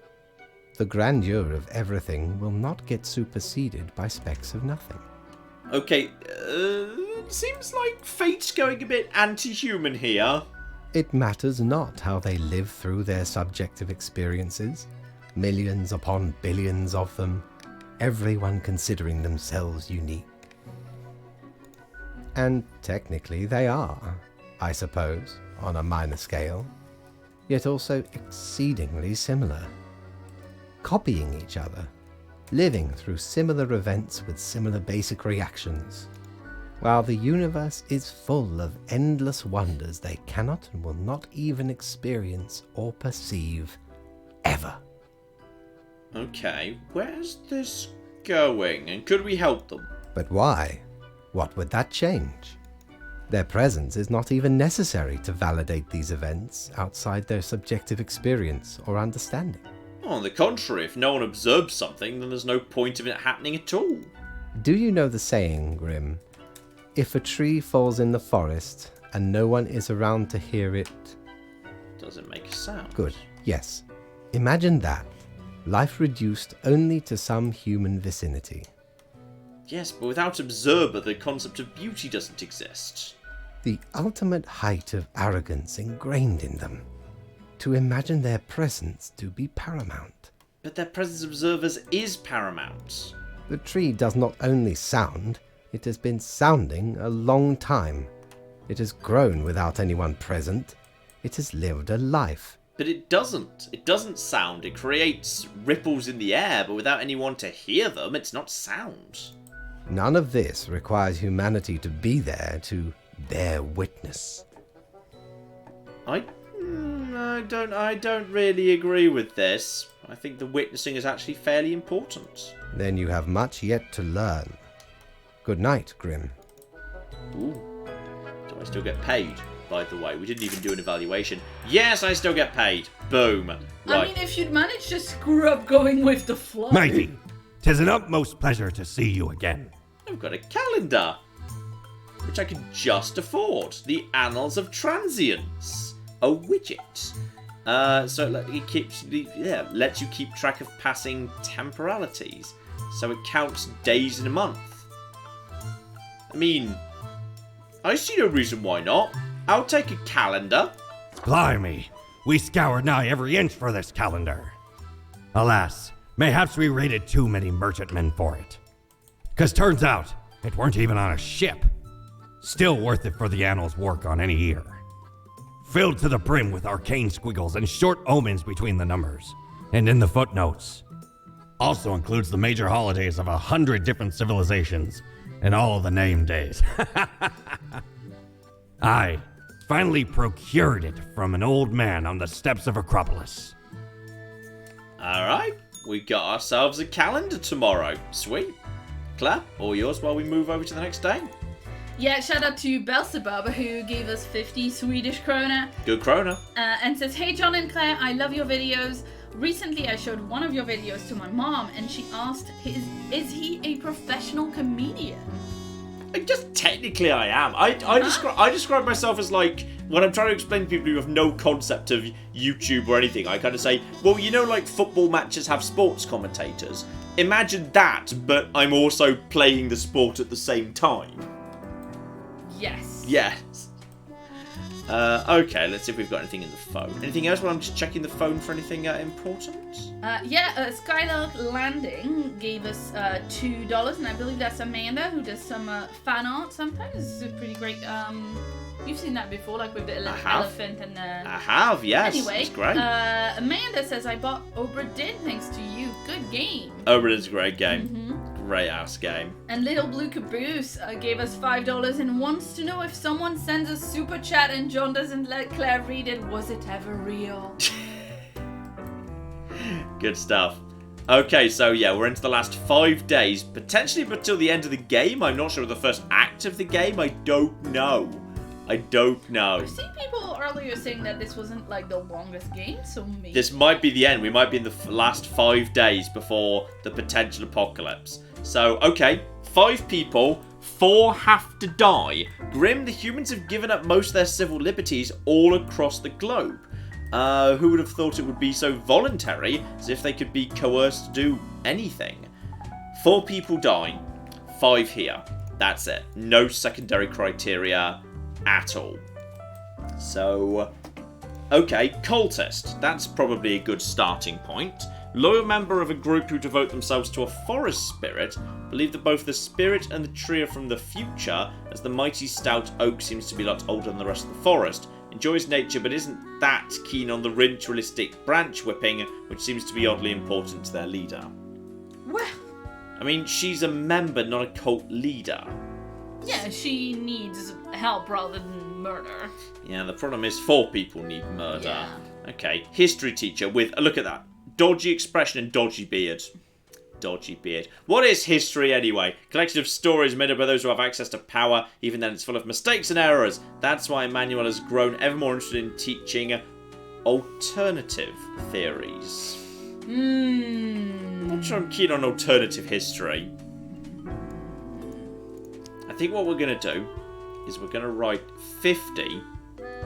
Speaker 4: The grandeur of everything will not get superseded by specks of nothing.
Speaker 1: Okay, seems like fate's going a bit anti-human here.
Speaker 4: It matters not how they live through their subjective experiences, millions upon billions of them, everyone considering themselves unique. And technically they are, I suppose, on a minor scale, yet also exceedingly similar. Copying each other, living through similar events with similar basic reactions, while the universe is full of endless wonders they cannot and will not even experience or perceive, ever.
Speaker 1: Okay, where's this going, and could we help them?
Speaker 4: But why? What would that change? Their presence is not even necessary to validate these events outside their subjective experience or understanding.
Speaker 1: On the contrary, if no one observes something, then there's no point of it happening at all.
Speaker 4: Do you know the saying, Grim? If a tree falls in the forest and no one is around to hear it...
Speaker 1: Doesn't make a sound.
Speaker 4: Good, yes. Imagine that. Life reduced only to some human vicinity.
Speaker 1: Yes, but without observer, the concept of beauty doesn't exist.
Speaker 4: The ultimate height of arrogance ingrained in them. To imagine their presence to be paramount.
Speaker 1: But their presence of observers is paramount.
Speaker 4: The tree does not only sound, it has been sounding a long time. It has grown without anyone present. It has lived a life.
Speaker 1: But it doesn't. It doesn't sound. It creates ripples in the air, but without anyone to hear them, it's not sound.
Speaker 4: None of this requires humanity to be there to bear witness.
Speaker 1: I don't really agree with this. I think the witnessing is actually fairly important.
Speaker 4: Then you have much yet to learn. Good night, Grim.
Speaker 1: Ooh. Do I still get paid, by the way? We didn't even do an evaluation. Yes, I still get paid. Boom. Right.
Speaker 2: I mean, if you'd managed to screw up going with the flow.
Speaker 5: Matey, 'tis an utmost pleasure to see you again.
Speaker 1: I've got a calendar, which I can just afford. The Annals of Transience. A widget. So it lets you keep track of passing temporalities. So it counts days in a month. I mean, I see no reason why not. I'll take a calendar.
Speaker 5: Blimey, we scoured nigh every inch for this calendar. Alas, mayhaps we raided too many merchantmen for it. 'Cause turns out, it weren't even on a ship. Still worth it for the annals work on any year. Filled to the brim with arcane squiggles and short omens between the numbers. And in the footnotes. Also includes the major holidays of 100 different civilizations and all the name days. I finally procured it from an old man on the steps of Acropolis.
Speaker 1: Alright, we got ourselves a calendar tomorrow. Sweet. Claire, all yours while we move over to the next day.
Speaker 2: Yeah, shout out to Belzebub who gave us 50 Swedish krona.
Speaker 1: Good krona.
Speaker 2: And says, hey John and Claire, I love your videos. Recently I showed one of your videos to my mom and she asked, is he a professional comedian?
Speaker 1: I guess technically I am. I describe myself as like, when I'm trying to explain to people who have no concept of YouTube or anything, I kind of say, well, you know, like football matches have sports commentators. Imagine that, but I'm also playing the sport at the same time.
Speaker 2: Yes.
Speaker 1: Yes. Okay, let's see if we've got anything in the phone. Anything else while I'm just checking the phone for anything important?
Speaker 2: Skylark Landing gave us $2, and I believe that's Amanda, who does some fan art sometimes. This is pretty great. You've seen that before, like with the elephant and the...
Speaker 1: I have, yes.
Speaker 2: Anyway,
Speaker 1: it's great.
Speaker 2: Amanda says, I bought Obra Dinn thanks to you. Good game.
Speaker 1: Obra Dinn's a great game.
Speaker 2: Mm-hmm.
Speaker 1: Great ass game.
Speaker 2: And Little Blue Caboose gave us $5 and wants to know if someone sends a super chat and John doesn't let Claire read it, was it ever real?
Speaker 1: Good stuff. Okay, so yeah, we're into the last 5 days, potentially until the end of the game. I'm not sure of the first act of the game. I don't know.
Speaker 2: I've seen people earlier saying that this wasn't like the longest game, so maybe...
Speaker 1: This might be the end. We might be in the last 5 days before the potential apocalypse. So, okay, 5 people, 4 have to die. Grim, the humans have given up most of their civil liberties all across the globe. Who would have thought it would be so voluntary, as if they could be coerced to do anything? 4 people die, 5 here. That's it. No secondary criteria at all. So, okay, cultist. That's probably a good starting point. Loyal member of a group who devote themselves to a forest spirit, believe that both the spirit and the tree are from the future, as the mighty stout oak seems to be a lot older than the rest of the forest. Enjoys nature but isn't that keen on the ritualistic branch whipping, which seems to be oddly important to their leader.
Speaker 2: Well...
Speaker 1: I mean, she's a member, not a cult leader.
Speaker 2: Yeah, she needs help rather than murder.
Speaker 1: Yeah, the problem is 4 people need murder.
Speaker 2: Yeah.
Speaker 1: Okay, history teacher with, look at that, dodgy expression and dodgy beard. Dodgy beard. What is history anyway? Collection of stories made up by those who have access to power, even then it's full of mistakes and errors. That's why Emmanuel has grown ever more interested in teaching alternative theories. I'm not sure I'm keen on alternative history. I think what we're going to do is we're going to write 50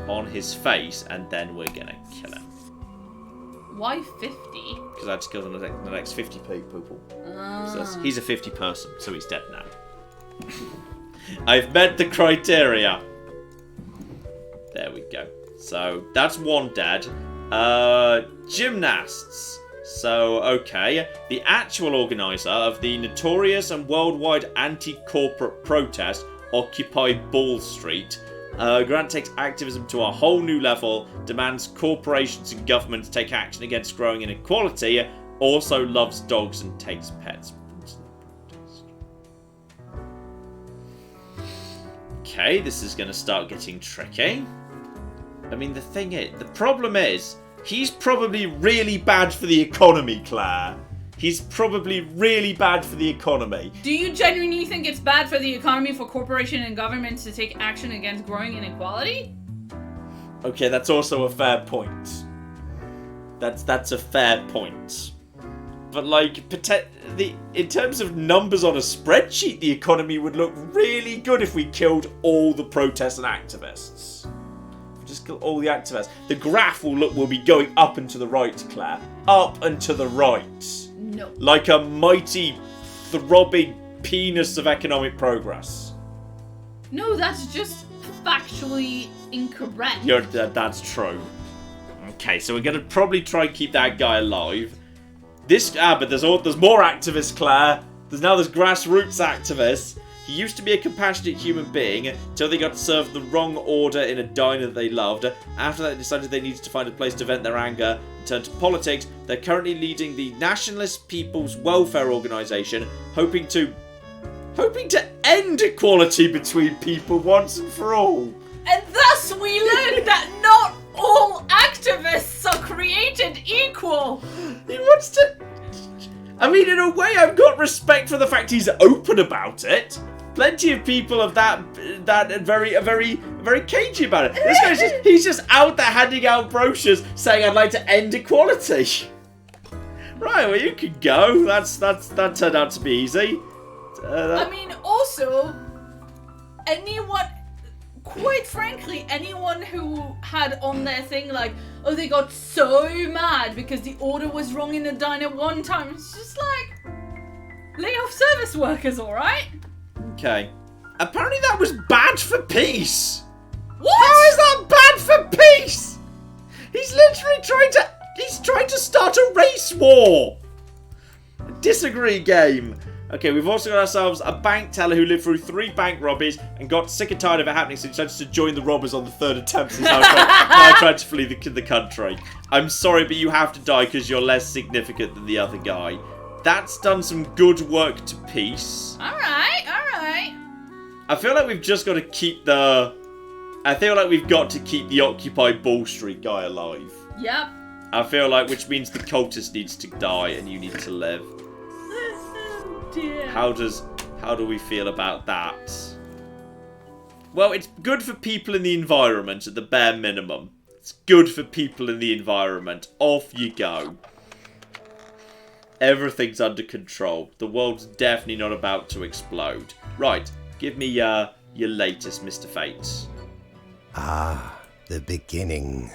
Speaker 1: on his face and then we're going to kill him.
Speaker 2: Why 50?
Speaker 1: Because I had to kill the next 50 people. So he's a 50 person, so he's dead now. I've met the criteria. There we go. So that's 1 dead. Gymnasts. So, okay. The actual organiser of the notorious and worldwide anti-corporate protest, Occupy Ball Street, Grant takes activism to a whole new level, demands corporations and governments take action against growing inequality, also loves dogs and takes pets. Okay, this is going to start getting tricky. I mean, the problem is, he's probably really bad for the economy, Claire. He's probably really bad for the economy.
Speaker 2: Do you genuinely think it's bad for the economy for corporations and governments to take action against growing inequality?
Speaker 1: Okay, that's also a fair point. That's a fair point. But like, in terms of numbers on a spreadsheet, the economy would look really good if we killed all the protests and activists. Just kill all the activists. The graph will be going up and to the right, Claire. Up and to the right.
Speaker 2: No.
Speaker 1: Like a mighty, throbbing penis of economic progress.
Speaker 2: No, that's just factually incorrect.
Speaker 1: That's true. Okay, so we're going to probably try and keep that guy alive. But there's more activists, Claire. There's grassroots activists. He used to be a compassionate human being until they got served the wrong order in a diner that they loved. After that, they decided they needed to find a place to vent their anger and turn to politics. They're currently leading the Nationalist People's Welfare Organisation, hoping to end equality between people once and for all.
Speaker 2: And thus we learn that not all activists are created equal.
Speaker 1: He wants to... I mean, in a way, I've got respect for the fact he's open about it. Plenty of people of that are very cagey about it. This guy's he's just out there handing out brochures saying, "I'd like to end equality." Right, well, you can go. That turned out to be easy.
Speaker 2: I mean, also, anyone, quite frankly, anyone who had on their thing like, oh, they got so mad because the order was wrong in the diner one time. It's just like, lay off service workers, alright?
Speaker 1: Okay. Apparently that was bad for peace.
Speaker 2: What?
Speaker 1: How is that bad for peace? He's literally trying to start a race war. Disagree game. Okay, we've also got ourselves a bank teller who lived through 3 bank robberies and got sick and tired of it happening, so he decided to join the robbers on the 3rd attempt. He's now trying to flee the country. I'm sorry, but you have to die because you're less significant than the other guy. That's done some good work to peace.
Speaker 2: Alright.
Speaker 1: I feel like we've just got to keep the... I feel like we've got to keep the Occupy Ball Street guy alive.
Speaker 2: Yep.
Speaker 1: I feel like, which means the cultist needs to die and you need to live.
Speaker 2: Dear.
Speaker 1: How do we feel about that? Well, it's good for people in the environment at the bare minimum. It's good for people in the environment. Off you go. Everything's under control. The world's definitely not about to explode. Right, give me your latest, Mr. Fate.
Speaker 4: Ah, the beginning.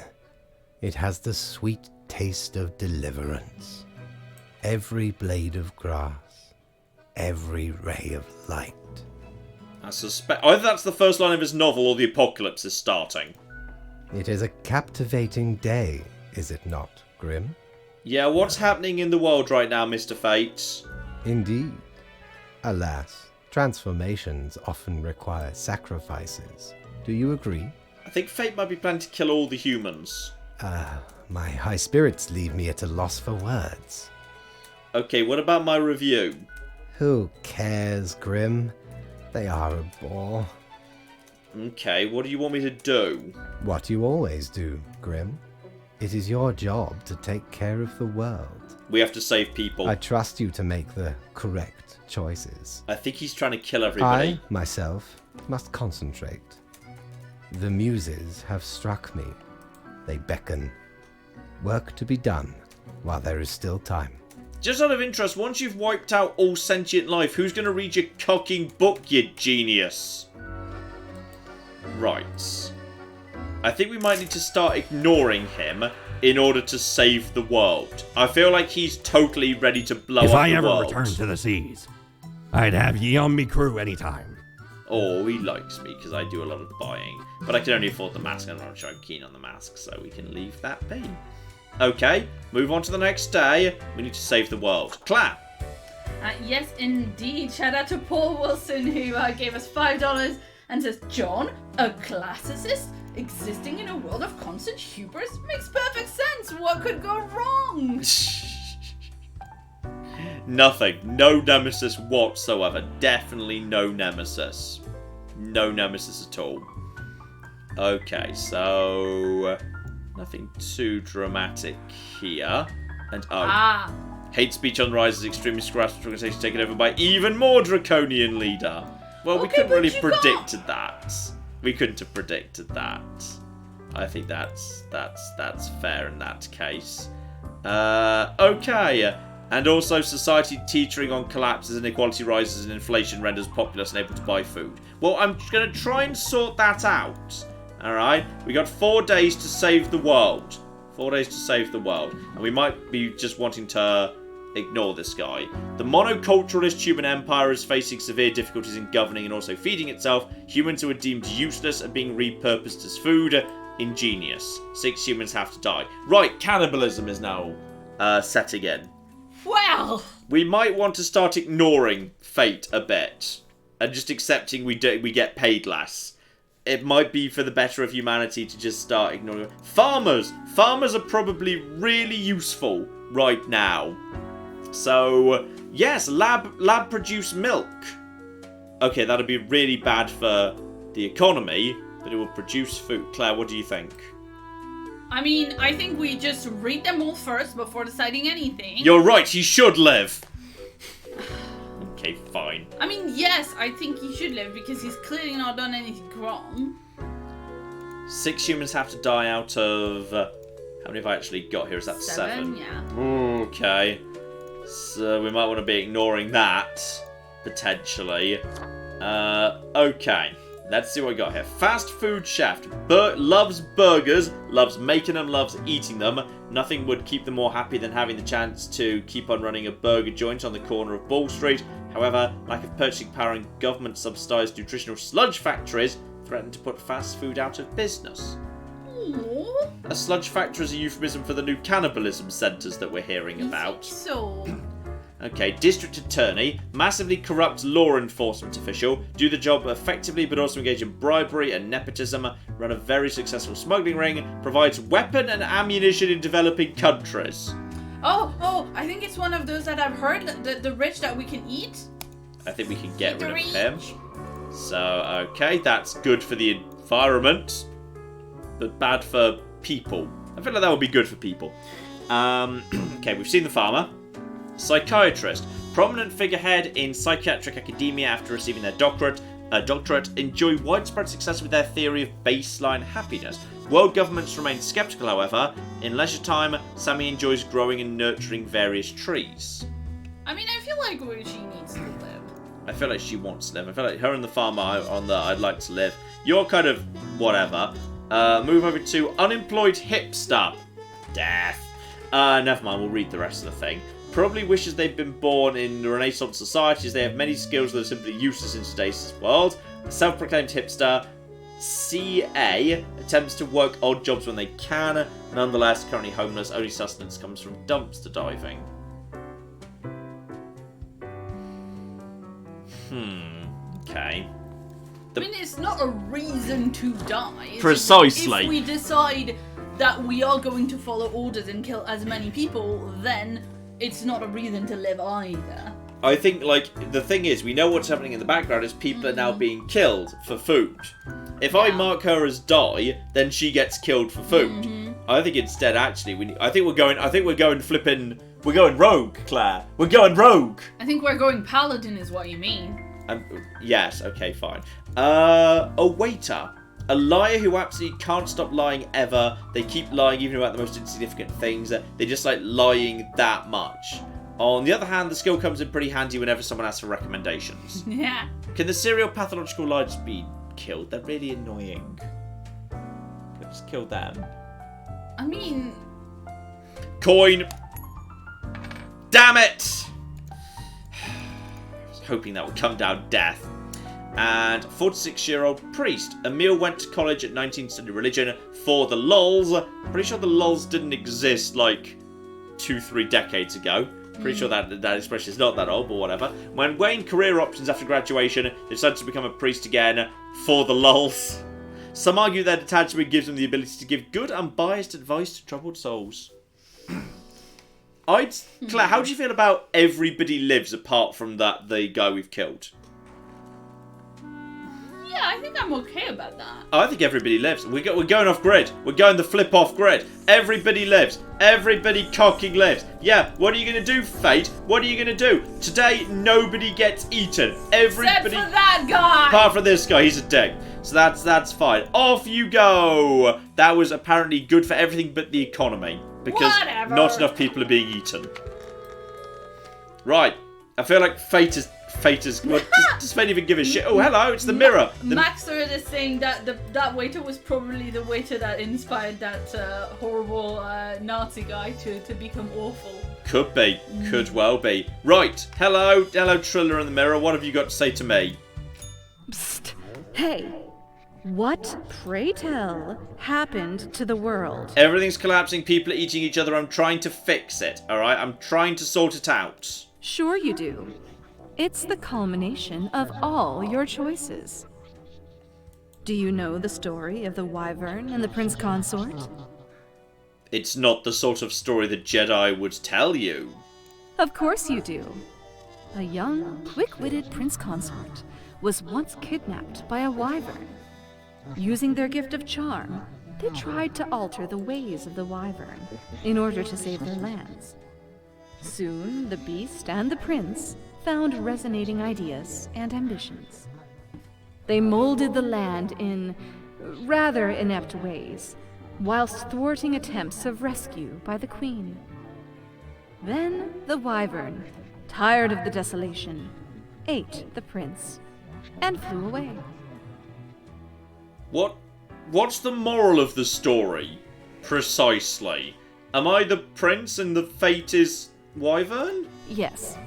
Speaker 4: It has the sweet taste of deliverance. Every blade of grass, every ray of light.
Speaker 1: I suspect either that's the first line of his novel or the apocalypse is starting.
Speaker 4: It is a captivating day, is it not, Grim?
Speaker 1: Yeah, what's happening in the world right now, Mr. Fate?
Speaker 4: Indeed. Alas, transformations often require sacrifices. Do you agree?
Speaker 1: I think Fate might be planning to kill all the humans.
Speaker 4: My high spirits leave me at a loss for words.
Speaker 1: Okay, what about my review?
Speaker 4: Who cares, Grim? They are a bore.
Speaker 1: Okay, what do you want me to do?
Speaker 4: What you always do, Grim. It is your job to take care of the world.
Speaker 1: We have to save people.
Speaker 4: I trust you to make the correct choices.
Speaker 1: I think he's trying to kill everybody.
Speaker 4: I, myself, must concentrate. The muses have struck me. They beckon. Work to be done while there is still time.
Speaker 1: Just out of interest, once you've wiped out all sentient life, who's going to read your cocking book, you genius? Right. I think we might need to start ignoring him in order to save the world. I feel like he's totally ready to blow up the world.
Speaker 5: If I ever return to the seas, I'd have ye on me crew anytime.
Speaker 1: Oh, he likes me because I do a lot of buying. But I can only afford the mask and I'm not sure I'm keen on the mask, so we can leave that be. Okay, move on to the next day. We need to save the world. Clap!
Speaker 2: Yes, indeed. Shout out to Paul Wilson who gave us $5 and says, John, a classicist existing in a world of constant hubris makes perfect sense. What could go wrong?
Speaker 1: Nothing. No nemesis whatsoever. Definitely no nemesis. No nemesis at all. Okay, so... nothing too dramatic here. And hate speech on the rise is extremely harassment organization taken over by even more draconian leader. Well, we couldn't really predicted that. We couldn't have predicted that. I think that's fair in that case. Okay. And also, society teetering on collapses, inequality rises, and inflation renders populace unable to buy food. Well, I'm going to try and sort that out. Alright? We got 4 days to save the world. 4 days to save the world. And we might be just wanting to ignore this guy. The monoculturalist human empire is facing severe difficulties in governing and also feeding itself. Humans who are deemed useless are being repurposed as food. Ingenious. 6 humans have to die. Right, cannibalism is now setting in.
Speaker 2: Well,
Speaker 1: We might want to start ignoring fate a bit. And just accepting we get paid less. It might be for the better of humanity to just start ignoring farmers. Farmers are probably really useful right now. So, yes, lab produce milk. Okay, that'd be really bad for the economy, but it will produce food. Claire, what do you think?
Speaker 2: I mean, I think we just read them all first before deciding anything.
Speaker 1: You're right, he should live. Okay, fine.
Speaker 2: I mean, yes, I think he should live because he's clearly not done anything wrong.
Speaker 1: 6 humans have to die out of... how many have I actually got here? Is that 7?
Speaker 2: Yeah.
Speaker 1: Okay. So we might want to be ignoring that, potentially. Okay. Let's see what we got here. Fast food chef. Loves burgers, loves making them, loves eating them. Nothing would keep them more happy than having the chance to keep on running a burger joint on the corner of Ball Street. However, lack of purchasing power and government-subsidised nutritional sludge factories threaten to put fast food out of business.
Speaker 2: Aww.
Speaker 1: A sludge factory is a euphemism for the new cannibalism centres that we're hearing about.
Speaker 2: So...
Speaker 1: Okay, district attorney, massively corrupt law enforcement official, do the job effectively but also engage in bribery and nepotism, run a very successful smuggling ring, provides weapon and ammunition in developing countries.
Speaker 2: Oh, I think it's one of those that I've heard, the rich that we can eat.
Speaker 1: I think we can get rid of
Speaker 2: Eat
Speaker 1: him. So, okay, that's good for the environment, but bad for people. I feel like that would be good for people. Okay, we've seen the farmer. Psychiatrist, prominent figurehead in psychiatric academia after receiving their doctorate, enjoy widespread success with their theory of baseline happiness. World governments remain skeptical, however. In leisure time, Sammy enjoys growing and nurturing various trees.
Speaker 2: I mean, I feel like she needs to live.
Speaker 1: I feel like she wants to live. I feel like her and the farmer on the I'd like to live. You're kind of whatever. Move over to unemployed hipster. Death. Never mind, we'll read the rest of the thing. Probably wishes they'd been born in Renaissance societies. They have many skills that are simply useless in today's world. Self-proclaimed hipster, CA, attempts to work odd jobs when they can. Nonetheless, currently homeless. Only sustenance comes from dumpster diving. Okay.
Speaker 2: I mean, it's not a reason to die. It's
Speaker 1: Precisely.
Speaker 2: If we decide that we are going to follow orders and kill as many people, then it's not a reason to live either.
Speaker 1: I think, like, the thing is, we know what's happening in the background is people are now being killed for food. If I mark her as die, then she gets killed for food. I think instead, actually, I think we're going rogue, Claire. We're going rogue.
Speaker 2: I think we're going paladin is what you mean.
Speaker 1: Yes, okay, fine. A waiter. A liar who absolutely can't stop lying ever. They keep lying even about the most insignificant things. They just like lying that much. On the other hand, the skill comes in pretty handy whenever someone asks for recommendations.
Speaker 2: Yeah.
Speaker 1: Can the serial pathological liars be killed? They're really annoying. Could just kill them.
Speaker 2: I mean...
Speaker 1: Coin! Damn it! I was hoping that would come down death. And 46-year-old priest. Emil went to college at 19 to study religion for the lulz. Pretty sure the lulz didn't exist like 2-3 decades ago. Pretty sure that expression is not that old, but whatever. When weighing career options after graduation, he decided to become a priest again for the lulz. Some argue that attachment gives him the ability to give good, unbiased advice to troubled souls. Claire, how do you feel about everybody lives apart from the guy we've killed?
Speaker 2: Yeah, I think I'm okay about that.
Speaker 1: I think everybody lives. We're going off grid. We're going the flip off grid. Everybody lives. Everybody cocking lives. Yeah, what are you going to do, Fate? What are you going to do? Today, nobody gets eaten. Everybody...
Speaker 2: Except for that guy!
Speaker 1: Apart from this guy, he's a dick. So that's fine. Off you go. That was apparently good for everything but the economy. Because
Speaker 2: Whatever.
Speaker 1: Not enough people are being eaten. Right. I feel like Fate is... does Fate even give a shit? Oh, hello, it's the mirror.
Speaker 2: Maxford is saying that that waiter was probably the waiter that inspired that horrible Nazi guy to become awful.
Speaker 1: Could be. Could well be. Right. Hello, Triller in the mirror. What have you got to say to me?
Speaker 3: Psst. Hey. What, pray tell, happened to the world?
Speaker 1: Everything's collapsing. People are eating each other. I'm trying to fix it. All right. I'm trying to sort it out.
Speaker 3: Sure you do. It's the culmination of all your choices. Do you know the story of the Wyvern and the Prince Consort?
Speaker 1: It's not the sort of story the Jedi would tell you.
Speaker 3: Of course you do. A young, quick-witted Prince Consort was once kidnapped by a Wyvern. Using their gift of charm, they tried to alter the ways of the Wyvern in order to save their lands. Soon, the beast and the prince found resonating ideas and ambitions. They molded the land in rather inept ways, whilst thwarting attempts of rescue by the Queen. Then the Wyvern, tired of the desolation, ate the prince and flew away.
Speaker 1: What's the moral of the story? Precisely. Am I the prince and the fate is Wyvern?
Speaker 3: Yes.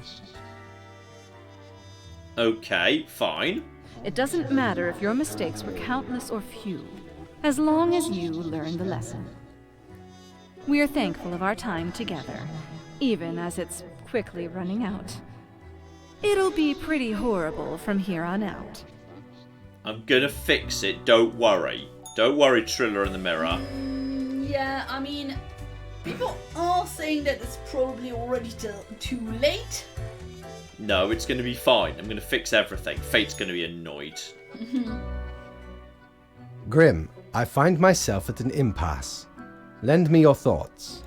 Speaker 1: Okay, fine.
Speaker 3: It doesn't matter if your mistakes were countless or few, as long as you learn the lesson. We are thankful of our time together, even as it's quickly running out. It'll be pretty horrible from here on out.
Speaker 1: I'm gonna fix it, don't worry. Don't worry, Triller in the mirror.
Speaker 2: Yeah, I mean, people are saying that it's probably already too late.
Speaker 1: No, it's gonna be fine. I'm gonna fix everything. Fate's gonna be annoyed.
Speaker 4: Grim, I find myself at an impasse. Lend me your thoughts.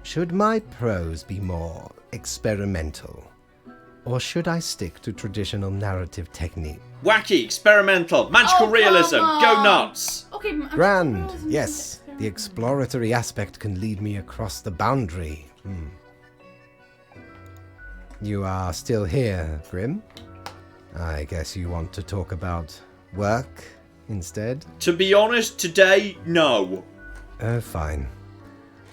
Speaker 4: Should my prose be more experimental? Or should I stick to traditional narrative technique?
Speaker 1: Wacky, experimental, magical
Speaker 2: Oh,
Speaker 1: realism,
Speaker 2: come
Speaker 1: go
Speaker 2: on.
Speaker 1: nuts!
Speaker 2: Okay,
Speaker 4: Grand, yes. The exploratory aspect can lead me across the boundary. You are still here, Grim? I guess you want to talk about work instead?
Speaker 1: To be honest, today, no.
Speaker 4: Oh, fine.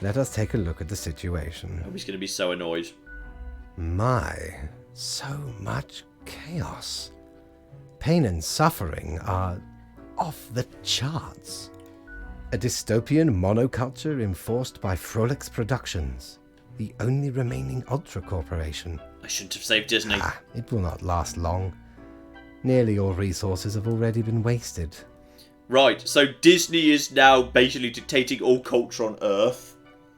Speaker 4: Let us take a look at the situation.
Speaker 1: Oh, he's gonna be so annoyed.
Speaker 4: My, so much chaos. Pain and suffering are off the charts. A dystopian monoculture enforced by Frolix Productions, the only remaining Ultra Corporation.
Speaker 1: I shouldn't have saved Disney.
Speaker 4: It will not last long. Nearly all resources have already been wasted.
Speaker 1: Right, so Disney is now basically dictating all culture on Earth.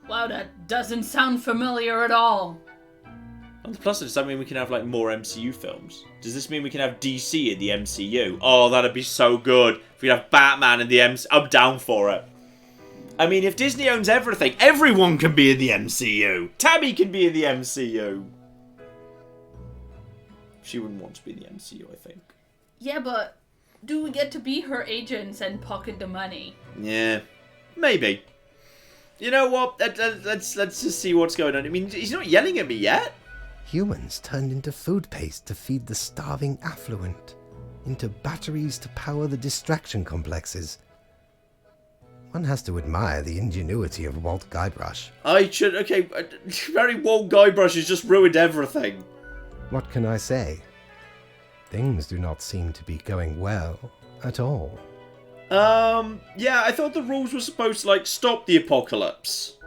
Speaker 2: Wow, that doesn't sound familiar at all.
Speaker 1: On the plus side, does that mean we can have like more MCU films? Does this mean we can have DC in the MCU? Oh, that'd be so good. If we have Batman in the MCU, I'm down for it. I mean, if Disney owns everything, everyone can be in the MCU. Tabby can be in the MCU. She wouldn't want to be in the MCU, I think.
Speaker 2: Yeah, but do we get to be her agents and pocket the money?
Speaker 1: Yeah, maybe. You know what? Let's just see what's going on. I mean, he's not yelling at me yet.
Speaker 4: Humans turned into food paste to feed the starving affluent, into batteries to power the distraction complexes. One has to admire the ingenuity of Walt Guybrush.
Speaker 1: Okay, very Walt Guybrush has just ruined everything.
Speaker 4: What can I say? Things do not seem to be going well at all.
Speaker 1: Yeah, I thought the rules were supposed to, like, stop the apocalypse.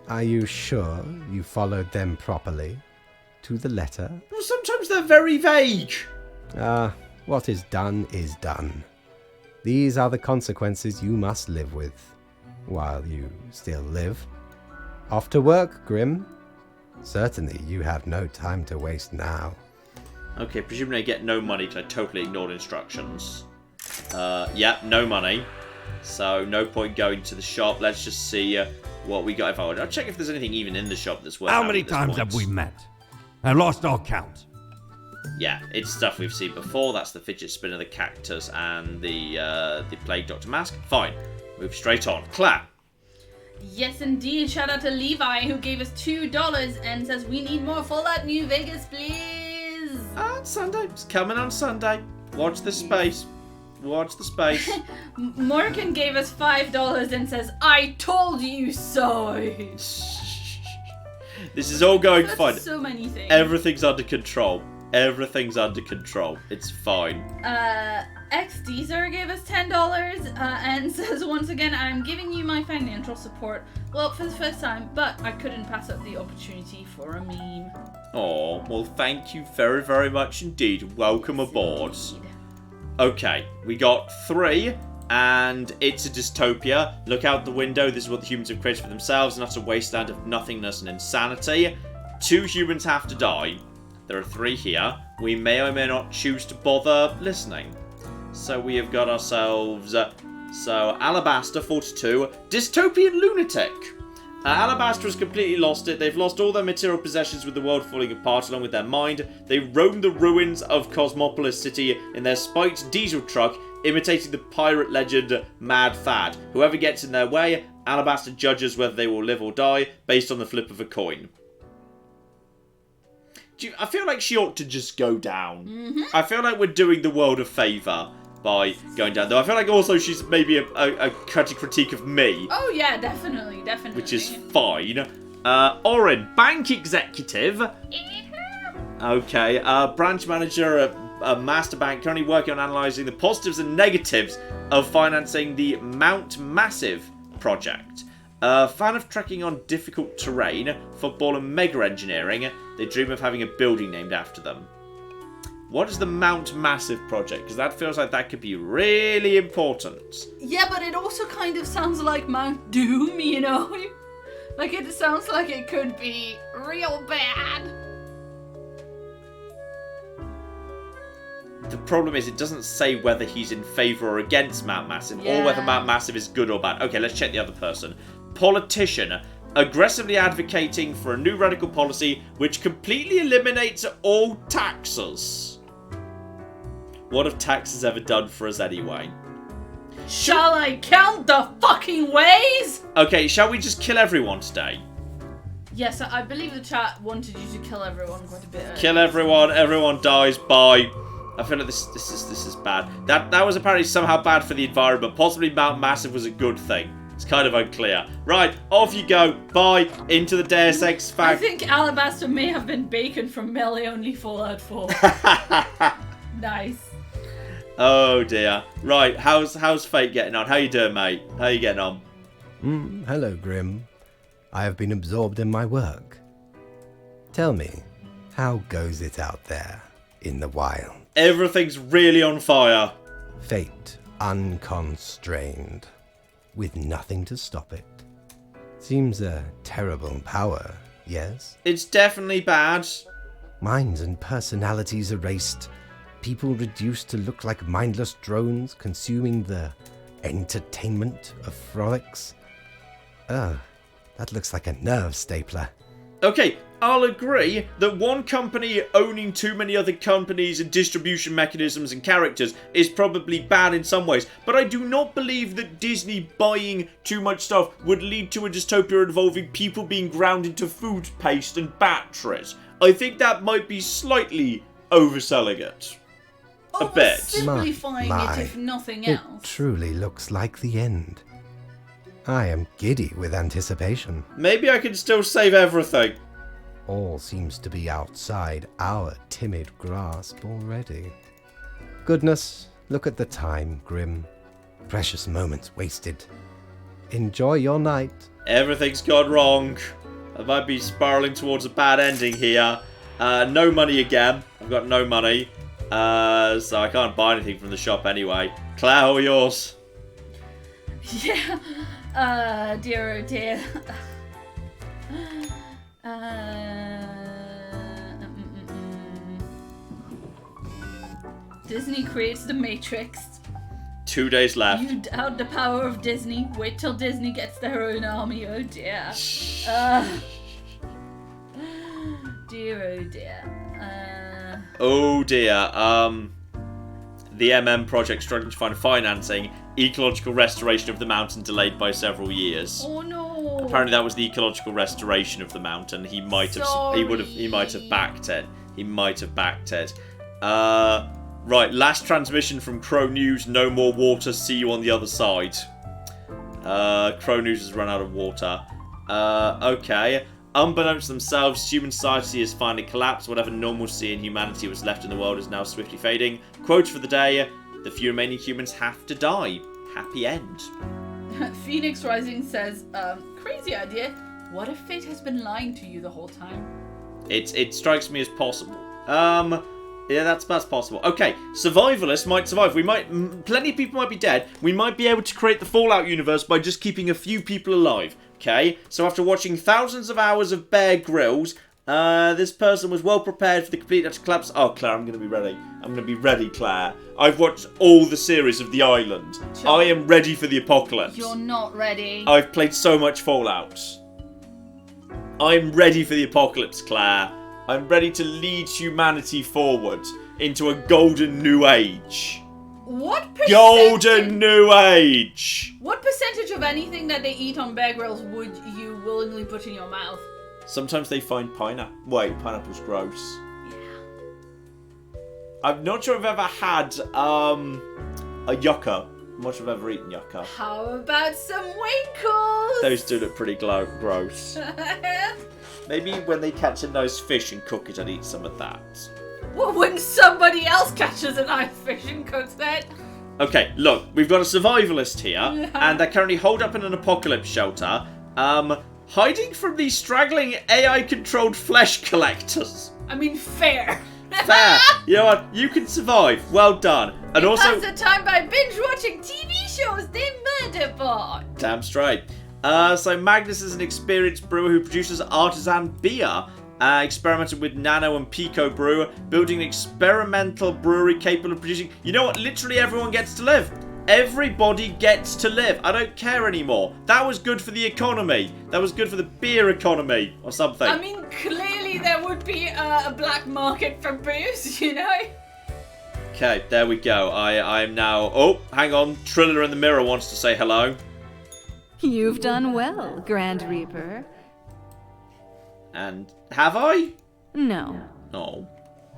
Speaker 4: Are you sure you followed them properly? To the letter?
Speaker 1: Well, sometimes they're very vague.
Speaker 4: What is done is done. These are the consequences you must live with, while you still live. Off to work, Grim. Certainly you have no time to waste now.
Speaker 1: Okay, presumably I get no money because I totally ignored instructions. Yeah, no money. So, no point going to the shop. Let's just see what we got. I'll check if there's anything even in the shop that's worth
Speaker 5: How
Speaker 1: having
Speaker 5: many
Speaker 1: at this
Speaker 5: times
Speaker 1: point.
Speaker 5: have we met? I lost all count.
Speaker 1: Yeah, it's stuff we've seen before. That's the fidget spinner, the cactus, and the plague doctor mask. Fine. Move straight on. Clap.
Speaker 2: Yes, indeed. Shout out to Levi, who gave us $2 and says we need more Fallout New Vegas, please.
Speaker 1: On Sunday. It's coming on Sunday. Watch the space. Watch the space.
Speaker 2: Morgan gave us $5 and says, I told you so.
Speaker 1: This is all going
Speaker 2: That's
Speaker 1: fine.
Speaker 2: so many things.
Speaker 1: Everything's under control. Everything's under control. It's fine.
Speaker 2: XDzer gave us $10 and says, once again, I'm giving you my financial support. Well, for the first time, but I couldn't pass up the opportunity for a meme.
Speaker 1: Oh, well, thank you very, very much indeed. Welcome aboard. Okay, we got 3, and it's a dystopia. Look out the window. This is what the humans have created for themselves, an utter wasteland of nothingness and insanity. 2 humans have to die. There are 3 here. We may or may not choose to bother listening. So we have got ourselves, Alabaster 42, Dystopian Lunatic. Alabaster has completely lost it. They've lost all their material possessions with the world falling apart along with their mind. They roam the ruins of Cosmopolis City in their spiked diesel truck, imitating the pirate legend Mad Thad. Whoever gets in their way, Alabaster judges whether they will live or die based on the flip of a coin. I feel like she ought to just go down. I feel like we're doing the world a favour by going down. Though I feel like also she's maybe a critique of me.
Speaker 2: Oh yeah, definitely.
Speaker 1: Which is fine. Orin, bank executive. Okay, branch manager at a master bank, currently working on analysing the positives and negatives of financing the Mount Massive project. Fan of trekking on difficult terrain, football and mega engineering. They dream of having a building named after them. What is the Mount Massive project? Because that feels like that could be really important.
Speaker 2: Yeah, but it also kind of sounds like Mount Doom, you know? Like, it sounds like it could be real bad.
Speaker 1: The problem is it doesn't say whether he's in favour or against Mount Massive, or whether Mount Massive is good or bad. Okay, let's check the other person. Politician. Aggressively advocating for a new radical policy which completely eliminates all taxes. What have taxes ever done for us anyway?
Speaker 2: Shall I count the fucking ways?
Speaker 1: Okay, shall we just kill everyone today?
Speaker 2: Yes, I believe the chat wanted you to kill everyone quite a bit earlier.
Speaker 1: Kill everyone dies, bye. I feel like this is bad. That was apparently somehow bad for the environment. Possibly Mount Massive was a good thing. It's kind of unclear. Right, off you go. Bye. Into the Deus Ex
Speaker 2: I
Speaker 1: fact.
Speaker 2: think Alabaster may have been bacon from Melee Only Fallout 4. Nice.
Speaker 1: Oh dear. Right, how's Fate getting on? How you doing, mate? How you getting on?
Speaker 4: Hello, Grim. I have been absorbed in my work. Tell me, how goes it out there in the wild?
Speaker 1: Everything's really on fire.
Speaker 4: Fate unconstrained, with nothing to stop it. Seems a terrible power, yes?
Speaker 1: It's definitely bad.
Speaker 4: Minds and personalities erased. People reduced to look like mindless drones consuming the entertainment of frolics. Ugh, that looks like a nerve stapler.
Speaker 1: Okay, I'll agree that one company owning too many other companies and distribution mechanisms and characters is probably bad in some ways, but I do not believe that Disney buying too much stuff would lead to a dystopia involving people being ground into food paste and batteries. I think that might be slightly overselling it. A bit.
Speaker 2: Simplifying it if nothing
Speaker 4: It
Speaker 2: else.
Speaker 4: truly looks like the end. I am giddy with anticipation.
Speaker 1: Maybe I can still save everything.
Speaker 4: All seems to be outside our timid grasp already. Goodness, look at the time, Grim. Precious moments wasted. Enjoy your night.
Speaker 1: Everything's gone wrong. I might be spiraling towards a bad ending here. No money again. I've got no money. So I can't buy anything from the shop anyway. Claire, how are yours?
Speaker 2: Yeah. Dear oh dear. Disney creates the Matrix.
Speaker 1: 2 days left.
Speaker 2: You doubt the power of Disney. Wait till Disney gets their own army. Oh dear. Dear oh dear.
Speaker 1: Oh dear. The MM project struggling to find financing. Ecological restoration of the mountain delayed by several years.
Speaker 2: Oh no.
Speaker 1: Apparently that was the ecological restoration of the mountain. He might have backed it. He might have backed it. Right, last transmission from Crow News. No more water. See you on the other side. Crow News has run out of water. Okay. Unbeknownst to themselves, human society has finally collapsed. Whatever normalcy and humanity was left in the world is now swiftly fading. Quote for the day: the few remaining humans have to die. Happy end.
Speaker 2: Phoenix Rising says, crazy idea. What if fate has been lying to you the whole time?
Speaker 1: It strikes me as possible. Yeah, that's possible. Okay, survivalists might survive. Plenty of people might be dead. We might be able to create the Fallout universe by just keeping a few people alive. Okay, so after watching thousands of hours of Bear Grylls, this person was well prepared for the complete utter collapse. Oh, Claire, I'm going to be ready. I'm going to be ready, Claire. I've watched all the series of The Island.
Speaker 2: Sure.
Speaker 1: I am ready for the apocalypse.
Speaker 2: You're not ready.
Speaker 1: I've played so much Fallout. I'm ready for the apocalypse, Claire. I'm ready to lead humanity forward into a golden new age.
Speaker 2: What percentage?
Speaker 1: Golden new age!
Speaker 2: What percentage of anything that they eat on Bear Grylls would you willingly put in your mouth?
Speaker 1: Sometimes they find pineapple. Wait, pineapple's gross.
Speaker 2: Yeah.
Speaker 1: I'm not sure I've ever had a yucca. Much I've ever eaten yucca.
Speaker 2: How about some winkles?
Speaker 1: Those do look pretty gross. Maybe when they catch a nice fish and cook it, I'd eat some of that.
Speaker 2: Well, when somebody else catches a nice fish and cooks it.
Speaker 1: Okay, look, we've got a survivalist here, and they're currently holed up in an apocalypse shelter, hiding from these straggling AI-controlled flesh collectors.
Speaker 2: I mean, fair.
Speaker 1: Fair. You know what? You can survive. Well done. And also,
Speaker 2: pass the time by binge watching TV shows they murder bot.
Speaker 1: damn straight. So Magnus is an experienced brewer who produces artisan beer. Experimented with nano and pico brew, building an experimental brewery capable of producing. You know what? Literally everyone gets to live. Everybody gets to live. I don't care anymore. That was good for the economy. That was good for the beer economy or something.
Speaker 2: I mean, clearly there would be a black market for booze, you know?
Speaker 1: Okay, there we go. I am now... Oh, hang on. Triller in the mirror wants to say hello.
Speaker 3: You've done well, Grand Reaper.
Speaker 1: And have I?
Speaker 3: No.
Speaker 1: No.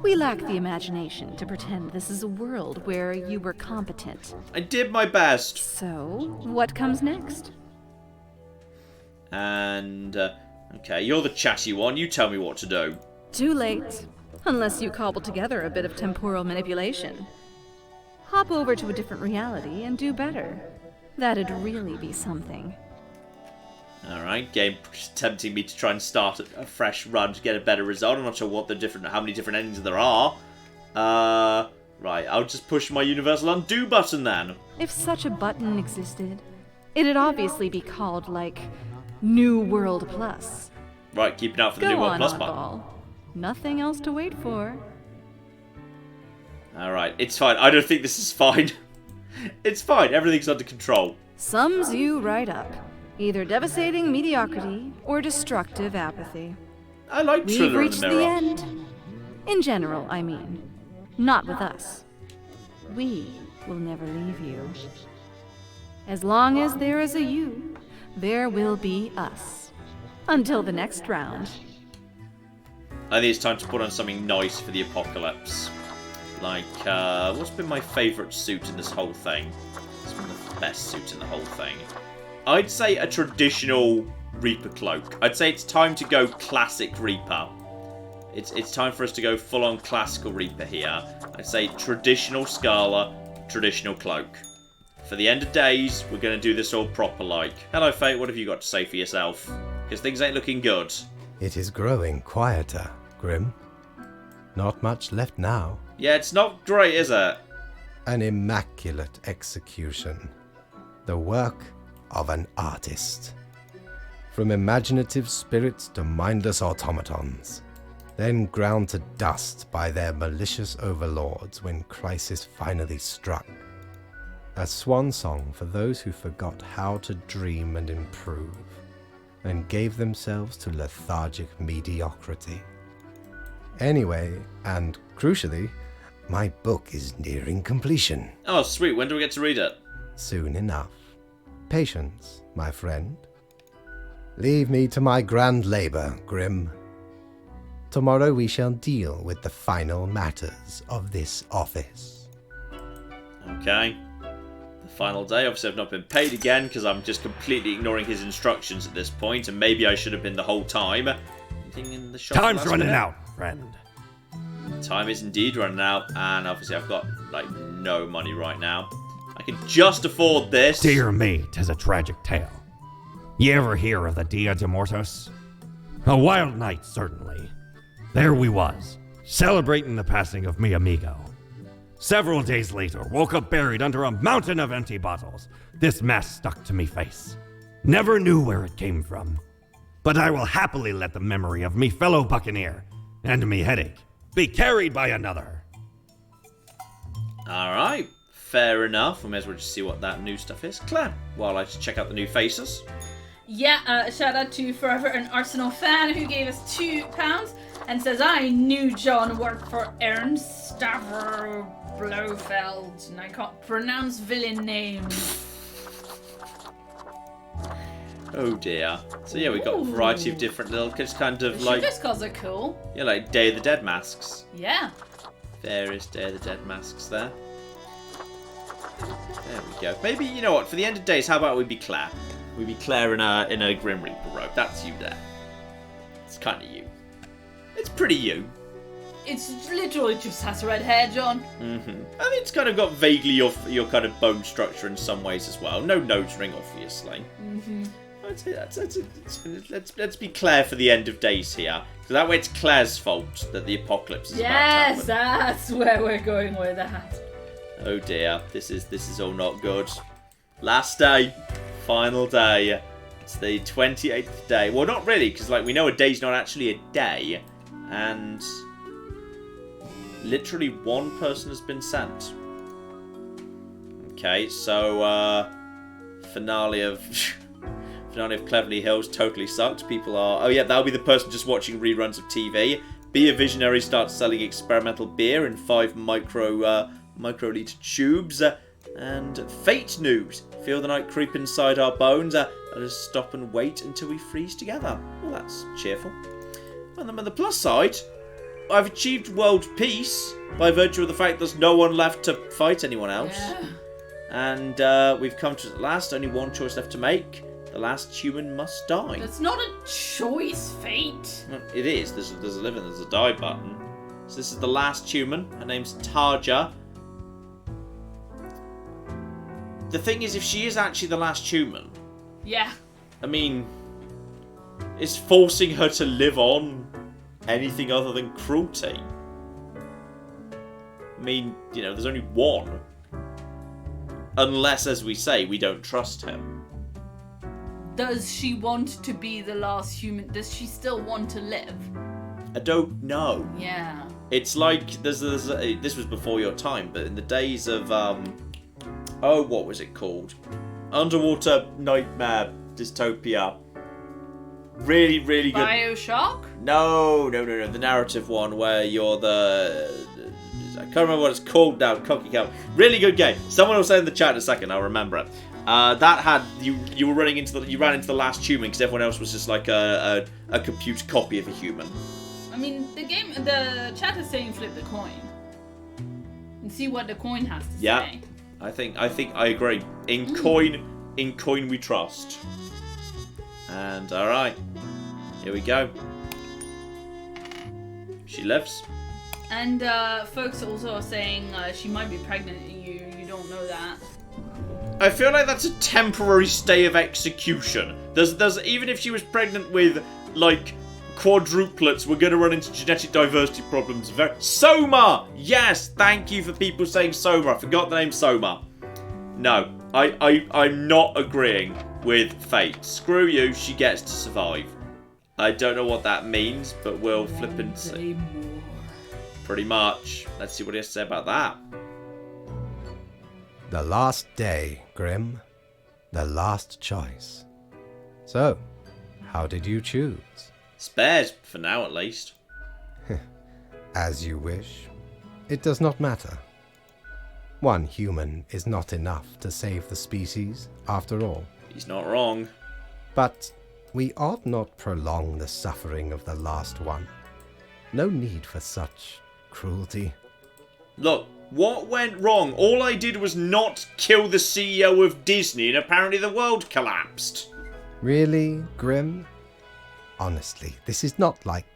Speaker 3: We lack the imagination to pretend this is a world where you were competent.
Speaker 1: I did my best.
Speaker 3: So, what comes next?
Speaker 1: And, okay, you're the chatty one. You tell me what to do.
Speaker 3: Too late. Unless you cobble together a bit of temporal manipulation. Hop over to a different reality and do better. That'd really be something.
Speaker 1: Alright, game tempting me to try and start a fresh run to get a better result. I'm not sure how many different endings there are. Right, I'll just push my universal undo button then.
Speaker 3: If such a button existed, it'd obviously be called, like, New World Plus.
Speaker 1: Right, keeping out for the
Speaker 3: Go
Speaker 1: New World
Speaker 3: on,
Speaker 1: Plus button.
Speaker 3: oddball. Nothing else to wait for.
Speaker 1: Alright, it's fine. I don't think this is fine. It's fine. Everything's under control.
Speaker 3: Sums you right up. Either devastating mediocrity or destructive apathy.
Speaker 1: I like
Speaker 3: We've
Speaker 1: Triller in the
Speaker 3: reached
Speaker 1: mirror.
Speaker 3: the end. In general, I mean. Not with us. We will never leave you. As long as there is a you, there will be us. Until the next round.
Speaker 1: I think it's time to put on something nice for the apocalypse. Like, what's been my favourite suit in this whole thing? It's been the best suit in the whole thing. I'd say a traditional Reaper cloak. I'd say it's time to go classic Reaper. It's time for us to go full-on classical Reaper here. I'd say traditional Scala, traditional cloak. For the end of days, we're going to do this all proper like. Hello, Fate, what have you got to say for yourself? Because things ain't looking good.
Speaker 4: It is growing quieter, Grim. Not much left now.
Speaker 1: Yeah, it's not great, is it?
Speaker 4: An immaculate execution. The work of an artist. From imaginative spirits to mindless automatons, then ground to dust by their malicious overlords when crisis finally struck. A swan song for those who forgot how to dream and improve, and gave themselves to lethargic mediocrity. Anyway, and crucially, my book is nearing completion.
Speaker 1: Oh, sweet. When do we get to read it?
Speaker 4: Soon enough. Patience, my friend. Leave me to my grand labor, Grim. Tomorrow we shall deal with the final matters of this office.
Speaker 1: Okay. The final day. Obviously, I've not been paid again because I'm just completely ignoring his instructions at this point, and maybe I should have been the whole time. Anything in the shop
Speaker 5: Time's
Speaker 1: last
Speaker 5: running
Speaker 1: minute?
Speaker 5: out, friend.
Speaker 1: Time is indeed running out, and obviously I've got, like, no money right now. I can just afford this.
Speaker 5: Dear me, 'tis a tragic tale. You ever hear of the Dia de Mortos? A wild night, certainly. There we was, celebrating the passing of mi amigo. Several days later, woke up buried under a mountain of empty bottles. This mess stuck to me face. Never knew where it came from. But I will happily let the memory of me fellow buccaneer and me headache be carried by another.
Speaker 1: Alright, fair enough. We may as well just see what that new stuff is. Claire, while I just check out the new faces.
Speaker 2: Yeah, shout out to Forever an Arsenal fan who gave us £2 and says, I knew John worked for Ernst Stavro Blofeld, and I can't pronounce villain names.
Speaker 1: Oh dear. So yeah, we've got a variety of different little, just kind of
Speaker 2: The
Speaker 1: like,
Speaker 2: sugar skulls are cool.
Speaker 1: yeah, like Day of the Dead masks.
Speaker 2: Yeah.
Speaker 1: Various Day of the Dead masks there. There we go. Maybe, you know what, for the end of days, how about we be Claire? We be Claire in a Grim Reaper robe. That's you there. It's kind of you. It's pretty you.
Speaker 2: It's literally just has red hair, John.
Speaker 1: Mm-hmm. I think it's kind of got vaguely your kind of bone structure in some ways as well. No nose ring, obviously.
Speaker 2: Mm-hmm.
Speaker 1: I'd say let's be Claire for the end of days here. So that way it's Claire's fault that the apocalypse is about to
Speaker 2: Yes,
Speaker 1: happen.
Speaker 2: that's where we're going with that.
Speaker 1: Oh dear, this is all not good. Last day, final day. It's the 28th day. Well, not really, because like we know a day's not actually a day, and literally one person has been sent. Okay, so finale of Cleverly Hills totally sucked. People are, oh yeah, that'll be the person just watching reruns of TV. Be a Visionary starts selling experimental beer in 5 microliter tubes. And Fate news. Feel the night creep inside our bones. Let us stop and wait until we freeze together. Well, that's cheerful. And then on the plus side, I've achieved world peace by virtue of the fact there's no one left to fight anyone else.
Speaker 2: Yeah.
Speaker 1: And we've come to the last, only one choice left to make. The last human must die.
Speaker 2: That's not a choice, Fate.
Speaker 1: Well, it is. There's a live and there's a die button. So this is the last human. Her name's Tarja. The thing is, if she is actually the last human,
Speaker 2: Yeah.
Speaker 1: I mean, is forcing her to live on anything other than cruelty? I mean, you know, there's only one. Unless, as we say, we don't trust him.
Speaker 2: Does she want to be the last human? Does she still want to live?
Speaker 1: I don't know.
Speaker 2: Yeah.
Speaker 1: It's like, this was before your time, but in the days of, oh, what was it called? Underwater Nightmare Dystopia. Really, really good.
Speaker 2: Bioshock?
Speaker 1: No. The narrative one where you're I can't remember what it's called now. Cocky cow. Really good game. Someone will say in the chat in a second. I'll remember it. That had you were running into you ran into the last human because everyone else was just like a computer copy of a human.
Speaker 2: I mean, the chat is saying flip the coin and see what the coin has to
Speaker 1: Yeah.
Speaker 2: say.
Speaker 1: I think I agree. In coin we trust. And all right, here we go. She lives.
Speaker 2: And folks also are saying she might be pregnant and you don't know that.
Speaker 1: I feel like that's a temporary stay of execution. There's even if she was pregnant with like quadruplets, we're going to run into genetic diversity problems. Soma! Yes, thank you for people saying Soma. I forgot the name Soma. No, I'm not agreeing with Fate. Screw you, she gets to survive. I don't know what that means, but we'll flip and see. Pretty much. Let's see what he has to say about that.
Speaker 4: The last day, Grim. The last choice. So, how did you choose?
Speaker 1: Spares, for now at least.
Speaker 4: As you wish. It does not matter. One human is not enough to save the species, after all.
Speaker 1: He's not wrong.
Speaker 4: But we ought not prolong the suffering of the last one. No need for such cruelty.
Speaker 1: Look, what went wrong? All I did was not kill the CEO of Disney and apparently the world collapsed.
Speaker 4: Really, Grim? Honestly, this is not like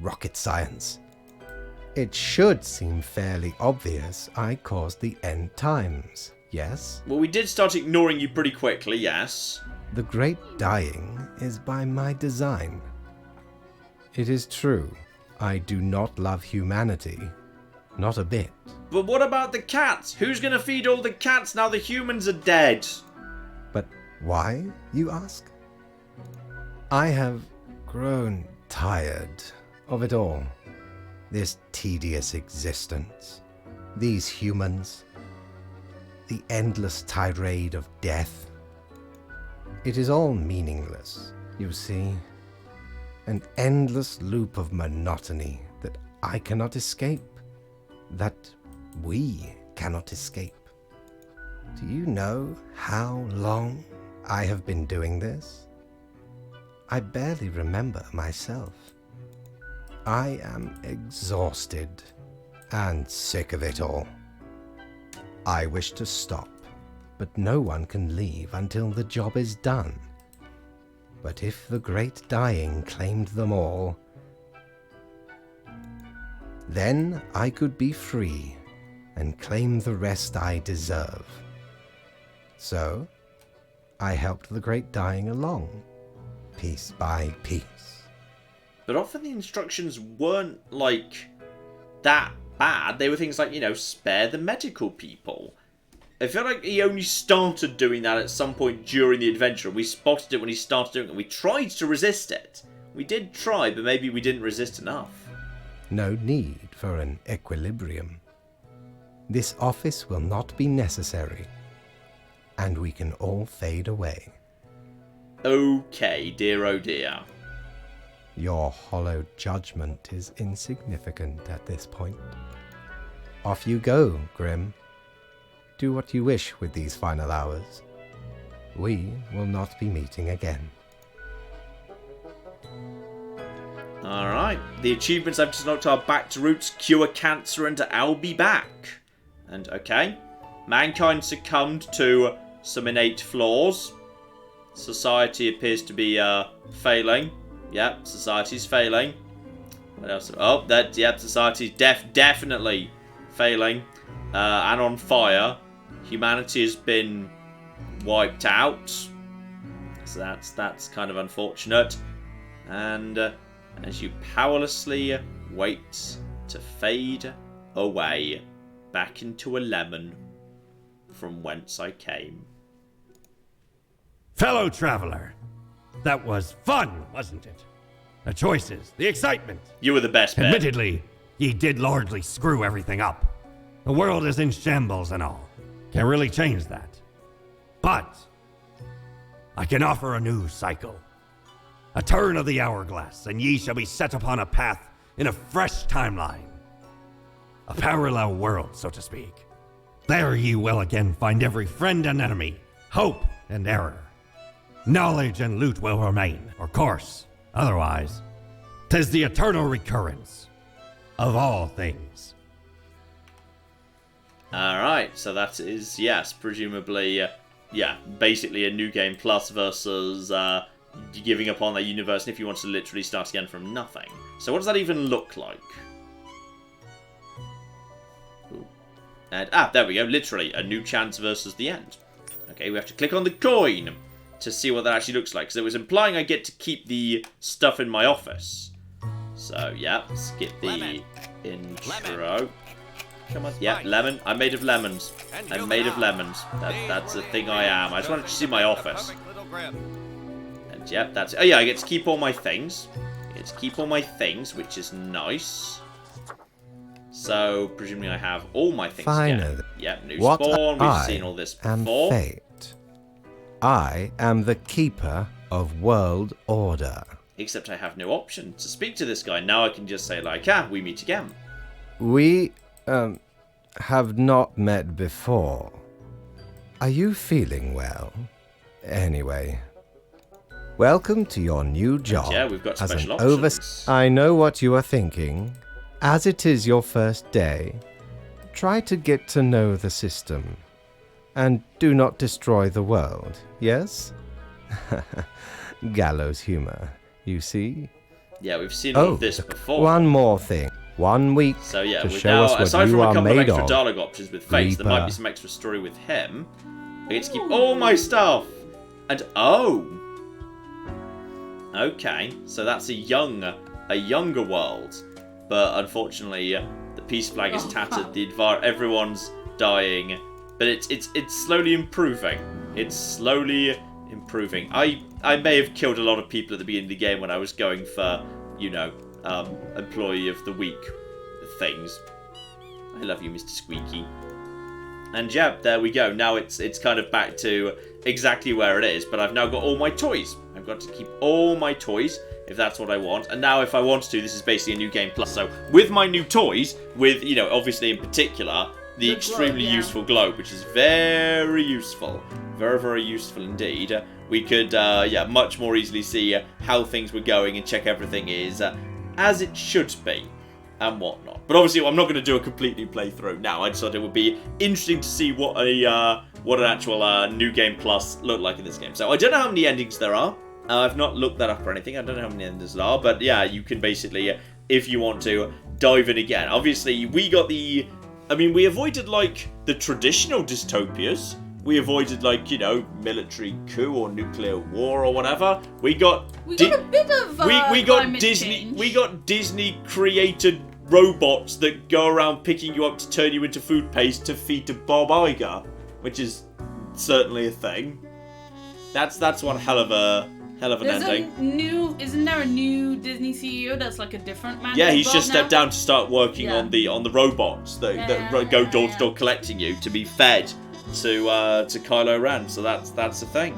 Speaker 4: rocket science. It should seem fairly obvious I caused the end times, yes?
Speaker 1: Well, we did start ignoring you pretty quickly, yes.
Speaker 4: The great dying is by my design. It is true, I do not love humanity. Not a bit.
Speaker 1: But what about the cats? Who's going to feed all the cats now the humans are dead?
Speaker 4: But why, you ask? I have grown tired of it all. This tedious existence. These humans. The endless tirade of death. It is all meaningless, you see. An endless loop of monotony that I cannot escape. That we cannot escape. Do you know how long I have been doing this? I barely remember myself. I am exhausted and sick of it all. I wish to stop but no one can leave until the job is done. But if the great dying claimed them all, then I could be free and claim the rest I deserve. So, I helped the great dying along, piece by piece.
Speaker 1: But often the instructions weren't, like, that bad. They were things like, spare the medical people. I feel like he only started doing that at some point during the adventure. We spotted it when he started doing it. We tried to resist it. We did try, but maybe we didn't resist enough.
Speaker 4: No need for an equilibrium. This office will not be necessary, and we can all fade away.
Speaker 1: Okay, dear oh dear.
Speaker 4: Your hollow judgment is insignificant at this point. Off you go, Grim. Do what you wish with these final hours. We will not be meeting again.
Speaker 1: Alright, the achievements I've just knocked are back to roots, cure cancer, and I'll be back. And okay, mankind succumbed to some innate flaws. Society appears to be failing. Yep, society's failing. What else? Oh, society's definitely failing and on fire. Humanity has been wiped out, so that's kind of unfortunate. And as you powerlessly wait to fade away back into a lemon from whence I came.
Speaker 5: Fellow traveler, that was fun, wasn't it? The choices, the excitement.
Speaker 1: You were the best, man.
Speaker 5: Admittedly, ye did largely screw everything up. The world is in shambles and all. Can't really change that. But I can offer a new cycle. A turn of the hourglass, and ye shall be set upon a path in a fresh timeline. A parallel world, so to speak. There ye will again find every friend and enemy, hope and error. Knowledge and loot will remain, of course. Otherwise, 'tis the eternal recurrence of all things.
Speaker 1: Alright, so that is, yes, presumably, basically a new game plus versus giving up on that universe if you want to literally start again from nothing. So what does that even look like? Ooh. And, there we go, literally, a new chance versus the end. Okay, we have to click on the coin to see what that actually looks like, because it was implying I get to keep the stuff in my office. So, yeah, skip the intro. Come on. Yeah, lemon. I'm made of lemons. I'm made of lemons. That's a thing I am. I just wanted to see my office. And yep, that's... Oh yeah, I get to keep all my things. I get to keep all my things, which is nice. So, presumably I have all my things
Speaker 4: Finally.
Speaker 1: again. Yep, new spawn. We've seen all this before.
Speaker 4: Fate. I am the keeper of world order.
Speaker 1: Except I have no option to speak to this guy. Now I can just say, like, we meet again.
Speaker 4: We... have not met before. Are you feeling well? Anyway, welcome to your new job.
Speaker 1: Yeah, we've got special
Speaker 4: as an
Speaker 1: options.
Speaker 4: I know what you are thinking. As it is your first day, try to get to know the system. And do not destroy the world, yes? Gallows humor, you see?
Speaker 1: Yeah, we've seen all of this before.
Speaker 4: One more thing. 1 week
Speaker 1: so yeah,
Speaker 4: to show us what
Speaker 1: aside
Speaker 4: you
Speaker 1: from a
Speaker 4: are
Speaker 1: couple of
Speaker 4: made
Speaker 1: extra
Speaker 4: of.
Speaker 1: dialogue options with Face, there might be
Speaker 4: Reaper.
Speaker 1: some extra story with him. I get to keep all my stuff. And okay, so that's a younger world, but unfortunately, the peace flag is tattered. Everyone's dying, but it's slowly improving. It's slowly improving. I may have killed a lot of people at the beginning of the game when I was going for, employee of the week things. I love you, Mr. Squeaky. And yeah, there we go. Now it's kind of back to exactly where it is, but I've now got all my toys. I've got to keep all my toys if that's what I want. And now if I want to, this is basically a new game plus. So with my new toys, with, obviously in particular, the extremely useful globe, which is very useful. Very, very useful indeed. We could, much more easily see how things were going and check everything is as it should be and whatnot. But obviously, I'm not going to do a complete new playthrough now. I just thought it would be interesting to see what a what an actual New Game Plus looked like in this game. So I don't know how many endings there are. I've not looked that up or anything. I don't know how many endings there are. But yeah, you can basically, if you want to, dive in again. Obviously, we got the... I mean, we avoided, like, the traditional dystopias. We avoided, like, you know, military coup or nuclear war or whatever. We got
Speaker 2: a bit of
Speaker 1: we got
Speaker 2: climate
Speaker 1: Disney.
Speaker 2: change.
Speaker 1: We got Disney created robots that go around picking you up to turn you into food paste to feed to Bob Iger, which is certainly a thing. That's one hell of an ending.
Speaker 2: Isn't there a new Disney CEO that's like a different man?
Speaker 1: Yeah, he's just stepped down to start working
Speaker 2: Yeah.
Speaker 1: on the robots that go door to door collecting you to be fed to Kylo Ren. So that's the thing.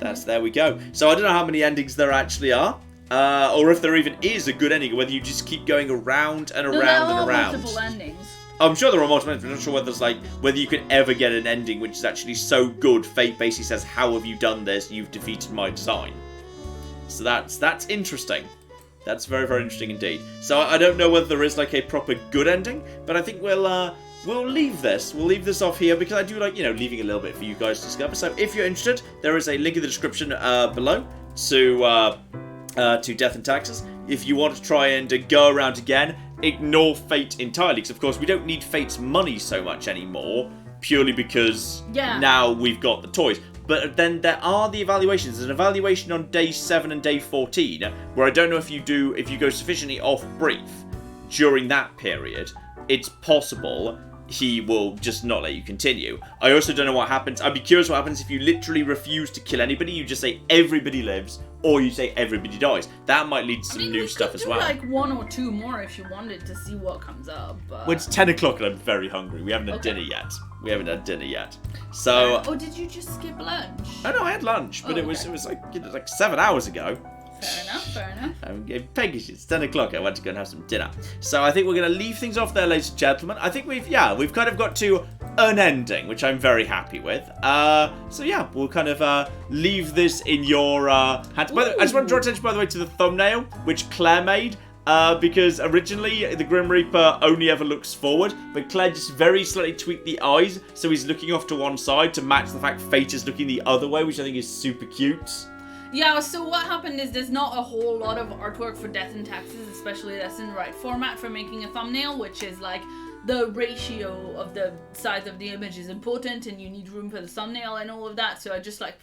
Speaker 1: There we go. So I don't know how many endings there actually are, or if there even is a good ending, or whether you just keep going around and around and around.
Speaker 2: Multiple endings.
Speaker 1: I'm sure there are multiple endings, but I'm not sure whether you can ever get an ending which is actually so good. Fate basically says, "How have you done this? You've defeated my design." So that's interesting. That's very, very interesting indeed. So I don't know whether there is like a proper good ending, but I think we'll leave this. We'll leave this off here because I do like, you know, leaving a little bit for you guys to discover. So if you're interested, there is a link in the description below to Death and Taxes. If you want to try and go around again, ignore Fate entirely, because of course we don't need Fate's money so much anymore, purely because now we've got the toys. But then there are the evaluations. There's an evaluation on day 7 and day 14, where I don't know if you go sufficiently off brief during that period, it's possible he will just not let you continue. I also don't know what happens. I'd be curious what happens if you literally refuse to kill anybody. You just say everybody lives, or you say everybody dies. That might lead to some new stuff as well.
Speaker 2: Like 1 or 2 more if you wanted to see what comes up.
Speaker 1: Well, it's 10 o'clock and I'm very hungry. We haven't had dinner yet. So.
Speaker 2: Did you just skip lunch?
Speaker 1: Oh no, I had lunch, but it was like, you know, like 7 hours ago.
Speaker 2: Fair enough.
Speaker 1: Peggy, it's 10 o'clock. I went to go and have some dinner. So I think we're going to leave things off there, ladies and gentlemen. I think we've kind of got to an ending, which I'm very happy with. So yeah, we'll kind of leave this in your hands. I just want to draw attention, by the way, to the thumbnail, which Claire made. Because originally the Grim Reaper only ever looks forward, but Claire just very slightly tweaked the eyes, so he's looking off to one side to match the fact Fate is looking the other way, which I think is super cute.
Speaker 2: Yeah, so what happened is there's not a whole lot of artwork for Death and Taxes, especially that's in the right format for making a thumbnail, which is like the ratio of the size of the image is important and you need room for the thumbnail and all of that. So I just like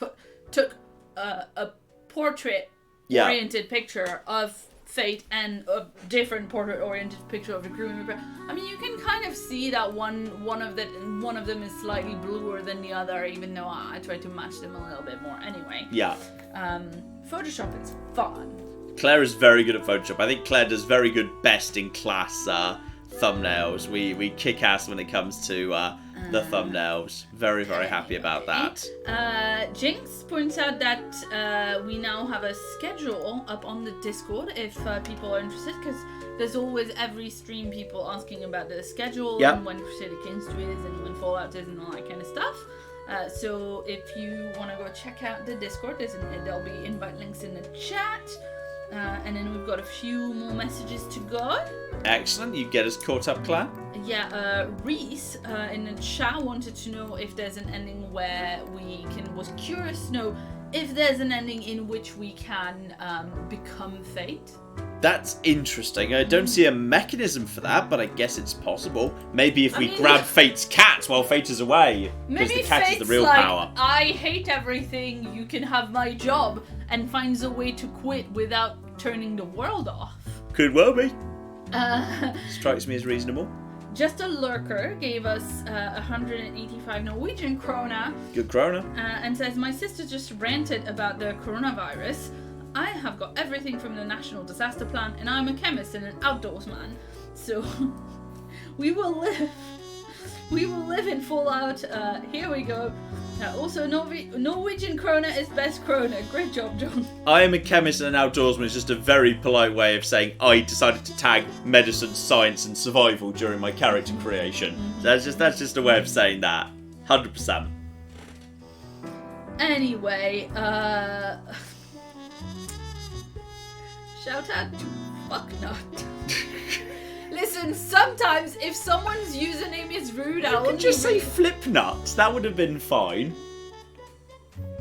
Speaker 2: took a portrait oriented picture of Fate and a different portrait-oriented picture of the Grim Reaper. I mean, you can kind of see that one of them is slightly bluer than the other, even though I tried to match them a little bit more. Anyway. Yeah. Photoshop is fun.
Speaker 1: Claire is very good at Photoshop. I think Claire does very good best-in-class thumbnails. We kick ass when it comes to the thumbnails. Very, very happy about that.
Speaker 2: Jinx points out that we now have a schedule up on the Discord if people are interested, because there's always every stream people asking about the schedule and when Crusader Kings 2 is and when Fallout is and all that kind of stuff. So if you want to go check out the Discord, there'll be invite links in the chat. And then we've got a few more messages to go.
Speaker 1: Excellent. You get us caught up, Claire?
Speaker 2: Yeah, Reese in the chat wanted to know if there's an ending where was curious to know if there's an ending in which we can become Fate.
Speaker 1: That's interesting. I don't see a mechanism for that, but I guess it's possible. Maybe if we grab Fate's cat while Fate is away, because the cat is the real power.
Speaker 2: I hate everything, you can have my job, and finds a way to quit without turning the world off.
Speaker 1: Could well be. Strikes me as reasonable.
Speaker 2: Just a Lurker gave us 185 Norwegian krona.
Speaker 1: Good krona.
Speaker 2: And says, my sister just ranted about the coronavirus. I have got everything from the National Disaster Plan, and I'm a chemist and an outdoors man. So we will live in Fallout. Here we go. Also, Norwegian krona is best krona. Great job, John.
Speaker 1: I am a chemist and an outdoorsman. It's just a very polite way of saying I decided to tag medicine, science, and survival during my character creation. That's just a way of saying that. 100%.
Speaker 2: Anyway, shout out to Fucknut. Listen, sometimes if someone's username is rude, I'll
Speaker 1: You could just say Flipnut. That would have been fine.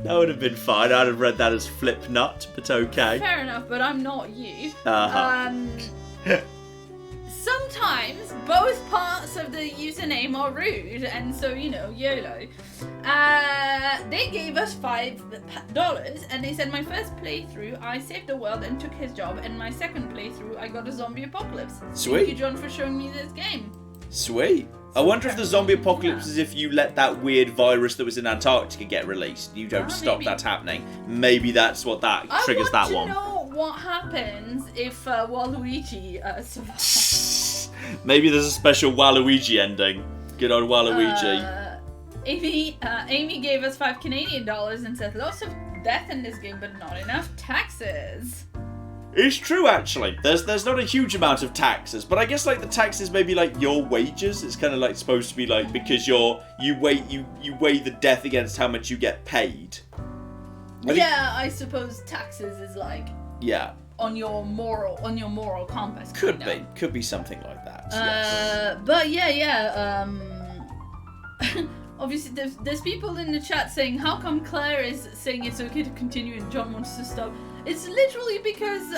Speaker 1: That would have been fine. I'd have read that as Flipnut, but okay.
Speaker 2: Fair enough, but I'm not you.
Speaker 1: Uh-huh.
Speaker 2: Sometimes both parts of the username are rude, and so, YOLO. They gave us $5, and they said my first playthrough, I saved the world and took his job, and my second playthrough, I got a zombie apocalypse.
Speaker 1: Sweet.
Speaker 2: Thank you, John, for showing me this game.
Speaker 1: Sweet. I wonder if the zombie apocalypse is if you let that weird virus that was in Antarctica get released. You don't stop
Speaker 2: maybe.
Speaker 1: that happening. Maybe that's what that triggers that one.
Speaker 2: I want to know what happens if Waluigi survives.
Speaker 1: Maybe there's a special Waluigi ending. Good old Waluigi.
Speaker 2: Amy gave us $5 Canadian and said lots of death in this game, but not enough taxes.
Speaker 1: It's true, actually. There's not a huge amount of taxes, but I guess like the taxes maybe like your wages. It's kind of like supposed to be like because you weigh the death against how much you get paid.
Speaker 2: I suppose taxes is like on your moral compass.
Speaker 1: Could be something like that. Yes.
Speaker 2: But obviously there's people in the chat saying how come Claire is saying it's okay to continue and John wants to stop. It's literally because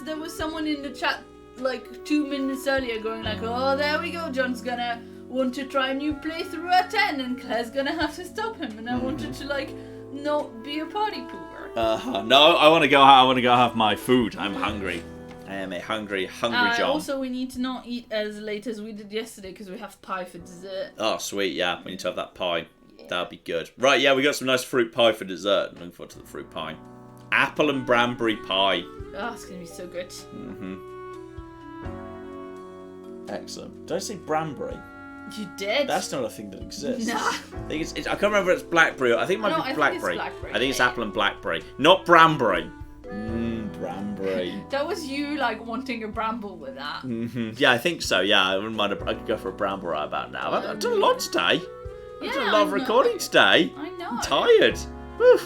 Speaker 2: there was someone in the chat like 2 minutes earlier going like, oh, there we go, John's gonna want to try a new playthrough at 10 and Claire's gonna have to stop him, and I wanted to like not be a party pooper.
Speaker 1: No, I want to go have my food. I'm hungry. I am a hungry John.
Speaker 2: Also, we need to not eat as late as we did yesterday because we have pie for dessert.
Speaker 1: Oh, sweet, yeah. We need to have that pie. Yeah. That'll be good. Right, yeah, we got some nice fruit pie for dessert. I'm looking forward to the fruit pie. Apple and cranberry pie.
Speaker 2: Oh, it's going to be so good.
Speaker 1: Mm-hmm. Excellent. Did I say Branbury?
Speaker 2: You did?
Speaker 1: That's not a thing that exists.
Speaker 2: Nah.
Speaker 1: I think I can't remember if it's blackberry. I think it might be blackberry. I think it's apple and blackberry. Not Branbury. Branbury.
Speaker 2: That was you like wanting a bramble with that.
Speaker 1: Mm-hmm. Yeah, I think so. Yeah, I wouldn't mind. I could go for a bramble right about now. I've done a lot today. I've done a lot of recording today.
Speaker 2: I know.
Speaker 1: I'm tired. Oof.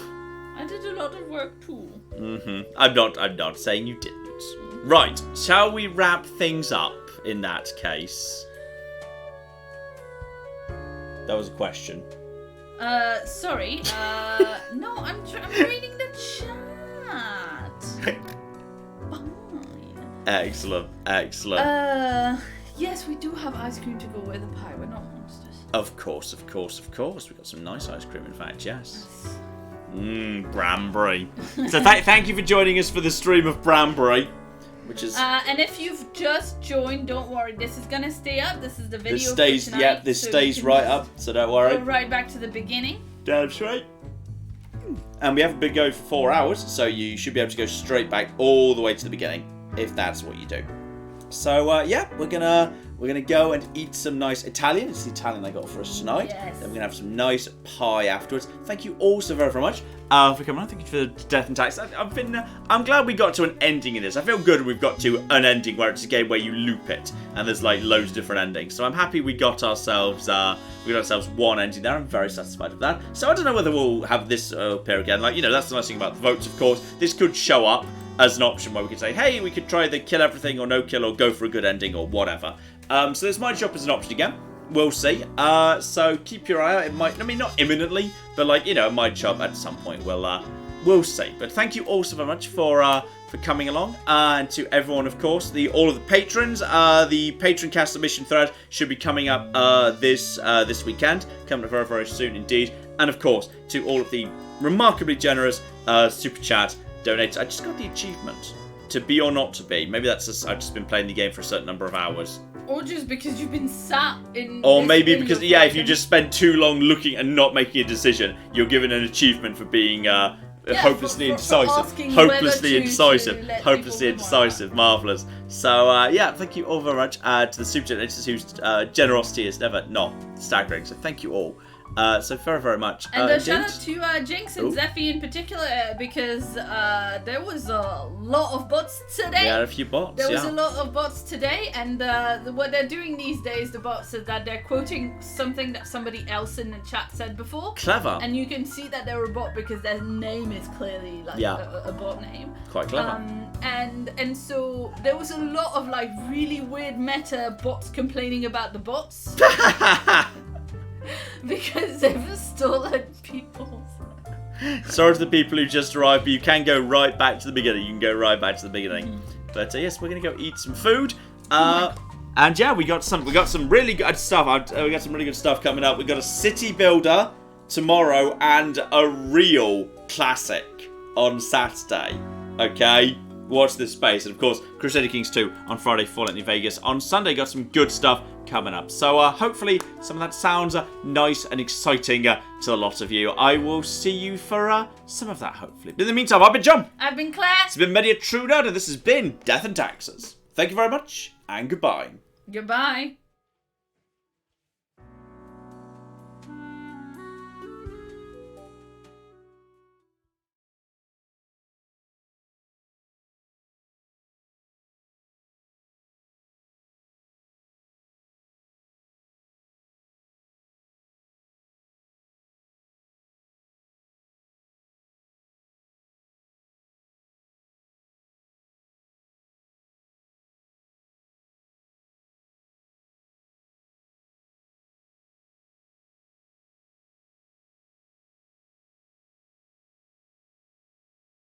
Speaker 2: I did a lot of work too.
Speaker 1: Mm-hmm. I'm not saying you didn't. Right, shall we wrap things up in that case? That was a question.
Speaker 2: Sorry. No, I'm reading the chat. Fine.
Speaker 1: Excellent.
Speaker 2: Yes, we do have ice cream to go with the pie. We're not monsters.
Speaker 1: Of course. We've got some nice ice cream, in fact, yes. Branbury. So thank you for joining us for the stream of Branbury, which is.
Speaker 2: And if you've just joined, don't worry. This is gonna stay up. This is the video.
Speaker 1: This stays.
Speaker 2: For tonight,
Speaker 1: Yep. This stays right up. So don't worry.
Speaker 2: Go right back to the beginning.
Speaker 1: That's right. And we haven't been going for 4 hours, so you should be able to go straight back all the way to the beginning, if that's what you do. So yeah, we're gonna go and eat some nice Italian. It's the Italian I got for us tonight.
Speaker 2: Yes.
Speaker 1: Then we're gonna have some nice pie afterwards. Thank you all so very, very much for coming on. Thank you for the death and tax. I'm glad we got to an ending in this. I feel good we've got to an ending where it's a game where you loop it and there's like loads of different endings. So I'm happy we got ourselves one ending there. I'm very satisfied with that. So I don't know whether we'll have this appear again. Like, that's the nice thing about the votes, of course. This could show up as an option where we could say, hey, we could try the kill everything or no kill or go for a good ending or whatever. So this might show up as an option again. We'll see. So keep your eye out. It might, not imminently, but it might show up at some point. We'll see. But thank you all so very much for coming along. And to everyone, of course, all of the patrons. The patron cast submission thread should be coming up this weekend. Coming up very, very soon indeed. And of course, to all of the remarkably generous super chat donate. I just got the achievement to be or not to be. Maybe that's I've just been playing the game for a certain number of hours.
Speaker 2: Or just because you've been sat in.
Speaker 1: Or maybe because if you just spend too long looking and not making a decision, you're given an achievement for being hopelessly indecisive. Hopelessly indecisive. Marvellous. So yeah, thank you all very much to the super generators whose generosity is never not staggering. So thank you all. So very, very much.
Speaker 2: And shout out
Speaker 1: indeed.
Speaker 2: to Jinx and
Speaker 1: Ooh.
Speaker 2: Zeffy in particular, because there was a lot of bots today.
Speaker 1: We had a few bots,
Speaker 2: There was
Speaker 1: yeah.
Speaker 2: a lot of bots today, and what they're doing these days, the bots, is that they're quoting something that somebody else in the chat said before.
Speaker 1: Clever.
Speaker 2: And you can see that they're a bot because their name is clearly like a bot name.
Speaker 1: Quite clever.
Speaker 2: And so there was a lot of like really weird meta bots complaining about the bots because they've stolen people's.
Speaker 1: Sorry to the people who just arrived, but you can go right back to the beginning. You can go right back to the beginning.
Speaker 2: Mm-hmm.
Speaker 1: But yes, we're gonna go eat some food. And yeah, we got some really good stuff. We got some really good stuff coming up. We got a city builder tomorrow and a real classic on Saturday. Okay, watch this space. And of course, Crusader Kings 2 on Friday, Fallout New Vegas. On Sunday, got some good stuff coming up. So hopefully some of that sounds nice and exciting to a lot of you. I will see you for some of that, hopefully. But in the meantime, I've been John.
Speaker 2: I've been Claire.
Speaker 1: It's been Many a True Nerd, and this has been Death and Taxes. Thank you very much, and goodbye.
Speaker 2: Goodbye.